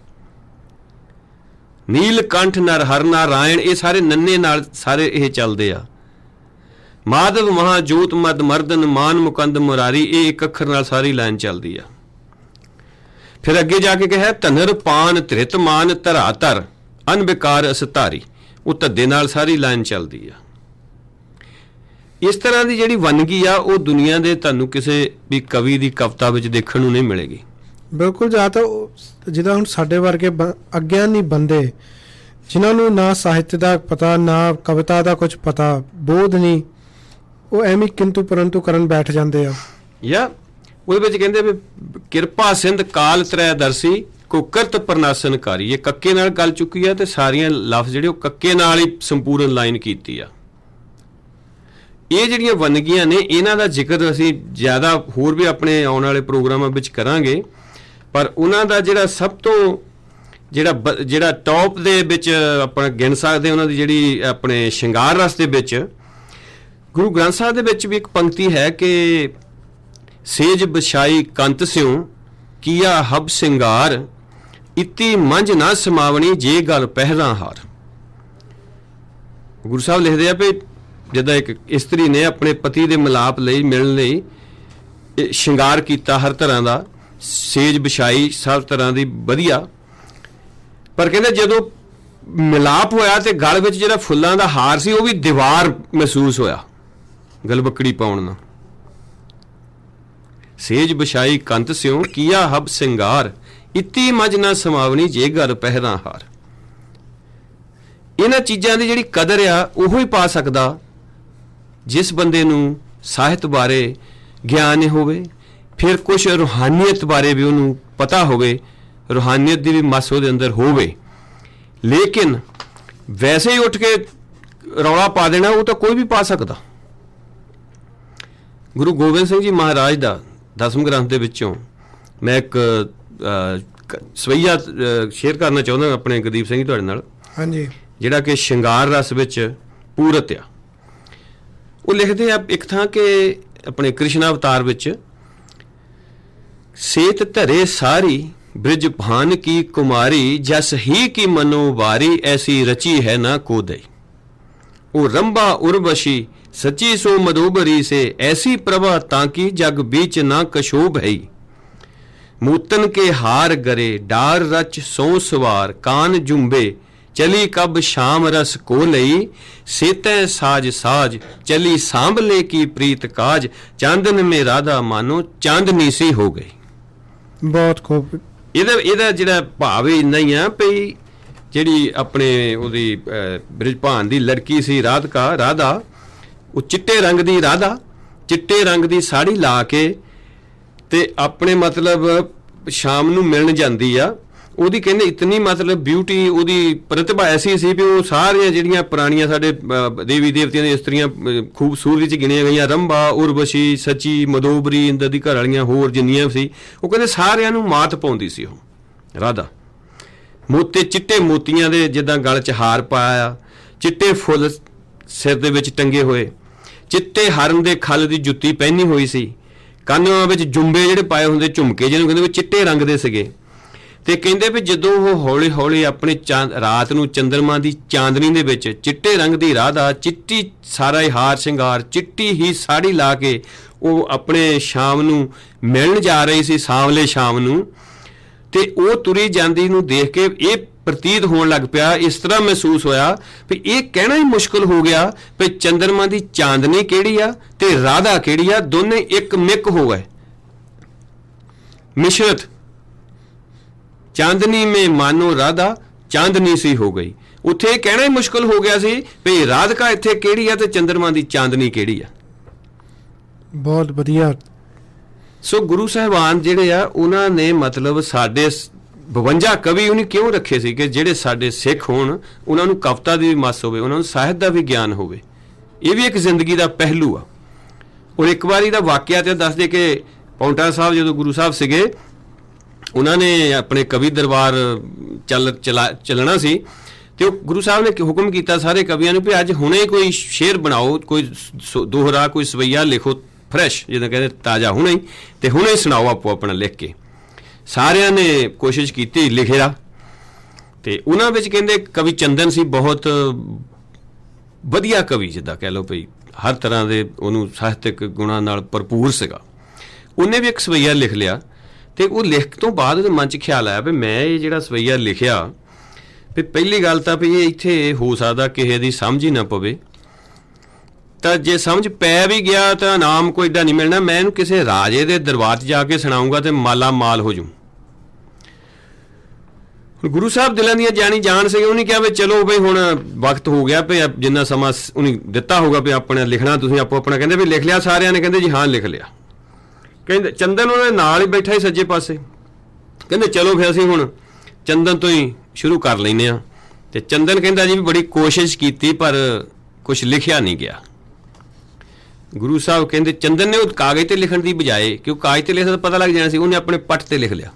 ਨੀਲਕੰਠ ਨਰ ਹਰ ਨਾਰਾਇਣ, ਇਹ ਸਾਰੇ ਨੰਨੇ ਨਾਲ ਸਾਰੇ ਇਹ ਚੱਲਦੇ ਆ। ਮਾਧਵ ਮਹਾ ਜੋਤ ਮਦ ਮਰਦਨ ਮਾਨ ਮੁਕੰਦ ਮੁਰਾਰੀ, ਇਹ ਇੱਕ ਅੱਖਰ ਨਾਲ ਸਾਰੀ ਲਾਈਨ ਚੱਲਦੀ ਆ। ਫਿਰ ਅੱਗੇ ਜਾ ਕੇ ਕਿਹਾ ਧਨਰ ਪਾਨ ਧ੍ਰਿਤ ਮਾਨ ਧਰਾ ਧਰ ਅਨਬਿਕਾਰ ਅਸਧਾਰੀ, ਉਹ ਧੱਦੇ ਨਾਲ ਸਾਰੀ ਲਾਈਨ ਚੱਲਦੀ ਆ। ਇਸ ਤਰ੍ਹਾਂ ਦੀ ਜਿਹੜੀ ਵੰਨਗੀ ਆ ਉਹ ਦੁਨੀਆ ਦੇ ਤੁਹਾਨੂੰ ਕਿਸੇ ਵੀ ਕਵੀ ਦੀ ਕਵਿਤਾ ਵਿੱਚ ਦੇਖਣ ਨੂੰ ਨਹੀਂ ਮਿਲੇਗੀ। ਬਿਲਕੁਲ। ਜਾਂ ਤਾਂ ਜਿੱਦਾਂ ਹੁਣ ਸਾਡੇ ਵਰਗੇ ਅਗਿਆਨੀ ਬੰਦੇ, ਜਿਨ੍ਹਾਂ ਨੂੰ ਨਾ ਸਾਹਿਤ ਦਾ ਪਤਾ, ਨਾ ਕਵਿਤਾ ਦਾ ਕੁਝ ਪਤਾ, ਬੋਧ ਨਹੀਂ, ਉਹ ਐਵੇਂ ਕਿੰਤੂ ਪਰੰਤੂ ਕਰਨ ਬੈਠ ਜਾਂਦੇ ਆ। ਜਾਂ ਉਹਦੇ ਵਿੱਚ ਕਹਿੰਦੇ ਵੀ ਕਿਰਪਾ ਸਿੰਧ ਕਾਲ ਤ੍ਰੈ ਦਰਸੀ ਕੋ ਕਰਤ ਪ੍ਰਨਾਸਨਕਾਰੀ, ਇਹ ਕੱਕੇ ਨਾਲ ਗੱਲ ਚੁੱਕੀ ਆ ਤੇ ਸਾਰੀਆਂ ਲਫ਼ਜ਼ ਜਿਹੜੇ ਉਹ ਕੱਕੇ ਨਾਲ ਹੀ ਸੰਪੂਰਨ ਲਾਈਨ ਕੀਤੀ ਆ। ਇਹ ਜਿਹੜੀਆਂ ਵੰਨਗੀਆਂ ਨੇ ਇਹਨਾਂ ਦਾ ਜ਼ਿਕਰ ਅਸੀਂ ਜ਼ਿਆਦਾ ਹੋਰ ਵੀ ਆਪਣੇ ਆਉਣ ਵਾਲੇ ਪ੍ਰੋਗਰਾਮਾਂ ਵਿੱਚ ਕਰਾਂਗੇ, ਪਰ ਉਹਨਾਂ ਦਾ ਜਿਹੜਾ ਸਭ ਤੋਂ ਜਿਹੜਾ ਟੌਪ ਦੇ ਵਿੱਚ ਆਪਾਂ ਗਿਣ ਸਕਦੇ, ਉਹਨਾਂ ਦੀ ਜਿਹੜੀ ਆਪਣੇ ਸ਼ਿੰਗਾਰ ਰਸ ਦੇ ਵਿੱਚ ਗੁਰੂ ਗ੍ਰੰਥ ਸਾਹਿਬ ਦੇ ਵਿੱਚ ਵੀ ਇੱਕ ਪੰਕਤੀ ਹੈ ਕਿ ਸੇਜ ਬਿਛਾਈ ਕੰਤ ਸਿਉ ਕੀਆ ਹਬ ਸਿੰਗਾਰ ਇਤੀ ਮੰਝ ਨਾ ਸਮਾਵਣੀ ਜੇ ਗੱਲ ਪਹਿਲਾਂ ਹਾਰ। ਗੁਰੂ ਸਾਹਿਬ ਲਿਖਦੇ ਆ ਵੀ ਜਦੋਂ ਇੱਕ ਇਸਤਰੀ ਨੇ ਆਪਣੇ ਪਤੀ ਦੇ ਮਿਲਾਪ ਲਈ, ਮਿਲਣ ਲਈ ਸ਼ਿੰਗਾਰ ਕੀਤਾ ਹਰ ਤਰ੍ਹਾਂ ਦਾ, ਸੇਜ ਵਿਛਾਈ ਸਭ ਤਰ੍ਹਾਂ ਦੀ ਵਧੀਆ, ਪਰ ਕਹਿੰਦੇ ਜਦੋਂ ਮਿਲਾਪ ਹੋਇਆ ਤੇ ਗਲ ਵਿੱਚ ਜਿਹੜਾ ਫੁੱਲਾਂ ਦਾ ਹਾਰ ਸੀ ਉਹ ਵੀ ਦੀਵਾਰ ਮਹਿਸੂਸ ਹੋਇਆ ਗਲਬੱਕੜੀ ਪਾਉਣ ਨਾਲ। ਸੇਜ ਵਿਛਾਈ ਕੰਤ ਸਿਉ ਕੀਆ ਹਬ ਸਿੰਗਾਰ ਇਤੀ ਮਝ ਨਾ ਸਮਾਵਣੀ ਜੇ ਗੱਲ ਪਹਿਰਾਂ ਹਾਰ। ਇਹਨਾਂ ਚੀਜ਼ਾਂ ਦੀ ਜਿਹੜੀ ਕਦਰ ਆ ਉਹੋ ਹੀ ਪਾ ਸਕਦਾ ਜਿਸ ਬੰਦੇ ਨੂੰ ਸਾਹਿਤ ਬਾਰੇ ਗਿਆਨ ਹੋਵੇ, ਫਿਰ ਕੁਝ ਰੂਹਾਨੀਅਤ ਬਾਰੇ ਵੀ ਉਹਨੂੰ ਪਤਾ ਹੋਵੇ, ਰੂਹਾਨੀਅਤ ਦੀ ਵੀ ਮਸ ਉਹਦੇ ਅੰਦਰ ਹੋਵੇ। ਲੇਕਿਨ ਵੈਸੇ ਹੀ ਉੱਠ ਕੇ ਰੌਲਾ ਪਾ ਦੇਣਾ ਉਹ ਤਾਂ ਕੋਈ ਵੀ ਪਾ ਸਕਦਾ। ਗੁਰੂ ਗੋਬਿੰਦ ਸਿੰਘ ਜੀ ਮਹਾਰਾਜ ਦਾ 10ਵੇਂ ਗ੍ਰੰਥ ਦੇ ਵਿੱਚੋਂ ਮੈਂ ਇੱਕ ਸਵਈਆ ਸ਼ੇਅਰ ਕਰਨਾ ਚਾਹੁੰਦਾ ਆਪਣੇ ਗੁਰਦੀਪ ਸਿੰਘ ਜੀ ਤੁਹਾਡੇ ਨਾਲ। ਹਾਂਜੀ। ਜਿਹੜਾ ਕਿ ਸ਼ਿੰਗਾਰ ਰਸ ਵਿੱਚ ਪੂਰਤ ਆ। ਉਹ ਲਿਖਦੇ ਆ ਇੱਕ ਥਾਂ ਕਿ ਆਪਣੇ ਕ੍ਰਿਸ਼ਨ ਅਵਤਾਰ ਵਿੱਚ ਸੇਤ ਧਰੇ ਸਾਰੀ ਬ੍ਰਿਜ ਭਾਨ ਕੀ ਕੁਮਾਰੀ ਜਸ ਹੀ ਕੀ ਮਨੋਵਾਰੀ ਐਸੀ ਰਚੀ ਹੈ ਨਾ ਕੋਦਈ। ਉਹ ਰੰਭਾ ਉਰਵਸ਼ੀ सची सो मधुबरी से ऐसी प्रभा ताकि जग बीच ना कशोभ है। मूतन के हार गरे डार रच सो सवार कान जुम्बे चली कब शाम रस को लई सेते साज साज चली सांभले की प्रीत काज चांदन में राधा मानो चांदनी सी हो गई। बहुत खूब। ਇਹਦਾ ਜਿਹੜਾ ਭਾਵ ਇੰਨਾ ਹੀ ਆ ਭਈ ਜਿਹੜੀ ਆਪਣੇ ਉਹਦੀ ਬ੍ਰਿਜਭਾਨ ਦੀ ਲੜਕੀ ਸੀ ਰਾਧਾ ਉਹ ਚਿੱਟੇ ਰੰਗ ਦੀ ਰਾਧਾ ਚਿੱਟੇ ਰੰਗ ਦੀ ਸਾੜੀ ਲਾ ਕੇ ਤੇ ਆਪਣੇ ਮਤਲਬ ਸ਼ਾਮ ਨੂੰ ਮਿਲਣ ਜਾਂਦੀ ਆ। ਉਹਦੀ ਕਹਿੰਦੇ ਇਤਨੀ ਮਤਲਬ ਬਿਊਟੀ, ਉਹਦੀ ਪ੍ਰਤਿਭਾ ਐਸੀ ਸੀ ਵੀ ਉਹ ਸਾਰੀਆਂ ਜਿਹੜੀਆਂ ਪੁਰਾਣੀਆਂ ਸਾਡੇ ਦੇਵੀ ਦੇਵਤਿਆਂ ਦੀਆਂ ਇਸਤਰੀਆਂ ਖੂਬਸੂਰਤੀ 'ਚ ਗਿਣੀਆਂ ਗਈਆਂ, ਰੰਭਾ ਉਰਵਸ਼ੀ ਸੱਚੀ ਮਧੋਬਰੀ ਇੰਦਰ ਦੀ ਘਰ ਵਾਲੀਆਂ ਹੋਰ ਜਿੰਨੀਆਂ ਸੀ, ਉਹ ਕਹਿੰਦੇ ਸਾਰਿਆਂ ਨੂੰ ਮਾਤ ਪਾਉਂਦੀ ਸੀ ਉਹ ਰਾਧਾ। ਮੋਤੇ ਚਿੱਟੇ ਮੋਤੀਆਂ ਦੇ ਜਿੱਦਾਂ ਗਲ 'ਚ ਹਾਰ ਪਾਇਆ, ਚਿੱਟੇ ਫੁੱਲ ਸਿਰ ਦੇ ਵਿੱਚ ਟੰਗੇ ਹੋਏ, ਚਿੱਟੇ ਹਰਨ ਦੇ ਖੱਲ ਦੀ ਜੁੱਤੀ ਪਹਿਨੀ ਹੋਈ ਸੀ, ਕੰਨਾਂ ਵਿੱਚ ਜੁੰਬੇ ਜਿਹੜੇ ਪਾਏ ਹੁੰਦੇ ਝੁਮਕੇ ਜਿਹਨੂੰ ਕਹਿੰਦੇ ਵੀ ਚਿੱਟੇ ਰੰਗ ਦੇ ਸੀਗੇ। ਤੇ ਕਹਿੰਦੇ ਵੀ ਜਦੋਂ ਉਹ ਹੌਲੀ ਹੌਲੀ ਆਪਣੇ ਰਾਤ ਨੂੰ ਚੰਦਰਮਾ ਦੀ ਚਾਂਦਨੀ ਦੇ ਵਿੱਚ ਚਿੱਟੇ ਰੰਗ ਦੀ ਰਾਧਾ ਚਿੱਟੀ ਸਾਰਾ ਹੀ ਹਾਰ ਸ਼ਿੰਗਾਰ ਚਿੱਟੀ ਹੀ ਸਾੜੀ ਲਾ ਕੇ ਉਹ ਆਪਣੇ ਸ਼ਾਮ ਨੂੰ ਮਿਲਣ ਜਾ ਰਹੀ ਸੀ, ਸਾਂਵਲੇ ਸ਼ਾਮ ਨੂੰ, ਤੇ ਉਹ ਤੁਰੀ ਜਾਂਦੀ ਨੂੰ ਦੇਖ ਕੇ ਇਹ ਪ੍ਰਤੀਤ ਹੋਣ ਲੱਗ ਪਿਆ, ਇਸ ਤਰ੍ਹਾਂ ਮਹਿਸੂਸ ਹੋਇਆ ਵੀ ਇਹ ਕਹਿਣਾ ਹੀ ਮੁਸ਼ਕਲ ਹੋ ਗਿਆ ਵੀ ਚੰਦਰਮਾ ਦੀ ਚਾਂਦਨੀ ਕਿਹੜੀ ਆ ਤੇ ਰਾਧਾ ਕਿਹੜੀ ਆ, ਦੋਨੇ ਇੱਕ ਮਿਕ ਹੋ ਗਏ, ਮਿਸ਼ਰਤ। ਚਾਂਦਨੀ ਮੇ ਮਾਨੋ ਰਾਧਾ ਚਾਂਦਨੀ ਸੀ ਹੋ ਗਈ। ਉੱਥੇ ਇਹ ਕਹਿਣਾ ਹੀ ਮੁਸ਼ਕਲ ਹੋ ਗਿਆ ਸੀ ਵੀ ਰਾਧਿਕਾ ਇੱਥੇ ਕਿਹੜੀ ਆ ਤੇ ਚੰਦਰਮਾ ਦੀ ਚਾਂਦਨੀ ਕਿਹੜੀ ਆ। ਬਹੁਤ ਵਧੀਆ। ਸੋ ਗੁਰੂ ਸਾਹਿਬਾਨ ਜਿਹੜੇ ਆ ਉਹਨਾਂ ਨੇ ਮਤਲਬ ਸਾਡੇ 52 ਕਵੀ ਉਹਨੇ ਕਿਉਂ ਰੱਖੇ ਸੀ ਕਿ ਜਿਹੜੇ ਸਾਡੇ ਸਿੱਖ ਹੋਣ, ਉਹਨਾਂ ਨੂੰ ਕਵਿਤਾ ਦੀ ਵੀ ਮੱਸ ਹੋਵੇ, ਉਹਨਾਂ ਨੂੰ ਸਾਹਿਤ ਦਾ ਵੀ ਗਿਆਨ ਹੋਵੇ। ਇਹ ਵੀ ਇੱਕ ਜ਼ਿੰਦਗੀ ਦਾ ਪਹਿਲੂ ਆ। ਔਰ ਇੱਕ ਵਾਰੀ ਦਾ ਵਾਕਿਆ ਤੇ ਦੱਸਦੇ ਕਿ ਪੌਂਟਾ ਸਾਹਿਬ ਜਦੋਂ ਗੁਰੂ ਸਾਹਿਬ ਸੀਗੇ, ਉਹਨਾਂ ਨੇ ਆਪਣੇ ਕਵੀ ਦਰਬਾਰ ਚੱਲਣਾ ਸੀ, ਤੇ ਉਹ ਗੁਰੂ ਸਾਹਿਬ ਨੇ ਹੁਕਮ ਕੀਤਾ ਸਾਰੇ ਕਵੀਆਂ ਨੂੰ ਵੀ ਅੱਜ ਹੁਣੇ ਕੋਈ ਸ਼ੇਰ ਬਣਾਓ, ਕੋਈ ਦੋਹਰਾ, ਕੋਈ ਸਵਈਆ ਲਿਖੋ, ਫਰੈਸ਼, ਜਿੱਦਾਂ ਕਹਿੰਦੇ ਤਾਜ਼ਾ, ਹੁਣੇ ਹੀ, ਤੇ ਹੁਣੇ ਸੁਣਾਓ ਆਪੋ ਆਪਣਾ ਲਿਖ ਕੇ। ਸਾਰਿਆਂ ਨੇ ਕੋਸ਼ਿਸ਼ ਕੀਤੀ, ਲਿਖਿਆ। ਤੇ ਉਹਨਾਂ ਵਿੱਚ ਕਹਿੰਦੇ ਕਵੀ ਚੰਦਨ ਸੀ, ਬਹੁਤ ਵਧੀਆ ਕਵੀ, ਜਿੱਦਾਂ ਕਹਿ ਲਓ ਭਈ ਹਰ ਤਰ੍ਹਾਂ ਦੇ ਉਹਨੂੰ ਸਾਹਿਤਕ ਗੁਣਾਂ ਨਾਲ ਭਰਪੂਰ ਸੀਗਾ। ਉਹਨੇ ਵੀ ਇੱਕ ਸਵਈਆ ਲਿਖ ਲਿਆ, ਤੇ ਉਹ ਲਿਖ ਤੋਂ ਬਾਅਦ ਉਹਦੇ ਮਨ 'ਚ ਖਿਆਲ ਆਇਆ ਵੀ ਮੈਂ ਇਹ ਜਿਹੜਾ ਸਵਈਆ ਲਿਖਿਆ, ਵੀ ਪਹਿਲੀ ਗੱਲ ਤਾਂ ਵੀ ਇਹ ਇੱਥੇ ਹੋ ਸਕਦਾ ਕਿਸੇ ਦੀ ਸਮਝ ਹੀ ਨਾ ਪਵੇ, ਤਾਂ ਜੇ ਸਮਝ ਪੈ ਵੀ ਗਿਆ ਤਾਂ ਇਨਾਮ ਕੋਈ ਏਡਾ ਨਹੀਂ ਮਿਲਣਾ, ਮੈਂ ਇਹਨੂੰ ਕਿਸੇ ਰਾਜੇ ਦੇ ਦਰਬਾਰ 'ਚ ਜਾ ਕੇ ਸੁਣਾਊਂਗਾ ਤੇ ਮਾਲਾ ਮਾਲ ਹੋ ਜੂ। ਗੁਰੂ ਸਾਹਿਬ ਦਿਲਾਂ ਦੀਆਂ ਜਾਣੀ ਜਾਣ ਸੀਗੇ, ਉਹਨੇ ਕਿਹਾ ਵੀ ਚਲੋ ਬਈ ਹੁਣ ਵਕਤ ਹੋ ਗਿਆ, ਵੀ ਜਿੰਨਾ ਸਮਾਂ ਉਹਨੇ ਦਿੱਤਾ ਹੋਊਗਾ ਵੀ ਆਪਣਾ ਲਿਖਣਾ ਤੁਸੀਂ ਆਪੋ ਆਪਣਾ, ਕਹਿੰਦੇ ਵੀ ਲਿਖ ਲਿਆ ਸਾਰਿਆਂ ਨੇ? ਕਹਿੰਦੇ ਜੀ ਹਾਂ ਲਿਖ ਲਿਆ। ਕਹਿੰਦੇ ਚੰਦਨ ਉਹਦੇ ਨਾਲ ਹੀ ਬੈਠਾ ਸੀ ਸੱਜੇ ਪਾਸੇ, ਕਹਿੰਦੇ ਚਲੋ ਫਿਰ ਅਸੀਂ ਹੁਣ ਚੰਦਨ ਤੋਂ ਹੀ ਸ਼ੁਰੂ ਕਰ ਲੈਂਦੇ ਹਾਂ। ਤੇ ਚੰਦਨ ਕਹਿੰਦਾ ਜੀ ਵੀ ਬੜੀ ਕੋਸ਼ਿਸ਼ ਕੀਤੀ ਪਰ ਕੁਛ ਲਿਖਿਆ ਨਹੀਂ ਗਿਆ। ਗੁਰੂ ਸਾਹਿਬ ਕਹਿੰਦੇ ਚੰਦਨ ਨੇ ਉਹ ਕਾਗਜ਼ ਤੇ ਲਿਖਣ ਦੀ ਬਜਾਏ, ਕਿ ਉਹ ਕਾਗਜ਼ ਤੇ ਲਿਖਦਾ ਪਤਾ ਲੱਗ ਜਾਣਾ ਸੀ, ਉਹਨੇ ਆਪਣੇ ਪੱਟ ਤੇ ਲਿਖ ਲਿਆ।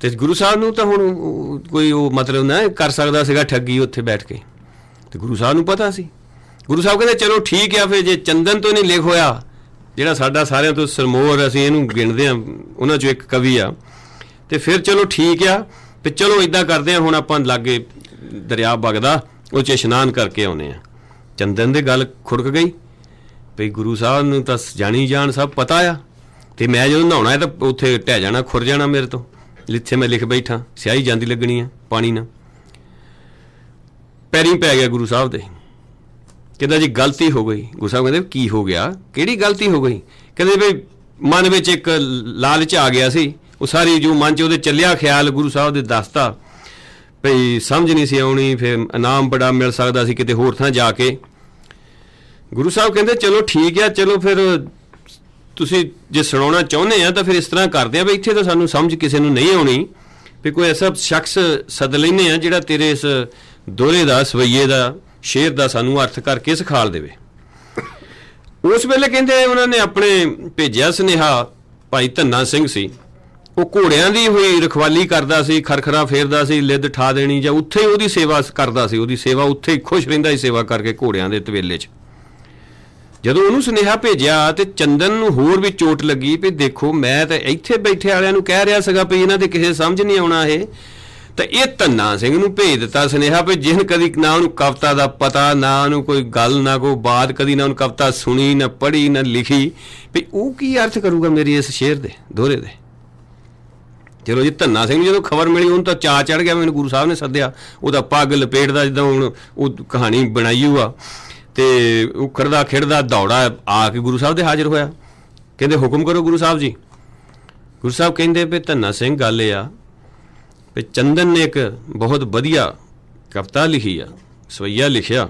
ਤੇ ਗੁਰੂ ਸਾਹਿਬ ਨੂੰ ਤਾਂ ਹੁਣ ਕੋਈ ਉਹ ਮਤਲਬ ਨਾ ਕਰ ਸਕਦਾ ਸੀਗਾ ਠੱਗੀ ਉੱਥੇ ਬੈਠ ਕੇ, ਤੇ ਗੁਰੂ ਸਾਹਿਬ ਨੂੰ ਪਤਾ ਸੀ। ਗੁਰੂ ਸਾਹਿਬ ਕਹਿੰਦੇ ਚਲੋ ਠੀਕ ਆ, ਫਿਰ ਜੇ ਚੰਦਨ ਤੋਂ ਨਹੀਂ ਲਿਖ ਹੋਇਆ, ਜਿਹੜਾ ਸਾਡਾ ਸਾਰਿਆਂ ਤੋਂ ਸਰਮੋਰ, ਅਸੀਂ ਇਹਨੂੰ ਗਿਣਦੇ ਹਾਂ ਉਹਨਾਂ 'ਚੋਂ ਇੱਕ ਕਵੀ ਆ, ਤੇ ਫਿਰ ਚਲੋ ਠੀਕ ਆ, ਤੇ ਚਲੋ ਇੱਦਾਂ ਕਰਦੇ ਹਾਂ, ਹੁਣ ਆਪਾਂ ਲਾਗੇ ਦਰਿਆ ਵਗਦਾ, ਉਹ 'ਚ ਇਸ਼ਨਾਨ ਕਰਕੇ ਆਉਂਦੇ ਹਾਂ। ਚੰਦਨ ਦੀ ਗੱਲ ਖੁੜਕ ਗਈ ਵੀ ਗੁਰੂ ਸਾਹਿਬ ਨੂੰ ਤਾਂ ਜਾਣੀ ਜਾਣ ਸਭ ਪਤਾ ਆ, ਤੇ ਮੈਂ ਜਦੋਂ ਨਹਾਉਣਾ ਤਾਂ ਉੱਥੇ ਢਹਿ ਜਾਣਾ, ਖੁਰ ਜਾਣਾ ਮੇਰੇ ਤੋਂ, ਜਿੱਥੇ ਮੈਂ ਲਿਖ ਬੈਠਾ ਸਿਆਹੀ ਜਾਂਦੀ ਲੱਗਣੀ ਆ ਪਾਣੀ ਨਾਲ। ਪੈਰੀਂ ਪੈ ਗਿਆ ਗੁਰੂ ਸਾਹਿਬ ਦੇ, ਕਹਿੰਦਾ ਜੀ ਗਲਤੀ ਹੋ ਗਈ। ਗੁਰੂ ਸਾਹਿਬ ਕਹਿੰਦੇ ਕੀ ਹੋ ਗਿਆ, ਕਿਹੜੀ ਗਲਤੀ ਹੋ ਗਈ? ਕਹਿੰਦੇ ਵੀ ਮਨ ਵਿੱਚ ਇੱਕ ਲਾਲਚ ਆ ਗਿਆ ਸੀ, ਉਹ ਸਾਰੀ ਜੋ ਮਨ 'ਚ ਉਹਦੇ ਚੱਲਿਆ ਖਿਆਲ ਗੁਰੂ ਸਾਹਿਬ ਦੇ ਦੱਸਤਾ ਭਈ ਸਮਝ ਨਹੀਂ ਸੀ ਆਉਣੀ, ਫਿਰ ਇਨਾਮ ਬੜਾ ਮਿਲ ਸਕਦਾ ਸੀ ਕਿਤੇ ਹੋਰ ਥਾਂ ਜਾ ਕੇ। ਗੁਰੂ ਸਾਹਿਬ ਕਹਿੰਦੇ ਚਲੋ ਠੀਕ ਆ, ਚਲੋ ਫਿਰ ਤੁਸੀਂ ਜੇ ਸੁਣਾਉਣਾ ਚਾਹੁੰਦੇ ਆ ਤਾਂ ਫਿਰ ਇਸ ਤਰ੍ਹਾਂ ਕਰਦੇ ਆ ਵੀ ਇੱਥੇ ਤਾਂ ਸਾਨੂੰ ਸਮਝ ਕਿਸੇ ਨੂੰ ਨਹੀਂ ਆਉਣੀ, ਵੀ ਕੋਈ ਐਸਾ ਸ਼ਖਸ ਸੱਦ ਲੈਂਦੇ ਆ ਜਿਹੜਾ ਤੇਰੇ ਇਸ ਦੋਹਰੇ ਦਾ, ਸਵਈਏ ਦਾ, ਸ਼ੇਰ ਦਾ ਸਾਨੂੰ ਅਰਥ ਕਰਕੇ ਸਿਖਾਲ ਦੇਵੇ। ਉਸ ਵੇਲੇ ਕਹਿੰਦੇ ਉਹਨਾਂ ਨੇ ਆਪਣੇ ਭੇਜਿਆ ਸੁਨੇਹਾ, ਭਾਈ ਧੰਨਾ ਸਿੰਘ ਸੀ, ਉਹ ਘੋੜਿਆਂ ਦੀ ਹੋਈ ਰਖਵਾਲੀ ਕਰਦਾ ਸੀ, ਖਰਖਰਾ ਫੇਰਦਾ ਸੀ, ਲਿੱਦ ਠਾ ਦੇਣੀ, ਜਾਂ ਉੱਥੇ ਉਹਦੀ ਸੇਵਾ ਕਰਦਾ ਸੀ, ਉਹਦੀ ਸੇਵਾ ਉੱਥੇ ਹੀ ਖੁਸ਼ ਰਹਿੰਦਾ ਸੀ ਸੇਵਾ ਕਰਕੇ ਘੋੜਿਆਂ ਦੇ ਤਵੇਲੇ 'ਚ। ਜਦੋਂ ਉਹਨੂੰ ਸੁਨੇਹਾ ਭੇਜਿਆ ਤੇ ਚੰਦਨ ਨੂੰ ਹੋਰ ਵੀ ਚੋਟ ਲੱਗੀ ਵੀ ਦੇਖੋ ਮੈਂ ਤਾਂ ਇੱਥੇ ਬੈਠੇ ਵਾਲਿਆਂ ਨੂੰ ਕਹਿ ਰਿਹਾ ਸੀਗਾ ਵੀ ਇਹਨਾਂ ਦੇ ਕਿਸੇ ਸਮਝ ਨਹੀਂ ਆਉਣਾ ਇਹ, ਤਾਂ ਇਹ ਧੰਨਾ ਸਿੰਘ ਨੂੰ ਭੇਜ ਦਿੱਤਾ ਸੁਨੇਹਾ ਵੀ ਜਿਹਨ ਕਦੀ ਨਾ ਉਹਨੂੰ ਕਵਿਤਾ ਦਾ ਪਤਾ, ਨਾ ਉਹਨੂੰ ਕੋਈ ਗੱਲ, ਨਾ ਕੋਈ ਬਾਤ, ਕਦੀ ਨਾ ਉਹਨੂੰ ਕਵਿਤਾ ਸੁਣੀ, ਨਾ ਪੜ੍ਹੀ, ਨਾ ਲਿਖੀ, ਵੀ ਉਹ ਕੀ ਅਰਥ ਕਰੂਗਾ ਮੇਰੀ ਇਸ ਸ਼ੇਰ ਦੇ, ਦੋਹਰੇ ਦੇ। ਚਲੋ ਜੀ ਧੰਨਾ ਸਿੰਘ ਨੂੰ ਜਦੋਂ ਖਬਰ ਮਿਲੀ, ਉਹਨੂੰ ਤਾਂ ਚਾਅ ਚੜ੍ਹ ਗਿਆ, ਮੈਨੂੰ ਗੁਰੂ ਸਾਹਿਬ ਨੇ ਸੱਦਿਆ, ਉਹਦਾ ਪੱਗ ਲਪੇਟਦਾ ਜਿੱਦਾਂ ਹੁਣ ਉਹ ਕਹਾਣੀ ਬਣਾਈ ਹੋਆ, ਤੇ ਉਖੜਦਾ ਖਿੜਦਾ ਦੌੜਾ ਆ ਕੇ ਗੁਰੂ ਸਾਹਿਬ ਦੇ ਹਾਜ਼ਰ ਹੋਇਆ। ਕਹਿੰਦੇ ਹੁਕਮ ਕਰੋ ਗੁਰੂ ਸਾਹਿਬ ਜੀ। ਗੁਰੂ ਸਾਹਿਬ ਕਹਿੰਦੇ ਵੀ ਧੰਨਾ ਸਿੰਘ ਗੱਲ ਇਹ ਆ ਵੀ ਚੰਦਨ ਨੇ ਇੱਕ ਬਹੁਤ ਵਧੀਆ ਕਵਿਤਾ ਲਿਖੀ ਆ, ਸਵਈਆ ਲਿਖਿਆ,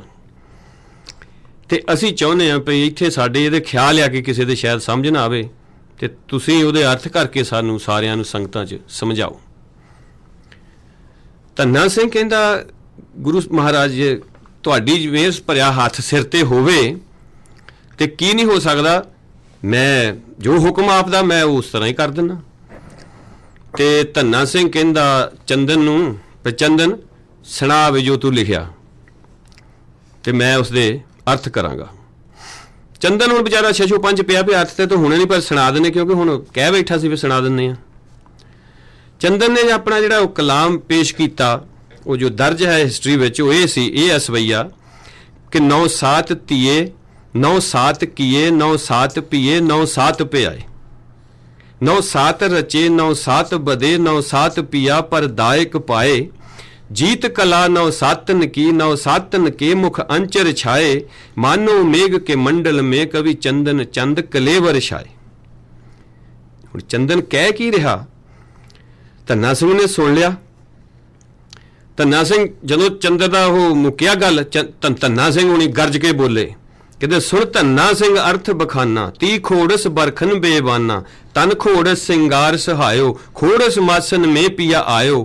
ਤੇ ਅਸੀਂ ਚਾਹੁੰਦੇ ਹਾਂ ਵੀ ਇੱਥੇ ਸਾਡੇ ਇਹਦੇ ਖਿਆਲ ਆ ਕਿ ਕਿਸੇ ਦੇ ਸ਼ਾਇਦ ਸਮਝ ਨਾ ਆਵੇ, ਤੇ ਤੁਸੀਂ ਉਹਦੇ ਅਰਥ ਕਰਕੇ ਸਾਨੂੰ ਸਾਰਿਆਂ ਨੂੰ ਸੰਗਤਾਂ 'ਚ ਸਮਝਾਓ। ਧੰਨਾ ਸਿੰਘ ਕਹਿੰਦਾ ਗੁਰੂ ਮਹਾਰਾਜ ਤੁਹਾਡੀ ਵੇਸ ਭਰਿਆ ਹੱਥ ਸਿਰ ਤੇ ਹੋਵੇ ਤੇ ਕੀ ਨਹੀਂ ਹੋ ਸਕਦਾ, ਮੈਂ ਜੋ ਹੁਕਮ ਆਪਦਾ ਮੈਂ ਉਸ ਤਰ੍ਹਾਂ ਹੀ ਕਰ ਦਿੰਦਾ। ਤੇ ਧੰਨਾ ਸਿੰਘ ਕਹਿੰਦਾ ਚੰਦਨ ਨੂੰ ਵੀ ਚੰਦਨ ਸੁਣਾ ਵੀ ਜੋ ਤੂੰ ਲਿਖਿਆ, ਤੇ ਮੈਂ ਉਸਦੇ ਅਰਥ ਕਰਾਂਗਾ। ਚੰਦਨ ਹੁਣ ਵਿਚਾਰਾ ਛਛੂ ਪੰਜ ਪਿਆ ਵੀ ਅਰਥ ਤੇ ਤਾਂ ਹੁਣੇ ਨਹੀਂ, ਪਰ ਸੁਣਾ ਦਿੰਦੇ, ਕਿਉਂਕਿ ਹੁਣ ਕਹਿ ਬੈਠਾ ਸੀ ਵੀ ਸੁਣਾ ਦਿੰਦੇ ਆ। ਚੰਦਨ ਨੇ ਆਪਣਾ ਜਿਹੜਾ ਉਹ ਕਲਾਮ ਪੇਸ਼ ਕੀਤਾ, ਉਹ ਜੋ ਦਰਜ ਹੈ ਹਿਸਟਰੀ ਵਿੱਚ, ਉਹ ਇਹ ਸੀ, ਇਹ ਅਸਵਈਆ ਕਿ 9 7 ਧੀਏ 9 7 ਕੀਏ 9 7 ਪੀਏ 9 7 ਪਿਆਏ 9 7 ਰਚੇ 9 7 ਬਦੇ 9 7 ਪੀਆ ਪਰ ਦਾਇਕ ਪਾਏ जीत कला नौ सातन की 9 सातन के मुख अंचर छाए मानो मेघ के मंडल में कवि चंदन चंद कलेवर छाए। हुण चंदन कह की रहा, धन्ना सिंह ने सुन लिया। धन्ना सिंह जदों चंदर दा वो मुक्या गल, धन्ना सिंह हुणी गरज के बोले, कहते सुन धन्ना सिंह अर्थ बखाना, ती खोड़स बरखन बेबाना, तन खोड़स सिंगार सहायो, खोड़स मासन में पिया आयो,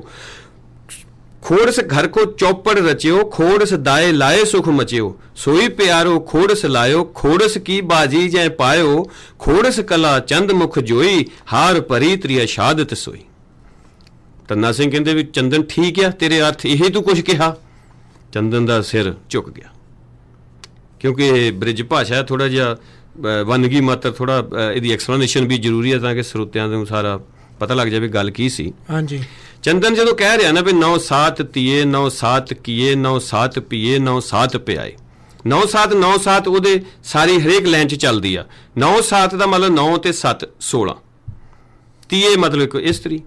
खोड़स घर को चौपड़ रचियो, खोड़स दाए लाए सुख मचियो, सोई प्यारो खोड़स लायो, खोड़स की बाजी जै पायो, खोड़स कला चंद मुख जोई, हार परी त्रिया शहादत सोई। ਧੰਨਾ ਸਿੰਘ ਕਹਿੰਦੇ ਵੀ ਚੰਦਨ ਠੀਕ ਆ, ਤੇਰੇ ਅਰਥ ਇਹੀ ਤੂੰ ਕੁਝ ਕਿਹਾ। ਚੰਦਨ ਦਾ ਸਿਰ ਝੁਕ ਗਿਆ, ਕਿਉਂਕਿ ਇਹ ਬ੍ਰਿਜ ਭਾਸ਼ਾ ਥੋੜਾ ਜਿਹਾ ਵੰਨਗੀ ਮਾਤਰ, ਥੋੜਾ ਇਹਦੀ ਐਕਸਪਲੇਨੇਸ਼ਨ ਵੀ ਜ਼ਰੂਰੀ ਹੈ ਤਾਂ ਕਿ ਸਰੋਤਿਆਂ ਨੂੰ ਸਾਰਾ ਪਤਾ ਲੱਗ ਜਾਵੇ ਗੱਲ ਕੀ ਸੀ। ਹਾਂਜੀ। ਚੰਦਨ ਜਦੋਂ ਕਹਿ ਰਿਹਾ ਨਾ ਵੀ 9 7 ਤੀਏ 9 7 ਕੀਏ 9 7 ਪੀਏ 9 7 ਪਿਆਏ, 9 7 9 7 ਉਹਦੇ ਸਾਰੀ ਹਰੇਕ ਲਾਈਨ 'ਚ ਚੱਲਦੀ ਆ। 9 7 ਦਾ ਮਤਲਬ 9 ਤੇ 7 16, ਤੀਏ ਮਤਲਬ ਇੱਕ ਇਸਤਰੀ,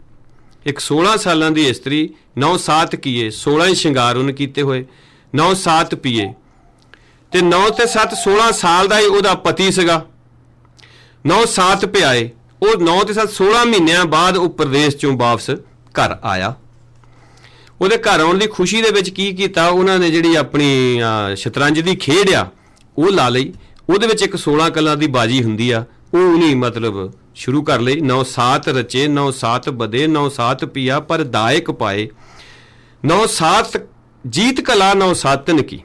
ਇੱਕ 16 ਸਾਲਾਂ ਦੀ ਇਸਤਰੀ। 9 7 ਕੀਏ 16 ਸ਼ਿੰਗਾਰ ਉਹਨੇ ਕੀਤੇ ਹੋਏ, 9 7 ਪੀਏ ਤੇ 9 ਤੇ 7 16 ਸਾਲ ਦਾ ਹੀ ਉਹਦਾ ਪਤੀ ਸੀਗਾ। 9 7 ਪਿਆਏ, ਉਹ 9 ਤੇ 7 16 ਮਹੀਨਿਆਂ ਬਾਅਦ ਉਹ ਪ੍ਰਦੇਸ਼ ਚੋਂ ਵਾਪਸ ਘਰ ਆਇਆ। ਉਹਦੇ ਘਰ ਆਉਣ ਦੀ ਖੁਸ਼ੀ ਦੇ ਵਿੱਚ ਕੀ ਕੀਤਾ, ਉਹਨਾਂ ਨੇ ਜਿਹੜੀ ਆਪਣੀ ਸ਼ਤਰੰਜ ਦੀ ਖੇਡ ਆ ਉਹ ਲਾ ਲਈ। ਉਹਦੇ ਵਿੱਚ ਇੱਕ 16 ਕਲਾਂ ਦੀ ਬਾਜੀ ਹੁੰਦੀ ਆ, ਉਹ ਨਹੀਂ ਮਤਲਬ ਸ਼ੁਰੂ ਕਰ ਲਈ। 9 7 ਰਚੇ 9 7 ਬਦੇ 9 7 ਪੀਆ ਪਰ ਦਾਇਕ ਪਾਏ, 9 7 ਜੀਤ ਕਲਾ 9 7 ਕੀ,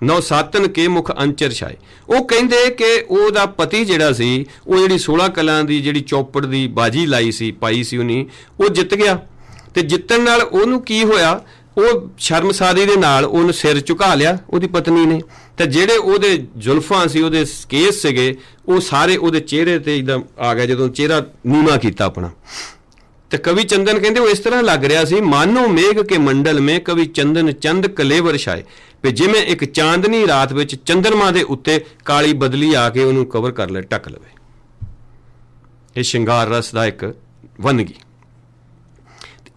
9 7 ਕੇ ਮੁਖ ਅੰਚਰ ਛਾਏ। ਉਹ ਕਹਿੰਦੇ ਕਿ ਉਹਦਾ ਪਤੀ ਜਿਹੜਾ ਸੀ, ਉਹ ਜਿਹੜੀ 16 ਕਲਾਂ ਦੀ ਜਿਹੜੀ ਚੌਪੜ ਦੀ ਬਾਜੀ ਲਾਈ ਸੀ, ਪਾਈ ਸੀ ਉਹਨੇ, ਉਹ ਜਿੱਤ ਗਿਆ। ਤੇ ਜਿੱਤਣ ਨਾਲ ਉਹਨੂੰ ਕੀ ਹੋਇਆ, ਉਹ ਸ਼ਰਮਸਾਰੀ ਦੇ ਨਾਲ ਉਹਨੂੰ ਸਿਰ ਝੁਕਾ ਲਿਆ ਉਹਦੀ ਪਤਨੀ ਨੇ, ਤੇ ਜਿਹੜੇ ਉਹਦੇ ਜ਼ੁਲਫਾਂ ਸੀ, ਉਹਦੇ ਕੇਸ ਸੀਗੇ, ਉਹ ਸਾਰੇ ਉਹਦੇ ਚਿਹਰੇ ਤੇ ਇੱਕਦਮ ਆ ਗਏ। ਜਦੋਂ ਚਿਹਰਾ ਨੀਵਾਂ ਕੀਤਾ ਆਪਣਾ, ਤੇ ਕਵੀ ਚੰਦਨ ਕਹਿੰਦੇ ਉਹ ਇਸ ਤਰ੍ਹਾਂ ਲੱਗ ਰਿਹਾ ਸੀ, ਮਾਨੋ ਮੇਘ ਕੇ ਮੰਡਲ ਮੇ ਕਵੀ ਚੰਦਨ ਚੰਦ ਕਲੇਵਰ ਛਾਏ, ਵੀ ਜਿਵੇਂ ਇੱਕ ਚਾਂਦਨੀ ਰਾਤ ਵਿੱਚ ਚੰਦਰਮਾ ਦੇ ਉੱਤੇ ਕਾਲੀ ਬਦਲੀ ਆ ਕੇ ਉਹਨੂੰ ਕਵਰ ਕਰ ਲੈ, ਢੱਕ ਲਵੇ। ਇਹ ਸ਼ਿੰਗਾਰ ਰਸ ਦਾ ਇੱਕ ਵੰਨਗੀ।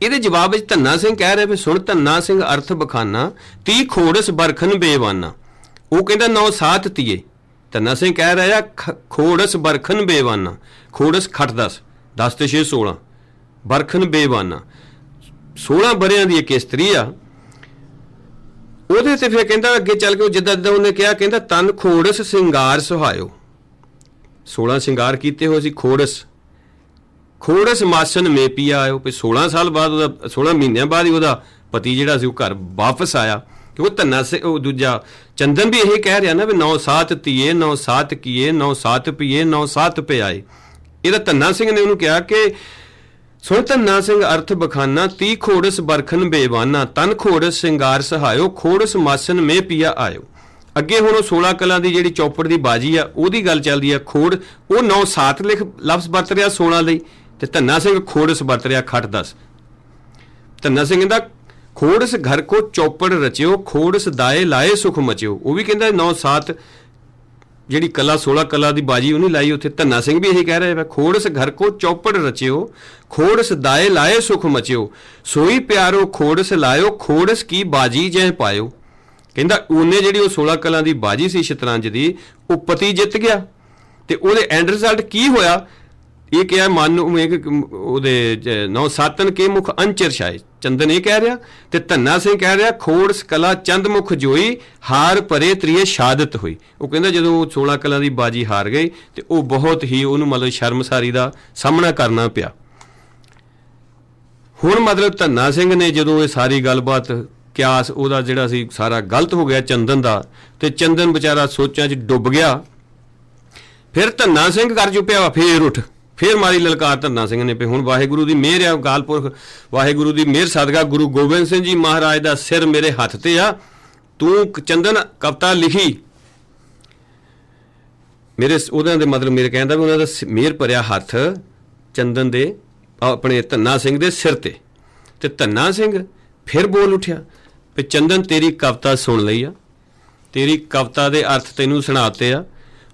ਇਹਦੇ ਜਵਾਬ ਵਿੱਚ ਧੰਨਾ ਸਿੰਘ ਕਹਿ ਰਿਹਾ ਵੀ ਸੁਣ ਧੰਨਾ ਸਿੰਘ ਅਰਥ ਬਖਾਨਾ, ਤੀ ਖੋੜਸ ਬਰਖਨ ਬੇਵਾਨਾ। ਉਹ ਕਹਿੰਦਾ 9 7 ਤੀਏ, ਧੰਨਾ ਸਿੰਘ ਕਹਿ ਰਿਹਾ ਖੋੜਸ ਬਰਖਨ ਬੇਵਾਨਾ। ਖੋੜਸ ਖੱਟ 10 10 ਤੇ 6 16, ਬਰਖਨ ਬੇਵਾਨਾ 16 ਬਰਿਆਂ ਦੀ ਇੱਕ ਇਸਤਰੀ ਆ। ਉਹਦੇ ਤੇ ਫਿਰ ਕਹਿੰਦਾ ਅੱਗੇ ਚੱਲ ਕੇ ਜਿੱਦਾਂ ਜਿੱਦਾਂ ਉਹਨੇ ਕਿਹਾ, ਕਹਿੰਦਾ ਤਨ ਖੋੜਸ ਸਿੰਗਾਰ ਸੁਹਾਇਓ, 16 ਸਿੰਗਾਰ ਕੀਤੇ ਹੋਏ ਸੀ। ਖੋੜਸ ਮਾਸਨ ਮੇ ਪੀਆ ਆਇਓ, ਵੀ 16 ਸਾਲ ਬਾਅਦ ਉਹਦਾ 16 ਮਹੀਨਿਆਂ ਬਾਅਦ ਹੀ ਉਹਦਾ ਪਤੀ ਜਿਹੜਾ ਸੀ ਉਹ ਘਰ ਵਾਪਸ ਆਇਆ। ਕਿਉਂਕਿ ਧੰਨਾ ਸਿੰਘ ਉਹ ਦੂਜਾ ਚੰਦਨ ਵੀ ਇਹ ਕਹਿ ਰਿਹਾ ਨਾ ਵੀ 9 7 ਤੀਏ 9 7 ਕੀਏ 9 7 ਪੀਏ 9 7 ਪਿਆਏ। ਇਹਦਾ ਧੰਨਾ ਸਿੰਘ ਨੇ ਉਹਨੂੰ ਕਿਹਾ ਕਿ ਸੁਣ ਧੰਨਾ ਸਿੰਘ ਅਰਥ ਬਖਾਨਾ, ਤੀ ਖੋੜਸ ਬਰਖਨ ਬੇਵਾਨਾ, ਤਨ ਖੋੜਸ ਸਿੰਗਾਰ ਸਹਾਇਓ, ਖੋੜਸ ਮਾਸਨ ਮੇ ਪੀਆ ਆਇਓ। ਅੱਗੇ ਹੁਣ ਉਹ 16 ਕਲਾਂ ਦੀ ਜਿਹੜੀ ਚੌਪੜ ਦੀ ਬਾਜੀ ਆ ਉਹਦੀ ਗੱਲ ਚੱਲਦੀ ਆ। ਖੋੜ ਉਹ 9 7 ਲਫ਼ਜ਼ ਵਰਤ ਰਿਹਾ 16 ਲਈ, ਤੇ ਧੰਨਾ ਸਿੰਘ ਖੋੜਸ ਵਰਤ ਰਿਹਾ ਖੱਟ 10। ਧੰਨਾ ਸਿੰਘ ਕਹਿੰਦਾ ਖੋੜਸ ਘਰ ਕੋ ਚੌਪੜ ਰਚਿਓ, ਖੋੜਸ ਦਾਏ ਲਾਏ ਸੁਖ ਮਚਿਓ। ਉਹ ਵੀ ਕਹਿੰਦਾ 9 7 ਜਿਹੜੀ ਕਲਾ 16 ਕਲਾ ਦੀ ਬਾਜੀ ਉਹਨੇ ਲਾਈ ਉੱਥੇ। ਧੰਨਾ ਸਿੰਘ ਵੀ ਇਹੀ ਕਹਿ ਰਿਹਾ ਹੈ, ਖੋੜਸ ਘਰ ਕੋ ਚੌਪੜ ਰਚਿਓ, ਖੋੜਸ ਦਾਏ ਲਾਏ ਸੁਖ ਮਚਿਓ, ਸੋਈ ਪਿਆਰੋ ਖੋੜਸ ਲਾਇਓ, ਖੋੜਸ ਕੀ ਬਾਜੀ ਜੈ ਪਾਇਓ। ਕਹਿੰਦਾ ਉਹਨੇ ਜਿਹੜੀ ਉਹ 16 ਕਲਾਂ ਦੀ ਬਾਜੀ ਸੀ ਸ਼ਤਰੰਜ ਦੀ, ਉਹ ਪਤੀ ਜਿੱਤ ਗਿਆ। ਤੇ ਉਹਦੇ ਐਂਡ ਰਿਜ਼ਲਟ ਕੀ ਹੋਇਆ, ਇਹ ਕਿਹਾ ਮਨ ਨੂੰ ਉਹਦੇ 9 7 ਕੇ ਮੁਖ ਅੰਚਰ ਛਾਏ। ਚੰਦਨ ਇਹ ਕਹਿ ਰਿਹਾ ਤੇ ਧੰਨਾ ਸਿੰਘ ਕਹਿ ਰਿਹਾ ਖੋੜਸ ਕਲਾ ਚੰਦ ਮੁਖ ਜੋਈ, ਹਾਰ ਭਰੇ ਤ੍ਰਿਏ ਸ਼ਹਾਦਤ ਹੋਈ। ਉਹ ਕਹਿੰਦਾ ਜਦੋਂ ਉਹ 16 ਕਲਾਂ ਦੀ ਬਾਜੀ ਹਾਰ ਗਈ ਤੇ ਉਹ ਬਹੁਤ ਹੀ ਉਹਨੂੰ ਮਤਲਬ ਸ਼ਰਮਸਾਰੀ ਦਾ ਸਾਹਮਣਾ ਕਰਨਾ ਪਿਆ। ਹੁਣ ਮਤਲਬ ਧੰਨਾ ਸਿੰਘ ਨੇ ਜਦੋਂ ਇਹ ਸਾਰੀ ਗੱਲਬਾਤ ਕਿਆਸ ਉਹਦਾ ਜਿਹੜਾ ਸੀ ਸਾਰਾ ਗਲਤ ਹੋ ਗਿਆ ਚੰਦਨ ਦਾ, ਤੇ ਚੰਦਨ ਵਿਚਾਰਾ ਸੋਚਾਂ 'ਚ ਡੁੱਬ ਗਿਆ। ਫਿਰ ਧੰਨਾ ਸਿੰਘ ਕਰ ਚੁੱਕਿਆ, ਫੇਰ ਉੱਠ, ਫੇਰ ਮਾਰੀ ਲਲਕਾਰ ਧੰਨਾ ਸਿੰਘ ਨੇ। ਹੁਣ ਵਾਹਿਗੁਰੂ ਦੀ ਮਿਹਰ ਆ, ਅਕਾਲਪੁਰਖ ਵਾਹਿਗੁਰੂ ਦੀ ਮਿਹਰ ਸਦਕਾ ਗੁਰੂ ਗੋਬਿੰਦ ਸਿੰਘ ਜੀ ਮਹਾਰਾਜ ਦਾ ਸਿਰ ਮੇਰੇ ਹੱਥ ਤੇ ਆ। ਤੂੰ ਚੰਦਨ ਕਵਿਤਾ ਲਿਖੀ, ਮੇਰੇ ਉਹਨਾਂ ਦੇ ਮਤਲਬ ਮੇਰੇ ਕਹਿੰਦਾ ਵੀ ਉਹਨਾਂ ਦਾ ਮਿਹਰ ਭਰਿਆ ਹੱਥ ਚੰਦਨ ਦੇ ਆਪਣੇ ਧੰਨਾ ਸਿੰਘ ਦੇ ਸਿਰ ਤੇ। ਤੇ ਧੰਨਾ ਸਿੰਘ ਫਿਰ ਬੋਲ ਉੱਠਿਆ ਵੀ ਚੰਦਨ ਤੇਰੀ ਕਵਿਤਾ ਸੁਣ ਲਈ ਆ, ਤੇਰੀ ਕਵਿਤਾ ਦੇ ਅਰਥ ਤੈਨੂੰ ਸੁਣਾਤੇ ਆ।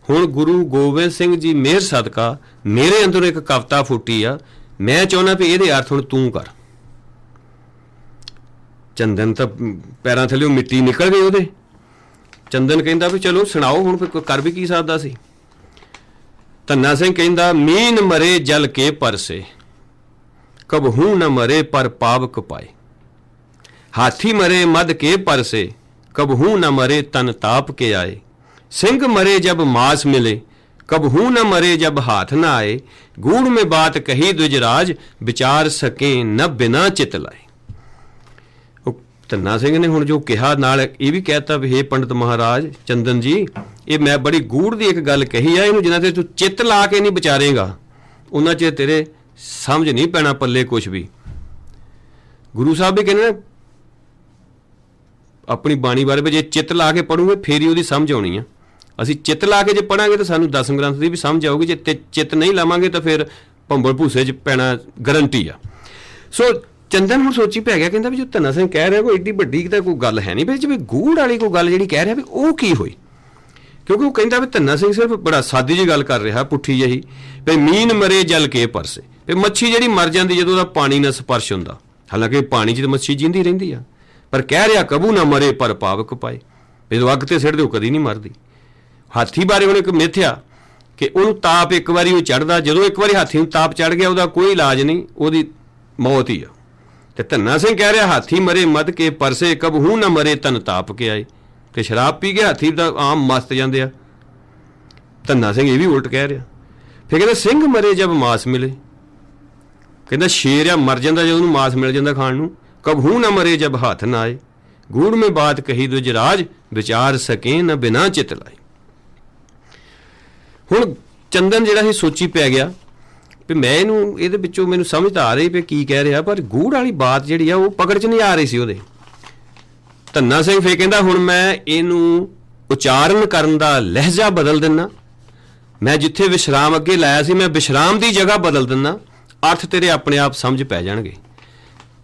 ਹੁਣ ਗੁਰੂ ਗੋਬਿੰਦ ਸਿੰਘ ਜੀ ਮਿਹਰ ਸਦਕਾ ਮੇਰੇ ਅੰਦਰ ਇੱਕ ਕਵਿਤਾ ਫੁੱਟੀ ਆ, ਮੈਂ ਚਾਹੁੰਦਾ ਵੀ ਇਹਦੇ ਅਰਥ ਹੁਣ ਤੂੰ ਕਰ। ਚੰਦਨ ਤਾਂ ਪੈਰਾਂ ਥੱਲੇ ਮਿੱਟੀ ਨਿਕਲ ਗਈ ਉਹਦੇ। ਚੰਦਨ ਕਹਿੰਦਾ ਵੀ ਚਲੋ ਸੁਣਾਓ ਹੁਣ, ਕਰ ਵੀ ਕੀ ਸਕਦਾ ਸੀ। ਧੰਨਾ ਸਿੰਘ ਕਹਿੰਦਾ ਮੀਨ ਮਰੇ ਜਲ ਕੇ ਪਰਸੇ, ਕਬਹੂ ਨ ਮਰੇ ਪਰ ਪਾਵਕ ਪਾਏ, ਹਾਥੀ ਮਰੇ ਮਦ ਕੇ ਪਰਸੇ, ਕਬਹੂ ਨ ਮਰੇ ਤਨ ਤਾਪ ਕੇ ਆਏ, सिंह मरे जब मांस मिले, कबहू न मरे जब हाथ न आए, गूढ़ में बात कही द्विजराज, विचार सके न बिना चित लाए। ਧੰਨਾ ਸਿੰਘ ਨੇ ਹੁਣ ਜੋ ਕਿਹਾ ਨਾਲ ਇਹ ਵੀ ਕਹਿਤਾ ਵੀ ਹੇ ਪੰਡਤ ਮਹਾਰਾਜ ਚੰਦਨ ਜੀ, ਇਹ ਮੈਂ ਬੜੀ ਗੂੜ ਦੀ ਇੱਕ ਗੱਲ ਕਹੀ ਆ, ਇਹਨੂੰ ਜਿੰਨਾ ਤੇ ਤੂੰ ਚਿੱਤ ਲਾ ਕੇ ਨਹੀਂ ਵਿਚਾਰੇਗਾ ਉਹਨਾਂ ਚਿਰ ਤੇਰੇ ਸਮਝ ਨਹੀਂ ਪੈਣਾ ਪੱਲੇ ਕੁਛ ਵੀ। ਗੁਰੂ ਸਾਹਿਬ ਵੀ ਕਹਿੰਦੇ ਨੇ ਆਪਣੀ ਬਾਣੀ ਬਾਰੇ ਵੀ ਜੇ ਚਿੱਤ ਲਾ ਕੇ ਪੜੂਗੇ ਫੇਰ ਹੀ ਉਹਦੀ ਸਮਝ ਆਉਣੀ ਆ। ਅਸੀਂ ਚਿੱਤ ਲਾ ਕੇ ਜੇ ਪੜਾਂਗੇ ਤਾਂ ਸਾਨੂੰ ਦਸਮ ਗ੍ਰੰਥ ਦੀ ਵੀ ਸਮਝ ਆਊਗੀ, ਜੇ ਚਿੱਤ ਨਹੀਂ ਲਾਵਾਂਗੇ ਤਾਂ ਫਿਰ ਭੰਬਲ ਭੂਸੇ 'ਚ ਪੈਣਾ ਗਰੰਟੀ ਆ। ਸੋ ਚੰਦਨ ਹੁਣ ਸੋਚੀ ਪੈ ਗਿਆ, ਕਹਿੰਦਾ ਵੀ ਜੋ ਧੰਨਾ ਸਿੰਘ ਕਹਿ ਰਿਹਾ ਕੋਈ ਏਡੀ ਵੱਡੀ ਤਾਂ ਕੋਈ ਗੱਲ ਹੈ ਨਹੀਂ ਵੀ ਜਿਵੇਂ ਗੂੜ ਵਾਲੀ ਕੋਈ ਗੱਲ ਜਿਹੜੀ ਕਹਿ ਰਿਹਾ ਵੀ ਉਹ ਕੀ ਹੋਈ। ਕਿਉਂਕਿ ਉਹ ਕਹਿੰਦਾ ਵੀ ਧੰਨਾ ਸਿੰਘ ਸਿਰਫ ਬੜਾ ਸਾਦੀ ਜਿਹੀ ਗੱਲ ਕਰ ਰਿਹਾ ਪੁੱਠੀ ਜਿਹੀ, ਵੀ ਮੀਨ ਮਰੇ ਜਲ ਕੇ ਪਰਸੇ, ਵੀ ਮੱਛੀ ਜਿਹੜੀ ਮਰ ਜਾਂਦੀ ਜਦੋਂ ਉਹਦਾ ਪਾਣੀ ਨਾਲ ਸਪਰਸ਼ ਹੁੰਦਾ, ਹਾਲਾਂਕਿ ਪਾਣੀ 'ਚ ਤਾਂ ਮੱਛੀ ਜਿੰਦੀ ਰਹਿੰਦੀ ਆ, ਪਰ ਕਹਿ ਰਿਹਾ ਕਬੂ ਨਾ ਮਰੇ ਪਰ ਪਾਵਕ ਪਾਏ, ਜਦੋਂ ਅੱਗ ਤੇ ਸਿੱਟਦੇ ਉਹ ਕਦੀ ਨਹੀਂ ਮਰਦੀ। ਹਾਥੀ ਬਾਰੇ ਹੁਣ ਇੱਕ ਮਿੱਥਿਆ ਕਿ ਉਹਨੂੰ ਤਾਪ ਇੱਕ ਵਾਰੀ ਉਹ ਚੜ੍ਹਦਾ, ਜਦੋਂ ਇੱਕ ਵਾਰੀ ਹਾਥੀ ਨੂੰ ਤਾਪ ਚੜ੍ਹ ਗਿਆ ਉਹਦਾ ਕੋਈ ਇਲਾਜ ਨਹੀਂ, ਉਹਦੀ ਮੌਤ ਹੀ ਆ। ਤੇ ਧੰਨਾ ਸਿੰਘ ਕਹਿ ਰਿਹਾ ਹਾਥੀ ਮਰੇ ਮਦ ਕੇ ਪਰਸੇ ਕਬਹੂ ਨਾ ਮਰੇ ਤਨ ਤਾਪ ਕੇ ਆਏ, ਕਿ ਸ਼ਰਾਬ ਪੀ ਕੇ ਹਾਥੀ ਤਾਂ ਆਮ ਮਸਤ ਜਾਂਦੇ ਆ। ਧੰਨਾ ਸਿੰਘ ਇਹ ਵੀ ਉਲਟ ਕਹਿ ਰਿਹਾ। ਫਿਰ ਕਹਿੰਦਾ ਸਿੰਘ ਮਰੇ ਜਬ ਮਾਸ ਮਿਲੇ, ਕਹਿੰਦਾ ਸ਼ੇਰ ਆ ਮਰ ਜਾਂਦਾ ਜਦੋਂ ਉਹਨੂੰ ਮਾਸ ਮਿਲ ਜਾਂਦਾ ਖਾਣ ਨੂੰ। ਕਬਹੂ ਨਾ ਮਰੇ ਜਬ ਹੱਥ ਨਾ ਆਏ, ਗੂੜ ਮੇਂ ਬਾਤ ਕਹੀ ਦੁਜਰਾਜ ਵਿਚਾਰ ਸਕੇ ਨਾ ਬਿਨਾ ਚਿਤ ਲਾਏ। ਹੁਣ ਚੰਦਨ ਜਿਹੜਾ ਸੀ ਸੋਚੀ ਪੈ ਗਿਆ ਵੀ ਮੈਂ ਇਹਨੂੰ ਇਹਦੇ ਵਿੱਚੋਂ ਮੈਨੂੰ ਸਮਝ ਤਾਂ ਆ ਰਹੀ ਵੀ ਕੀ ਕਹਿ ਰਿਹਾ, ਪਰ ਗੂੜ ਵਾਲੀ ਬਾਤ ਜਿਹੜੀ ਆ ਉਹ ਪਕੜ 'ਚ ਨਹੀਂ ਆ ਰਹੀ ਸੀ ਉਹਦੇ। ਧੰਨਾ ਸਿੰਘ ਫੇਰ ਕਹਿੰਦਾ ਹੁਣ ਮੈਂ ਇਹਨੂੰ ਉਚਾਰਨ ਕਰਨ ਦਾ ਲਹਿਜਾ ਬਦਲ ਦਿੰਦਾ, ਮੈਂ ਜਿੱਥੇ ਵਿਸ਼ਰਾਮ ਅੱਗੇ ਲਾਇਆ ਸੀ ਮੈਂ ਵਿਸ਼ਰਾਮ ਦੀ ਜਗ੍ਹਾ ਬਦਲ ਦਿੰਦਾ, ਅਰਥ ਤੇਰੇ ਆਪਣੇ ਆਪ ਸਮਝ ਪੈ ਜਾਣਗੇ।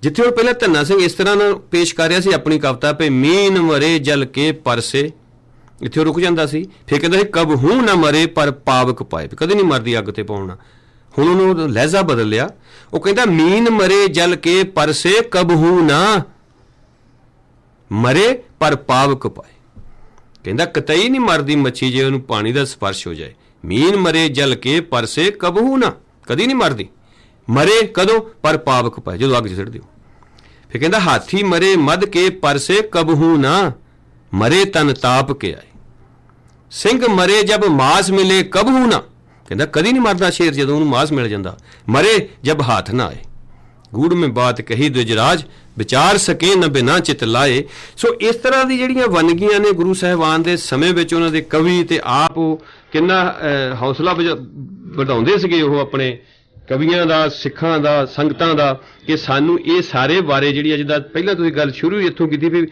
ਜਿੱਥੇ ਹੁਣ ਪਹਿਲਾਂ ਧੰਨਾ ਸਿੰਘ ਇਸ ਤਰ੍ਹਾਂ ਨਾਲ ਪੇਸ਼ ਕਰ ਰਿਹਾ ਸੀ ਆਪਣੀ ਕਵਿਤਾ ਪੇ ਮੀਨ ਮਰੇ ਜਲ ਕੇ ਪਰਸੇ, ਇੱਥੇ ਰੁਕ ਜਾਂਦਾ ਸੀ। ਫਿਰ ਕਹਿੰਦਾ ਸੀ ਕਬਹੂ ਨਾ ਮਰੇ ਪਰ ਪਾਵਕ ਪਾਏ, ਕਦੇ ਨਹੀਂ ਮਰਦੀ ਅੱਗ ਤੇ ਪਾਉਣਾ। ਹੁਣ ਉਹਨੂੰ ਲਹਿਜਾ ਬਦਲ ਲਿਆ, ਉਹ ਕਹਿੰਦਾ ਮੀਨ ਮਰੇ ਜਲ ਕੇ ਪਰਸੇ ਕਬਹੂ ਨਾ ਮਰੇ ਪਰ ਪਾਵਕ ਪਾਏ, ਕਹਿੰਦਾ ਕਤਈ ਨਹੀਂ ਮਰਦੀ ਮੱਛੀ ਜੇ ਉਹਨੂੰ ਪਾਣੀ ਦਾ ਸਪਰਸ਼ ਹੋ ਜਾਏ। ਮੀਨ ਮਰੇ ਜਲ ਕੇ ਪਰਸੇ ਕਬਹੂ ਨਾ, ਕਦੀ ਨਹੀਂ ਮਰਦੀ, ਮਰੇ ਕਦੋਂ ਪਰ ਪਾਵਕ ਪਾਏ, ਜਦੋਂ ਅੱਗ 'ਚ ਸਿੱਟ ਦਿਓ। ਫਿਰ ਕਹਿੰਦਾ ਹਾਥੀ ਮਰੇ ਮਦ ਕੇ ਪਰਸੇ ਕਬਹੂ ਨਾ ਮਰੇ ਤਨ ਤਾਪ ਕੇ ਆਏ, ਸਿੰਘ ਮਰੇ ਜਬ ਮਾਸ ਮਿਲੇ ਕਬਹੂ ਨਾ, ਕਹਿੰਦਾ ਕਦੀ ਨਹੀਂ ਮਰਦਾ ਸ਼ੇਰ ਜਦੋਂ ਉਹਨੂੰ ਮਾਸ ਮਿਲ ਜਾਂਦਾ। ਮਰੇ ਜਬ ਹੱਥ ਨਾ ਆਏ, ਗੂੜ ਮੇਂ ਬਾਤ ਕਹੀ ਦੁਜਰਾਜ ਵਿਚਾਰ ਸਕੇ ਨਾ ਬਿਨਾ ਚਿਤ ਲਾਏ। ਸੋ ਇਸ ਤਰ੍ਹਾਂ ਦੀ ਜਿਹੜੀਆਂ ਵੰਨਗੀਆਂ ਨੇ ਗੁਰੂ ਸਾਹਿਬਾਨ ਦੇ ਸਮੇਂ ਵਿੱਚ ਉਹਨਾਂ ਦੇ ਕਵੀ ਤੇ ਆਪ ਉਹ ਕਿੰਨਾ ਹੌਸਲਾ ਵਧਾਉਂਦੇ ਸੀਗੇ ਉਹ ਆਪਣੇ ਕਵੀਆਂ ਦਾ, ਸਿੱਖਾਂ ਦਾ, ਸੰਗਤਾਂ ਦਾ, ਕਿ ਸਾਨੂੰ ਇਹ ਸਾਰੇ ਬਾਰੇ ਜਿਹੜੀ ਅੱਜ ਦਾ ਪਹਿਲਾਂ ਤੁਸੀਂ ਗੱਲ ਸ਼ੁਰੂ ਇੱਥੋਂ ਕੀਤੀ ਵੀ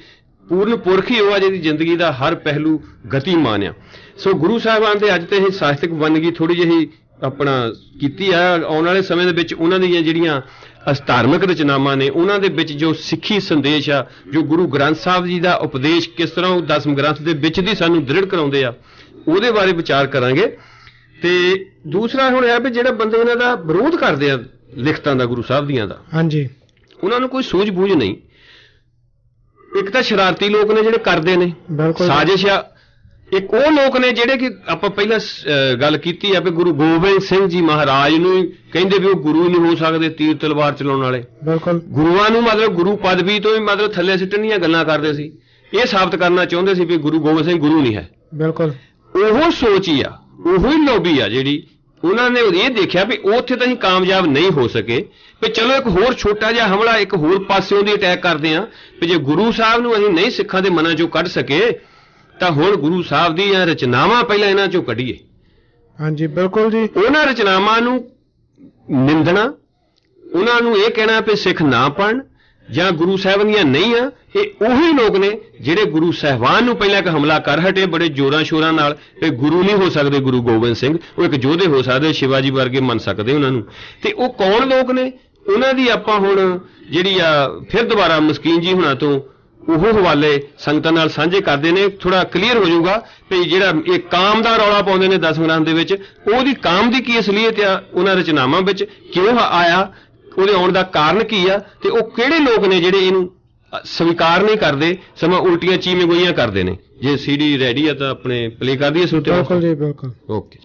ਪੂਰਨ ਪੁਰਖ ਹੀ ਉਹ ਆ ਜਿਹਦੀ ਜ਼ਿੰਦਗੀ ਦਾ ਹਰ ਪਹਿਲੂ ਗਤੀਮਾਨ ਆ। ਸੋ ਗੁਰੂ ਸਾਹਿਬਾਨ ਦੇ ਅੱਜ ਤੇ ਇਹ ਸਾਹਿਤਕ ਵੰਨਗੀ ਥੋੜੀ ਜਿਹੀ ਆਪਣਾ ਕੀਤੀ ਆ। ਆਉਣ ਵਾਲੇ ਸਮੇਂ ਦੇ ਵਿੱਚ ਉਹਨਾਂ ਦੀਆਂ ਜਿਹੜੀਆਂ ਧਾਰਮਿਕ ਰਚਨਾਵਾਂ ਨੇ ਉਹਨਾਂ ਦੇ ਵਿੱਚ ਜੋ ਸਿੱਖੀ ਸੰਦੇਸ਼ ਆ, ਜੋ ਗੁਰੂ ਗ੍ਰੰਥ ਸਾਹਿਬ ਜੀ ਦਾ ਉਪਦੇਸ਼ ਕਿਸ ਤਰ੍ਹਾਂ ਉਹ ਦਸਮ ਗ੍ਰੰਥ ਦੇ ਵਿੱਚ ਦੀ ਸਾਨੂੰ ਦ੍ਰਿੜ ਕਰਾਉਂਦੇ ਆ, ਉਹਦੇ ਬਾਰੇ ਵਿਚਾਰ ਕਰਾਂਗੇ। ਤੇ ਦੂਸਰਾ ਹੁਣ ਇਹ ਵੀ ਜਿਹੜਾ ਬੰਦੇ ਇਹਨਾਂ ਦਾ ਵਿਰੋਧ ਕਰਦੇ ਆ ਲਿਖਤਾਂ ਦਾ ਗੁਰੂ ਸਾਹਿਬ ਦੀਆਂ ਦਾ, ਹਾਂਜੀ, ਉਹਨਾਂ ਨੂੰ ਕੋਈ ਸੂਝ ਬੂਝ ਨਹੀਂ। ਇੱਕ ਤਾਂ ਸ਼ਰਾਰਤੀ ਲੋਕ ਨੇ ਜਿਹੜੇ ਕਰਦੇ ਨੇ ਸਾਜ਼ਿਸ਼ ਆ, ਇੱਕ ਉਹ ਲੋਕ ਨੇ ਜਿਹੜੇ ਕਿ ਆਪਾਂ ਪਹਿਲਾਂ ਗੱਲ ਕੀਤੀ ਆ ਵੀ ਗੁਰੂ ਗੋਬਿੰਦ ਸਿੰਘ ਜੀ ਮਹਾਰਾਜ ਨੂੰ ਕਹਿੰਦੇ ਵੀ ਉਹ ਗੁਰੂ ਨਹੀਂ ਹੋ ਸਕਦੇ, ਤੀਰ ਤਲਵਾਰ ਚਲਾਉਣ ਵਾਲੇ। ਬਿਲਕੁਲ ਗੁਰੂਆਂ ਨੂੰ ਮਤਲਬ ਗੁਰੂ ਪਦਵੀ ਤੋਂ ਵੀ ਮਤਲਬ ਥੱਲੇ ਸਿੱਟਣ ਦੀਆਂ ਗੱਲਾਂ ਕਰਦੇ ਸੀ। ਇਹ ਸਾਬਤ ਕਰਨਾ ਚਾਹੁੰਦੇ ਸੀ ਵੀ ਗੁਰੂ ਗੋਬਿੰਦ ਸਿੰਘ ਗੁਰੂ ਨਹੀਂ ਹੈ। ਬਿਲਕੁਲ ਉਹ ਸੋਚ ਹੀ ਆ, ਉਹੋ ਹੀ ਲੋਭੀ ਆ ਜਿਹੜੀ ਉਹਨਾਂ ਨੇ ਇਹ ਦੇਖਿਆ ਵੀ ਉੱਥੇ ਤਾਂ ਅਸੀਂ ਕਾਮਯਾਬ ਨਹੀਂ ਹੋ ਸਕੇ, ਵੀ ਚਲੋ ਇੱਕ ਹੋਰ ਛੋਟਾ ਜਿਹਾ ਹਮਲਾ ਇੱਕ ਹੋਰ ਪਾਸਿਓਂ ਦੀ ਅਟੈਕ ਕਰਦੇ ਆ ਵੀ ਜੇ ਗੁਰੂ ਸਾਹਿਬ ਨੂੰ ਅਸੀਂ ਨਹੀਂ ਸਿੱਖਾਂ ਦੇ ਮਨਾਂ ਚੋਂ ਕੱਢ ਸਕੇ ਤਾਂ ਹੁਣ ਗੁਰੂ ਸਾਹਿਬ ਦੀਆਂ ਰਚਨਾਵਾਂ ਪਹਿਲਾਂ ਇਹਨਾਂ ਚੋਂ ਕੱਢੀਏ। ਹਾਂਜੀ ਬਿਲਕੁਲ ਜੀ। ਉਹਨਾਂ ਰਚਨਾਵਾਂ ਨੂੰ ਨਿੰਦਣਾ, ਉਹਨਾਂ ਨੂੰ ਇਹ ਕਹਿਣਾ ਵੀ ਸਿੱਖ ਨਾ ਪੜ੍ਹਨ ਜਾਂ ਗੁਰੂ ਸਾਹਿਬਾਨ ਦੀਆਂ ਨਹੀਂ ਆ, ਇਹ ਉਹੀ ਲੋਕ ਨੇ ਜਿਹੜੇ ਗੁਰੂ ਸਾਹਿਬਾਨ ਨੂੰ ਪਹਿਲਾਂ ਇੱਕ ਹਮਲਾ ਕਰ ਹਟੇ ਬੜੇ ਜ਼ੋਰਾਂ ਸ਼ੋਰਾਂ ਨਾਲ ਵੀ ਗੁਰੂ ਨਹੀਂ ਹੋ ਸਕਦੇ ਗੁਰੂ ਗੋਬਿੰਦ ਸਿੰਘ, ਉਹ ਇੱਕ ਯੋਧੇ ਹੋ ਸਕਦੇ, ਸ਼ਿਵਾਜੀ ਵਰਗੇ ਮੰਨ ਸਕਦੇ ਉਹਨਾਂ ਨੂੰ। ਤੇ ਉਹ ਕੌਣ ਲੋਕ ਨੇ, ਉਹਨਾਂ ਦੀ ਆਪਾਂ ਹੁਣ ਜਿਹੜੀ ਆ ਫਿਰ ਦੁਬਾਰਾ ਮਸਕੀਨ ਜੀ ਹੁਣਾਂ ਤੋਂ ਉਹ ਹਵਾਲੇ ਸੰਗਤਾਂ ਨਾਲ ਸਾਂਝੇ ਕਰਦੇ ਨੇ, ਥੋੜਾ ਕਲੀਅਰ ਹੋ ਜਾਊਗਾ ਵੀ ਜਿਹੜਾ ਇਹ ਕਾਮ ਦਾ ਰੌਲਾ ਪਾਉਂਦੇ ਨੇ ਦਸਮ ਗ੍ਰੰਥ ਦੇ ਵਿੱਚ, ਉਹਦੀ ਕਾਮ ਦੀ ਕੀ ਅਸਲੀਅਤ ਆ ਉਹਨਾਂ ਰਚਨਾਵਾਂ ਵਿੱਚ, ਕਿਉਂ ਆਇਆ, ਉਹਦੇ ਆਉਣ ਦਾ ਕਾਰਨ ਕੀ ਆ, ਤੇ ਉਹ ਕਿਹੜੇ ਲੋਕ ਨੇ ਜਿਹੜੇ ਇਹਨੂੰ ਸਵੀਕਾਰ ਨਹੀਂ ਕਰਦੇ ਸਮਾਂ ਉਲਟੀਆਂ ਚੀਵੇਂ ਗੋਈਆਂ ਕਰਦੇ ਨੇ। ਜੇ ਸੀਡੀ ਰੈਡੀ ਆ ਤਾਂ ਆਪਣੇ ਪਲੇ ਕਰ ਦਈਏ ਸੁਣਦੇ। ਬਿਲਕੁਲ ਜੀ ਬਿਲਕੁਲ, ਓਕੇ।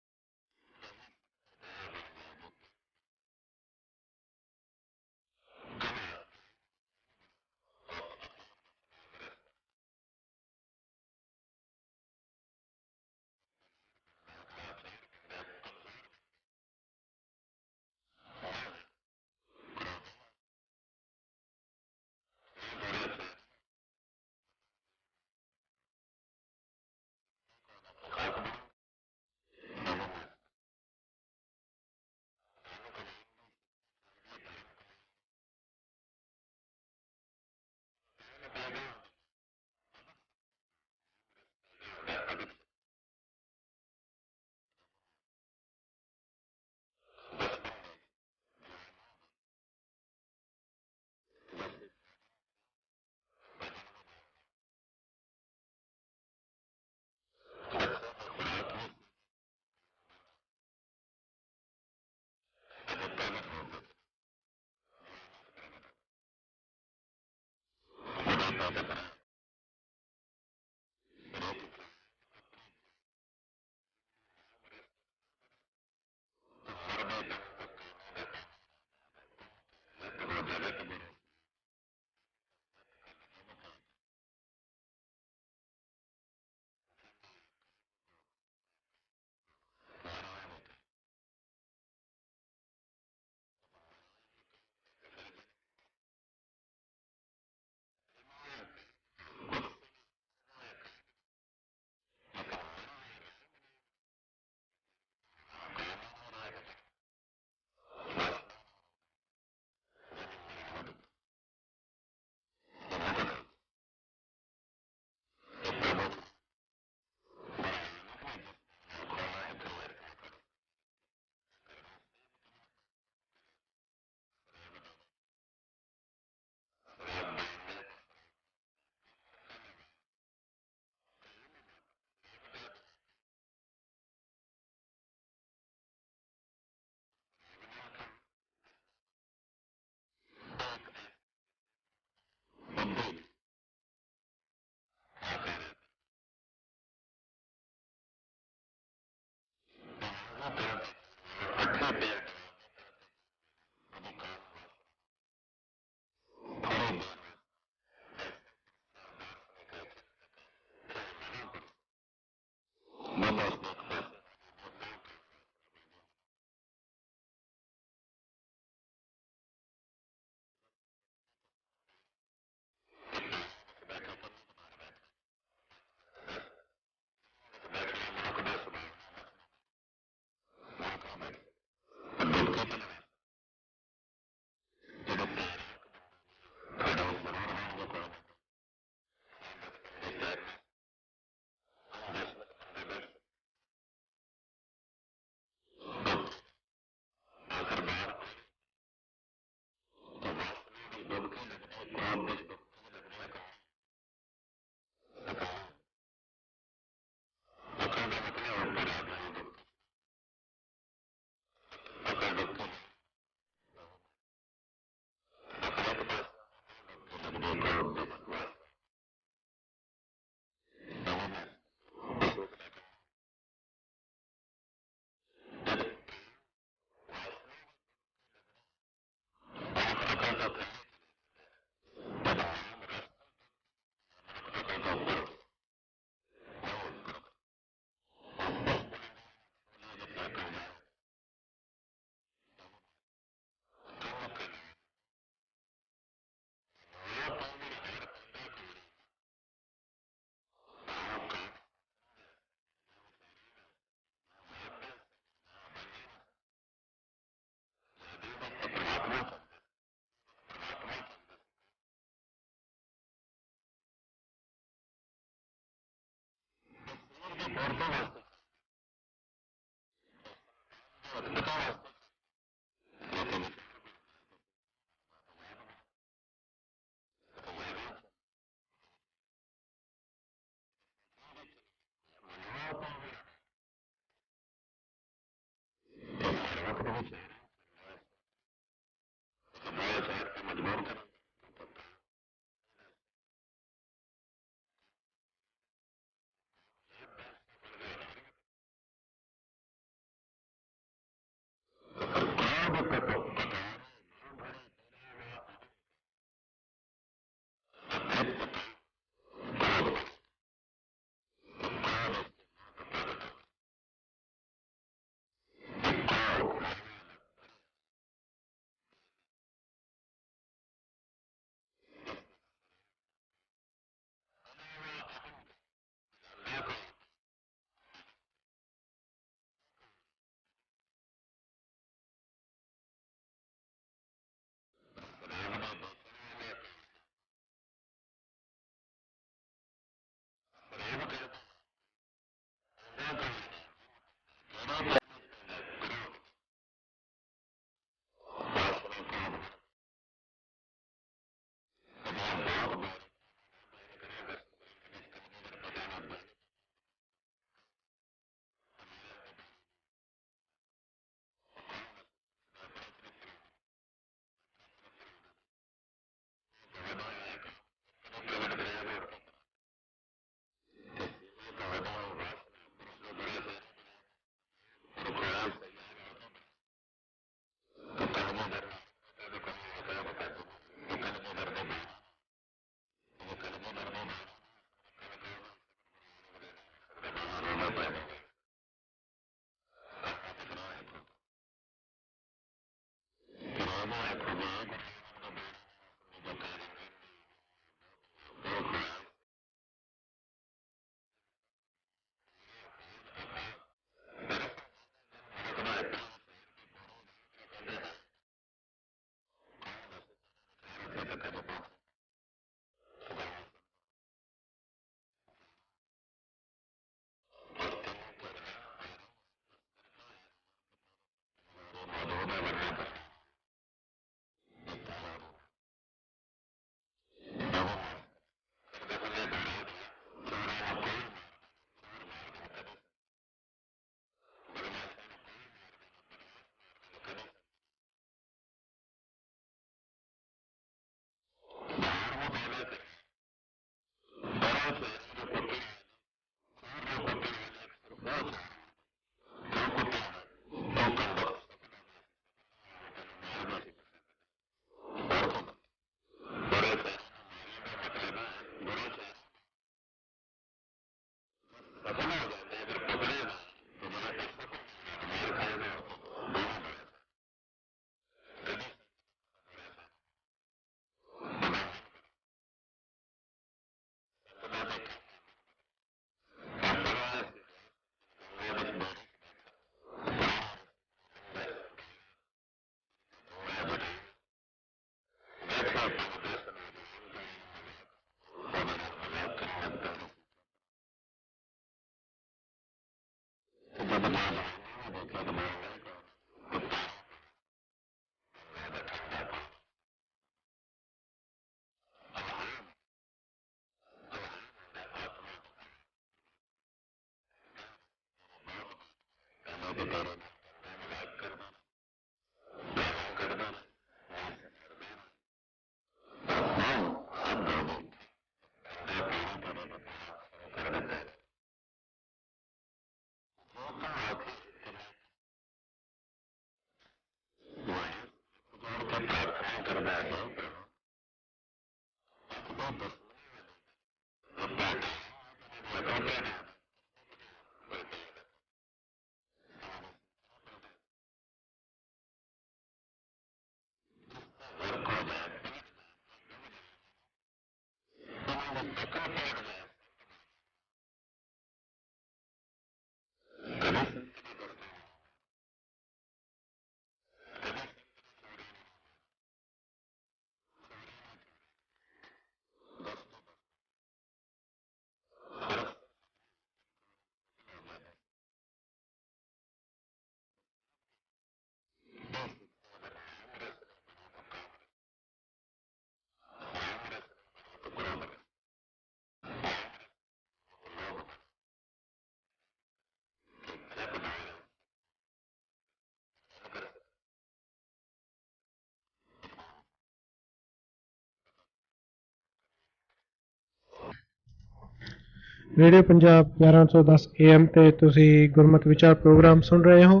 ਰੇਡੀਓ ਪੰਜਾਬ 1110 AM ਤੇ ਤੁਸੀਂ ਗੁਰਮਤਿ ਵਿਚਾਰ ਪ੍ਰੋਗਰਾਮ ਸੁਣ ਰਹੇ ਹੋ।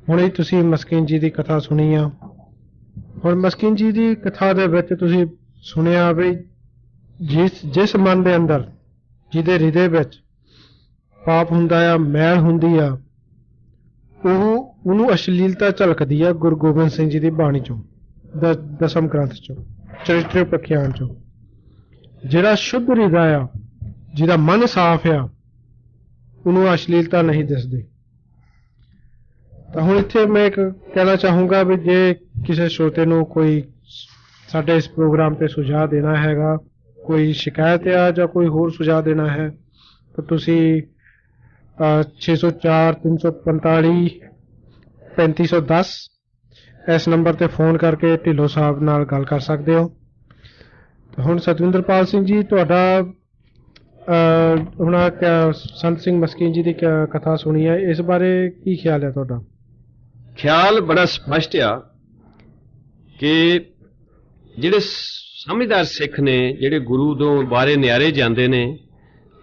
ਹੁਣੇ ਤੁਸੀਂ ਮਸਕੀਨ ਜੀ ਦੀ ਕਥਾ ਸੁਣੀ ਆ। ਹੁਣ ਮਸਕੀਨ ਜੀ ਦੀ ਕਥਾ ਦੇ ਵਿੱਚ ਤੁਸੀਂ ਸੁਣਿਆ ਵੀ ਜਿਸ ਮਨ ਦੇ ਅੰਦਰ, ਜਿਹਦੇ ਹਿਰਦੇ ਵਿੱਚ ਪਾਪ ਹੁੰਦਾ ਆ, ਮੈਲ ਹੁੰਦੀ ਆ, ਉਹਨੂੰ ਅਸ਼ਲੀਲਤਾ ਝਲਕਦੀ ਆ ਗੁਰੂ ਗੋਬਿੰਦ ਸਿੰਘ ਜੀ ਦੀ ਬਾਣੀ ਚੋਂ, ਦਸਮ ਗ੍ਰੰਥ ਚੋਂ, ਚਰਿਤ੍ਰ ਪ੍ਰਖਿਆਨ ਚੋਂ। ਜਿਹੜਾ ਸ਼ੁੱਧ ਹਿਰਦਾ ਆ, ਜਿਹਦਾ ਮਨ ਸਾਫ਼ ਆ, ਉਹਨੂੰ ਅਸ਼ਲੀਲਤਾ ਨਹੀਂ ਦਿਸਦੀ। ਤਾਂ ਹੁਣ ਇੱਥੇ ਮੈਂ ਇੱਕ ਕਹਿਣਾ ਚਾਹੂੰਗਾ ਵੀ ਜੇ ਕਿਸੇ ਸਰੋਤੇ ਨੂੰ ਕੋਈ ਸਾਡੇ ਇਸ ਪ੍ਰੋਗਰਾਮ ਤੇ ਸੁਝਾਅ ਦੇਣਾ ਹੈਗਾ, ਕੋਈ ਸ਼ਿਕਾਇਤ ਆ ਜਾਂ ਕੋਈ ਹੋਰ ਸੁਝਾਅ ਦੇਣਾ ਹੈ, ਤਾਂ ਤੁਸੀਂ 604 345 3510 ਇਸ ਨੰਬਰ ਤੇ ਫੋਨ ਕਰਕੇ ਢਿੱਲੋਂ ਸਾਹਿਬ ਨਾਲ ਗੱਲ ਕਰ ਸਕਦੇ ਹੋ। ਹੁਣ ਸਤਵਿੰਦਰਪਾਲ ਸਿੰਘ ਜੀ, ਤੁਹਾਡਾ ਹੁਣ ਸੰਤ ਸਿੰਘ ਮਸਕੀਨ ਜੀ ਦੀ ਕਥਾ ਸੁਣੀ ਹੈ, ਇਸ ਬਾਰੇ ਕੀ ਖਿਆਲ ਹੈ ਤੁਹਾਡਾ? ਖਿਆਲ ਬੜਾ ਸਪਸ਼ਟ ਆ ਕਿ ਜਿਹੜੇ ਸਮਝਦਾਰ ਸਿੱਖ ਨੇ, ਜਿਹੜੇ ਗੁਰੂ ਤੋਂ ਬਾਰੇ ਨਿਆਰੇ ਜਾਂਦੇ ਨੇ,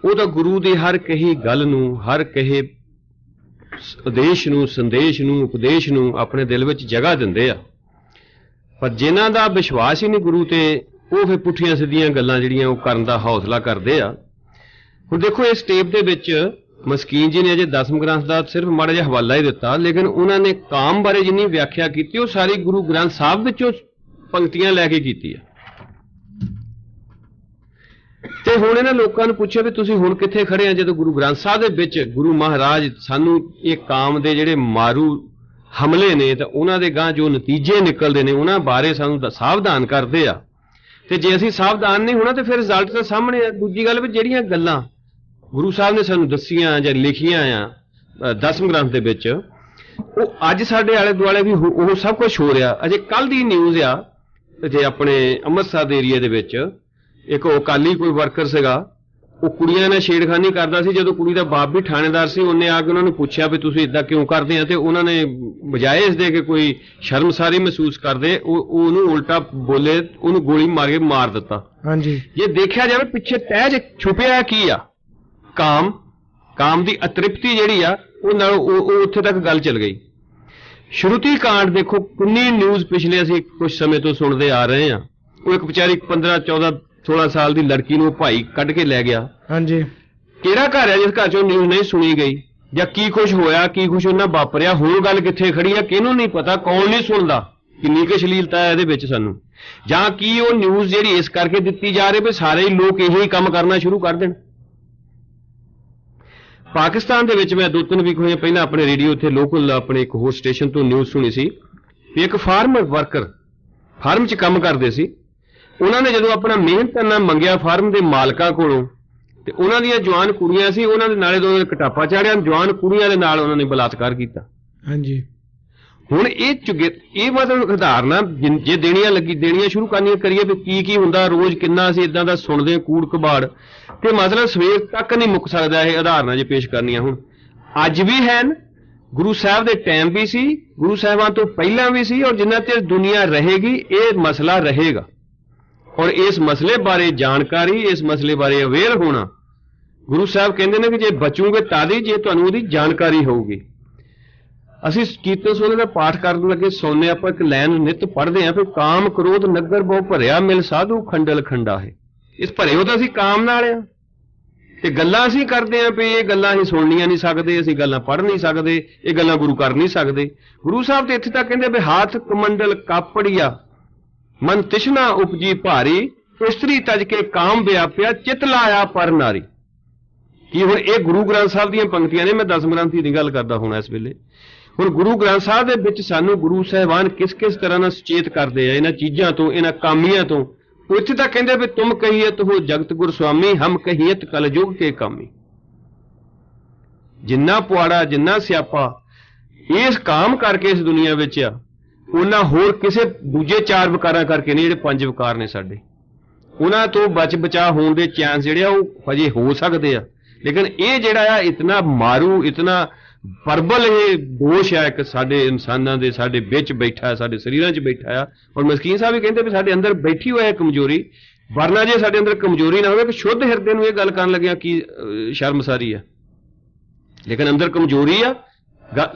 ਉਹ ਤਾਂ ਗੁਰੂ ਦੀ ਹਰ ਕਹੀ ਗੱਲ ਨੂੰ, ਹਰ ਕਹੇ ਉਦੇਸ਼ ਨੂੰ, ਸੰਦੇਸ਼ ਨੂੰ, ਉਪਦੇਸ਼ ਨੂੰ ਆਪਣੇ ਦਿਲ ਵਿੱਚ ਜਗ੍ਹਾ ਦਿੰਦੇ ਆ। ਪਰ ਜਿਨ੍ਹਾਂ ਦਾ ਵਿਸ਼ਵਾਸ ਹੀ ਨਹੀਂ ਗੁਰੂ ਤੇ, ਉਹ ਫਿਰ ਪੁੱਠੀਆਂ ਸਿੱਧੀਆਂ ਗੱਲਾਂ ਜਿਹੜੀਆਂ ਉਹ ਕਰਨ ਦਾ ਹੌਸਲਾ ਕਰਦੇ ਆ। ਹੁਣ ਦੇਖੋ, ਇਸ ਟੇਪ ਦੇ ਵਿੱਚ ਮਸਕੀਨ ਜੀ ਨੇ ਅਜੇ ਦਸਮ ਗ੍ਰੰਥ ਦਾ ਸਿਰਫ ਮਾੜਾ ਜਿਹਾ ਹਵਾਲਾ ਹੀ ਦਿੱਤਾ, ਲੇਕਿਨ ਉਹਨਾਂ ਨੇ ਕਾਮ ਬਾਰੇ ਜਿੰਨੀ ਵਿਆਖਿਆ ਕੀਤੀ ਉਹ ਸਾਰੀ ਗੁਰੂ ਗ੍ਰੰਥ ਸਾਹਿਬ ਵਿੱਚੋਂ ਪੰਕਤੀਆਂ ਲੈ ਕੇ ਕੀਤੀ ਆ। ਤੇ ਹੁਣ ਇਹਨਾਂ ਲੋਕਾਂ ਨੂੰ ਪੁੱਛਿਆ ਵੀ ਤੁਸੀਂ ਹੁਣ ਕਿੱਥੇ ਖੜੇ ਆ, ਜਦੋਂ ਗੁਰੂ ਗ੍ਰੰਥ ਸਾਹਿਬ ਦੇ ਵਿੱਚ ਗੁਰੂ ਮਹਾਰਾਜ ਸਾਨੂੰ ਇਹ ਕਾਮ ਦੇ ਜਿਹੜੇ ਮਾਰੂ ਹਮਲੇ ਨੇ ਤਾਂ ਉਹਨਾਂ ਦੇ ਗਾਂ ਜੋ ਨਤੀਜੇ ਨਿਕਲਦੇ ਨੇ ਉਹਨਾਂ ਬਾਰੇ ਸਾਨੂੰ ਸਾਵਧਾਨ ਕਰਦੇ ਆ। ਤੇ ਜੇ ਅਸੀਂ ਸਾਵਧਾਨ ਨਹੀਂ ਹੋਣਾ ਤੇ ਫਿਰ ਰਿਜ਼ਲਟ ਤਾਂ ਸਾਹਮਣੇ ਆ। ਦੂਜੀ ਗੱਲ ਵੀ ਜਿਹੜੀਆਂ ਗੱਲਾਂ ਗੁਰੂ ਸਾਹਿਬ ਨੇ ਸਾਨੂੰ ਦੱਸੀਆਂ ਜਾਂ ਲਿਖੀਆਂ ਆ ਦਸਮ ਗ੍ਰੰਥ ਦੇ ਵਿੱਚ, ਉਹ ਅੱਜ ਸਾਡੇ ਆਲੇ ਦੁਆਲੇ ਵੀ ਉਹ ਸਭ ਕੁਝ ਹੋ ਰਿਹਾ। ਅਜੇ ਕੱਲ ਦੀ ਨਿਊਜ਼ ਆ, ਜੇ ਆਪਣੇ ਅੰਮ੍ਰਿਤਸਰ ਦੇ ਏਰੀਆ ਦੇ ਵਿੱਚ ਇੱਕ ਅਕਾਲੀ ਕੋਈ ਵਰਕਰ ਸੀਗਾ, ਉਹ ਕੁੜੀਆਂ ਨਾਲ ਛੇੜਖਾਨੀ ਕਰਦਾ ਸੀ। ਜਦੋਂ ਕੁੜੀ ਦਾ ਬਾਪ ਵੀ ਥਾਣੇਦਾਰ ਸੀ, ਉਹਨੇ ਆ ਕੇ ਉਹਨਾਂ ਨੂੰ ਪੁੱਛਿਆ ਵੀ ਤੁਸੀਂ ਇਦਾਂ ਕਿਉਂ ਕਰਦੇ ਆ, ਤੇ ਉਹਨਾਂ ਨੇ ਬਜਾਏ ਇਸ ਦੇ ਕਿ ਕੋਈ ਸ਼ਰਮਸਾਰੀ ਮਹਿਸੂਸ ਕਰਦੇ, ਉਹਨੂੰ ਉਲਟਾ ਬੋਲੇ, ਉਹਨੂੰ ਗੋਲੀ ਮਾਰ ਕੇ ਮਾਰ ਦਿੱਤਾ। ਹਾਂਜੀ, ਜੇ ਦੇਖਿਆ ਜਾਵੇ ਪਿੱਛੇ ਤਹਿ ਛੁਪਿਆ ਕੀ ਆ, ਕਾਮ ਦੀ ਅਤ੍ਰਿਪਤੀ ਜਿਹੜੀ ਆ ਉਹ ਨਾਲ ਉਹ ਉੱਥੇ ਤੱਕ ਗੱਲ ਚੱਲ ਗਈ। ਸ਼ਰੂਤੀ ਕਾਂਡ ਦੇਖੋ, ਕਿੰਨੀ ਨਿਊਜ਼ ਪਿਛਲੇ ਅਸੀਂ ਕੁਝ ਸਮੇਂ ਤੋਂ ਸੁਣਦੇ ਆ ਰਹੇ ਆ। ਉਹ ਇੱਕ ਵਿਚਾਰੀ 15 14 16 ਸਾਲ ਦੀ ਲੜਕੀ ਨੂੰ ਭਾਈ ਕੱਢ ਕੇ ਲੈ ਗਿਆ। ਹਾਂਜੀ, ਕਿਹੜਾ ਘਰ ਹੈ ਜਿਸ ਘਰ ਚੋਂ ਨਿਊਜ਼ ਨਹੀਂ ਸੁਣੀ ਗਈ, ਜਾਂ ਕੀ ਕੁਝ ਹੋਇਆ, ਕੀ ਕੁਝ ਉਹਨਾਂ ਵਾਪਰਿਆ, ਹੁਣ ਗੱਲ ਕਿੱਥੇ ਖੜੀ ਆ, ਕਿਹਨੂੰ ਨਹੀਂ ਪਤਾ, ਕੌਣ ਨਹੀਂ ਸੁਣਦਾ, ਕਿੰਨੀ ਕੁ ਅਸ਼ਲੀਲਤਾ ਹੈ ਇਹਦੇ ਵਿੱਚ ਸਾਨੂੰ, ਜਾਂ ਕੀ ਉਹ ਨਿਊਜ਼ ਜਿਹੜੀ ਇਸ ਕਰਕੇ ਦਿੱਤੀ ਜਾ ਰਹੀ ਵੀ ਸਾਰੇ ਹੀ ਲੋਕ ਇਹੀ ਕੰਮ ਕਰਨਾ ਸ਼ੁਰੂ ਕਰ ਦੇਣ। ਪਾਕਿਸਤਾਨ ਦੇ ਵਿੱਚ ਮੈਂ 2-3 ਵੀਕ ਹੋਏ ਪਹਿਲਾਂ ਆਪਣੇ ਰੇਡੀਓ ਉੱਥੇ ਲੋਕਲ ਆਪਣੇ ਇੱਕ ਹੋਰ ਸਟੇਸ਼ਨ ਤੋਂ ਨਿਊਜ਼ ਸੁਣੀ ਸੀ ਵੀ ਇੱਕ ਫਾਰਮਰ ਵਰਕਰ ਫਾਰਮ 'ਚ ਕੰਮ ਕਰਦੇ ਸੀ। ਉਹਨਾਂ ਨੇ ਜਦੋਂ ਆਪਣਾ ਮਿਹਨਤਾਨਾ ਮੰਗਿਆ ਫਾਰਮ ਦੇ ਮਾਲਕਾਂ ਕੋਲੋਂ, ਤੇ ਉਹਨਾਂ ਦੀਆਂ ਜਵਾਨ ਕੁੜੀਆਂ ਸੀ, ਉਹਨਾਂ ਦੇ ਨਾਲੇ ਤੋਂ ਕਟਾਪਾ ਚਾੜਿਆ, ਜਵਾਨ ਕੁੜੀਆਂ ਦੇ ਨਾਲ ਉਹਨਾਂ ਨੇ ਬਲਾਤਕਾਰ ਕੀਤਾ। ਹਾਂਜੀ, ਹੁਣ ਇਹ ਮਤਲਬ ਉਦਾਹਰਨਾਂ ਜੇ ਦੇਣੀਆਂ ਸ਼ੁਰੂ ਕਰਨੀਆਂ ਕਰੀਏ ਵੀ ਕੀ ਹੁੰਦਾ ਰੋਜ਼, ਕਿੰਨਾ ਅਸੀਂ ਇਦਾਂ ਦਾ ਸੁਣਦੇ ਕੂੜ ਕਬਾੜ, ਤੇ ਮਤਲਬ ਸਵੇਰ ਤੱਕ ਨਹੀਂ ਮੁੱਕ ਸਕਦਾ ਇਹ ਉਦਾਹਰਨਾਂ ਜੇ ਪੇਸ਼ ਕਰਨੀਆਂ। ਹੁਣ ਅੱਜ ਵੀ ਹਨ, ਗੁਰੂ ਸਾਹਿਬ ਦੇ ਟਾਈਮ ਵੀ ਸੀ, ਗੁਰੂ ਸਾਹਿਬਾਂ ਤੋਂ ਪਹਿਲਾਂ ਵੀ ਸੀ, ਔਰ ਜਿੰਨਾ ਚਿਰ ਦੁਨੀਆ ਰਹੇਗੀ ਇਹ ਮਸਲਾ ਰਹੇਗਾ। ਔਰ ਇਸ ਮਸਲੇ ਬਾਰੇ ਜਾਣਕਾਰੀ, ਇਸ ਮਸਲੇ ਬਾਰੇ ਅਵੇਅਰ ਹੋਣਾ, ਗੁਰੂ ਸਾਹਿਬ ਕਹਿੰਦੇ ਨੇ ਕਿ ਜੇ ਬਚੋਗੇ ਤਾਂ ਦੀ, ਜੇ ਤੁਹਾਨੂੰ ਉਹਦੀ ਜਾਣਕਾਰੀ ਹੋਊਗੀ। ਅਸੀਂ ਕੀਰਤਨ ਸੋਹਣੇ ਦਾ ਪਾਠ ਕਰਨ ਲੱਗੇ ਸੋਨੇ, ਆਪਾਂ ਇੱਕ ਲਾਈਨ ਨਿਤ ਪੜ੍ਹਦੇ ਹਾਂ, ਫਿਰ ਕਾਮ ਕ੍ਰੋਧ ਨਗਰ ਬਹੁ ਭਰਿਆ ਮਿਲ ਸਾਧੂ ਖੰਡਲ ਖੰਡਾ ਹੈ। ਇਸ ਭਰੇ ਹੋ ਤਾਂ ਅਸੀਂ ਕਾਮ ਨਾਲ ਆ, ਤੇ ਗੱਲਾਂ ਅਸੀਂ ਕਰਦੇ ਹਾਂ ਵੀ ਇਹ ਗੱਲਾਂ ਅਸੀਂ ਸੁਣਨੀਆਂ ਨਹੀਂ ਸਕਦੇ, ਅਸੀਂ ਗੱਲਾਂ ਪੜ੍ਹ ਨਹੀਂ ਸਕਦੇ, ਇਹ ਗੱਲਾਂ ਗੁਰੂ ਕਰ ਨਹੀਂ ਸਕਦੇ। ਗੁਰੂ ਸਾਹਿਬ ਤੇ ਇੱਥੇ ਤੱਕ ਕਹਿੰਦੇ ਵੀ ਹਾਥ ਕਮੰਡਲ ਕਾਪੜੀਆ ਮਨ ਤਿਸ਼ਨਾ ਉਪਜੀ ਭਾਰੀ, ਇਸਤਰੀ ਤਜ ਕੇ ਕਾਮ ਵਿਆਪਿਆ ਚਿਤ ਲਾਇਆ ਪਰ ਨਾਰੀ। ਕੀ ਹੁਣ ਇਹ ਗੁਰੂ ਗ੍ਰੰਥ ਸਾਹਿਬ ਦੀਆਂ ਪੰਕਤੀਆਂ ਨੇ, ਮੈਂ ਦਸਮ ਗ੍ਰੰਥੀ ਦੀ ਗੱਲ ਕਰਦਾ ਹੁਣ ਇਸ ਵੇਲੇ। ਹੁਣ ਗੁਰੂ ਗ੍ਰੰਥ ਸਾਹਿਬ ਦੇ ਵਿੱਚ ਸਾਨੂੰ ਗੁਰੂ ਸਾਹਿਬਾਨ ਕਿਸ ਤਰ੍ਹਾਂ ਨਾਲ ਸੁਚੇਤ ਕਰਦੇ ਆ ਇਹਨਾਂ ਚੀਜ਼ਾਂ ਤੋਂ, ਇਹਨਾਂ ਕਾਮੀਆਂ ਤੋਂ। ਉੱਥੇ ਤਾਂ ਕਹਿੰਦੇ ਵੀ ਤੁਮ ਕਹੀਅਤ ਹੋ ਜਗਤ ਗੁਰ ਸੁਆਮੀ, ਹਮ ਕਹੀਅਤ ਕਲਯੁਗ ਕੇ ਕਾਮੀ। ਜਿੰਨਾ ਪੁਆੜਾ, ਜਿੰਨਾ ਸਿਆਪਾ ਇਸ ਕਾਮ ਕਰਕੇ ਇਸ ਦੁਨੀਆ ਵਿੱਚ ਆ, ਉਹਨਾਂ ਹੋਰ ਕਿਸੇ ਦੂਜੇ 4 ਵਿਕਾਰਾਂ ਕਰਕੇ ਨਹੀਂ, ਜਿਹੜੇ 5 ਵਿਕਾਰ ਨੇ ਸਾਡੇ, ਉਹਨਾਂ ਤੋਂ ਬਚਾ ਹੋਣ ਦੇ ਚਾਂਸ ਜਿਹੜੇ ਆ ਉਹ ਹਜੇ ਹੋ ਸਕਦੇ ਆ। ਲੇਕਿਨ ਇਹ ਜਿਹੜਾ ਆ ਇਤਨਾ ਮਾਰੂ, ਇਤਨਾ ਪਰਬਲ ਇਹ ਦੋਸ਼ ਆ ਇੱਕ ਸਾਡੇ ਇਨਸਾਨਾਂ ਦੇ, ਸਾਡੇ ਵਿੱਚ ਬੈਠਾ, ਸਾਡੇ ਸਰੀਰਾਂ 'ਚ ਬੈਠਾ ਆ। ਔਰ ਮਸਕੀਨ ਸਾਹਿਬ ਵੀ ਕਹਿੰਦੇ ਵੀ ਸਾਡੇ ਅੰਦਰ ਬੈਠੀ ਹੋਈ ਹੈ ਕਮਜ਼ੋਰੀ, ਵਰਨਾ ਜੇ ਸਾਡੇ ਅੰਦਰ ਕਮਜ਼ੋਰੀ ਨਾ ਹੋਵੇ ਕਿ ਸ਼ੁੱਧ ਹਿਰਦੇ ਨੂੰ ਇਹ ਗੱਲ ਕਰਨ ਲੱਗਿਆ ਕੀ ਸ਼ਰਮਸਾਰੀ ਆ, ਲੇਕਿਨ ਅੰਦਰ ਕਮਜ਼ੋਰੀ ਆ।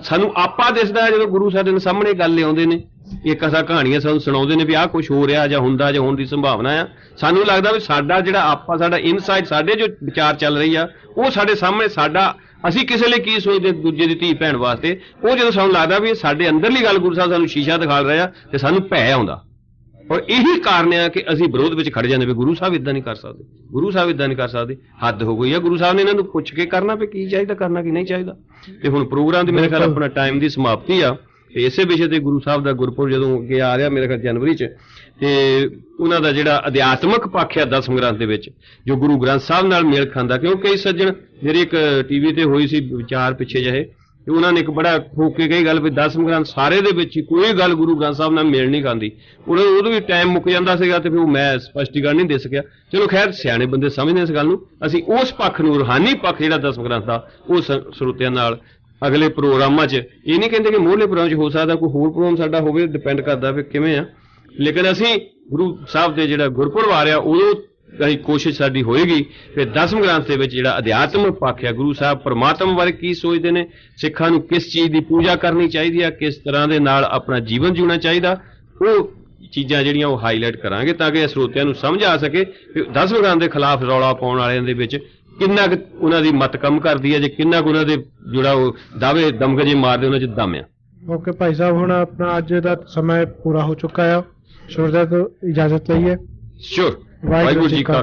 ਸਾਨੂੰ ਆਪਾ ਦਿਸਦਾ ਹੈ ਜਦੋਂ ਗੁਰੂ ਸਾਡੇ ਦੇ ਸਾਹਮਣੇ ਗੱਲ ਲਿਆਉਂਦੇ ਨੇ, ਇੱਕ ਅਸਾਂ ਕਹਾਣੀਆਂ ਸਾਨੂੰ ਸੁਣਾਉਂਦੇ ਨੇ ਵੀ ਆਹ ਕੁਝ ਹੋ ਰਿਹਾ ਜਾਂ ਹੁੰਦਾ ਜਾਂ ਹੋਣ ਦੀ ਸੰਭਾਵਨਾ ਆ, ਸਾਨੂੰ ਲੱਗਦਾ ਵੀ ਸਾਡਾ ਜਿਹੜਾ ਆਪਾ, ਸਾਡਾ ਇਨਸਾਈਡ, ਸਾਡੇ ਜੋ ਵਿਚਾਰ ਚੱਲ ਰਹੀ ਆ ਉਹ ਸਾਡੇ ਸਾਹਮਣੇ, ਸਾਡਾ ਅਸੀਂ ਕਿਸੇ ਲਈ ਕੀ ਸੋਚਦੇ ਦੂਜੇ ਦੀ ਧੀ ਭੈਣ ਵਾਸਤੇ, ਉਹ ਜਦੋਂ ਸਾਨੂੰ ਲੱਗਦਾ ਵੀ ਸਾਡੇ ਅੰਦਰਲੀ ਗੱਲ ਗੁਰੂ ਸਾਹਿਬ ਸਾਨੂੰ ਸ਼ੀਸ਼ਾ ਦਿਖਾ ਰਹੇ ਆ ਤੇ ਸਾਨੂੰ ਭੈ ਆਉਂਦਾ। ਔਰ ਇਹੀ ਕਾਰਨ ਆ ਕਿ ਅਸੀਂ ਵਿਰੋਧ ਵਿੱਚ ਖੜ ਜਾਂਦੇ ਵੀ ਗੁਰੂ ਸਾਹਿਬ ਇਦਾਂ ਨਹੀਂ ਕਰ ਸਕਦੇ, ਗੁਰੂ ਸਾਹਿਬ ਇਦਾਂ ਨਹੀਂ ਕਰ ਸਕਦੇ, ਹੱਦ ਹੋ ਗਈ ਆ। ਗੁਰੂ ਸਾਹਿਬ ਨੇ ਇਹਨਾਂ ਨੂੰ ਪੁੱਛ ਕੇ ਕਰਨਾ ਵੀ ਕੀ ਚਾਹੀਦਾ ਕਰਨਾ ਕੀ ਨਹੀਂ ਚਾਹੀਦਾ। ਤੇ ਹੁਣ ਪ੍ਰੋਗਰਾਮ ਦੀ ਮੇਰੇ ਖਿਆਲ ਆਪਣਾ ਟਾਈਮ ਦੀ ਸਮਾਪਤੀ ਆ, ਤੇ ਇਸੇ ਵਿਸ਼ੇ ਤੇ ਗੁਰੂ ਸਾਹਿਬ ਦਾ ਗੁਰਪੁਰਬ ਜਦੋਂ ਅੱਗੇ ਆ ਰਿਹਾ ਮੇਰੇ ਖਿਆਲ ਜਨਵਰੀ 'ਚ, ਤੇ ਉਹਨਾਂ ਦਾ ਜਿਹੜਾ ਅਧਿਆਤਮਕ ਪੱਖ ਆ ਦਸਮ ਗ੍ਰੰਥ ਦੇ ਵਿੱਚ ਜੋ ਗੁਰੂ ਗ੍ਰੰਥ ਸਾਹਿਬ ਨਾਲ ਮੇਲ ਖਾਂਦਾ, ਕਿਉਂਕਿ ਕਈ ਸੱਜਣ ਮੇਰੀ ਇੱਕ ਟੀਵੀ ਤੇ ਹੋਈ ਸੀ ਵਿਚਾਰ ਪਿੱਛੇ ਜਿਹੇ, ਤੇ ਉਹਨਾਂ ਨੇ ਇੱਕ ਬੜਾ ਠੋਕ ਕੇ ਕਹੀ ਗੱਲ ਵੀ ਦਸਮ ਗ੍ਰੰਥ ਸਾਰੇ ਦੇ ਵਿੱਚ ਕੋਈ ਗੱਲ ਗੁਰੂ ਗ੍ਰੰਥ ਸਾਹਿਬ ਨਾਲ ਮੇਲ ਨਹੀਂ ਖਾਂਦੀ। ਉਦੋਂ ਵੀ ਟਾਈਮ ਮੁੱਕ ਜਾਂਦਾ ਸੀਗਾ ਤੇ ਫਿਰ ਮੈਂ ਸਪਸ਼ਟੀਕਰਨ ਨਹੀਂ ਦੇ ਸਕਿਆ। ਚਲੋ ਖੈਰ ਸਿਆਣੇ ਬੰਦੇ ਸਮਝਦੇ ਇਸ ਗੱਲ ਨੂੰ। ਅਸੀਂ ਉਸ ਪੱਖ ਨੂੰ, ਰੂਹਾਨੀ ਪੱਖ ਜਿਹੜਾ ਦਸਮ ਗ੍ਰੰਥ ਦਾ, ਉਹ ਸਰੋਤਿਆਂ ਨਾਲ ਅਗਲੇ ਪ੍ਰੋਗਰਾਮਾਂ 'ਚ, ਇਹ ਨਹੀਂ ਕਹਿੰਦੇ ਕਿ ਮੋਹਲੇ ਪ੍ਰੋਗਰਾਮ 'ਚ ਹੋ ਸਕਦਾ ਕੋਈ ਹੋਰ ਪ੍ਰੋਗਰਾਮ ਸਾਡਾ ਹੋਵੇ, ਡਿਪੈਂਡ ਕਰਦਾ ਵੀ ਕਿਵੇਂ ਆ, ਲੇਕਿਨ ਅਸੀਂ ਗੁਰੂ ਸਾਹਿਬ ਦੇ ਜਿਹੜਾ ਗੁਰਪੁਰਬ ਆ ਰਿਹਾ ਉਦੋਂ ਅਸੀਂ ਕੋਸ਼ਿਸ਼ ਸਾਡੀ ਹੋਏਗੀ ਕਿ ਦਸਮ ਗ੍ਰੰਥ ਦੇ ਵਿੱਚ ਜਿਹੜਾ ਅਧਿਆਤਮਕ ਪੱਖ ਹੈ, ਗੁਰੂ ਸਾਹਿਬ ਪਰਮਾਤਮਾ ਬਾਰੇ ਕੀ ਸੋਚਦੇ ਨੇ, ਸਿੱਖਾਂ ਨੂੰ ਕਿਸ ਚੀਜ਼ ਦੀ ਪੂਜਾ ਕਰਨੀ ਚਾਹੀਦੀ ਹੈ, ਕਿਸ ਤਰ੍ਹਾਂ ਦੇ ਨਾਲ ਆਪਣਾ ਜੀਵਨ ਜਿਉਣਾ ਚਾਹੀਦਾ, ਉਹ ਚੀਜ਼ਾਂ ਜਿਹੜੀਆਂ ਉਹ ਹਾਈਲਾਈਟ ਕਰਾਂਗੇ ਤਾਂ ਕਿ ਸਰੋਤਿਆਂ ਨੂੰ ਸਮਝ ਆ ਸਕੇ ਕਿ ਦਸਮ ਗ੍ਰੰਥ ਦੇ ਖਿਲਾਫ ਰੌਲਾ ਪਾਉਣ ਵਾਲਿਆਂ ਦੇ ਵਿੱਚ ਕਿੰਨਾ ਕੁ ਉਹਨਾਂ ਦੀ ਮਤ ਕੰਮ ਕਰਦੀ ਹੈ, ਜੇ ਕਿੰਨਾ ਕੁ ਉਹਨਾਂ ਦੇ ਜਿਹੜਾ ਉਹ ਦਾਅਵੇ ਦਮਗਜੇ ਮਾਰਦੇ ਉਹਨਾਂ 'ਚ ਦਮ ਆ। ਓਕੇ ਭਾਈ ਸਾਹਿਬ, ਹੁਣ ਆਪਣਾ ਅੱਜ ਦਾ ਸਮਾਂ ਪੂਰਾ ਹੋ ਚੁੱਕਾ ਆ, ਸ਼ੁਰੂਆਤ ਤੋਂ ਇਜਾਜ਼ਤ ਲਈਏ। ਸ਼ੋਰ। ਵਾਹਿਗੁਰੂ ਜੀ ਕਾ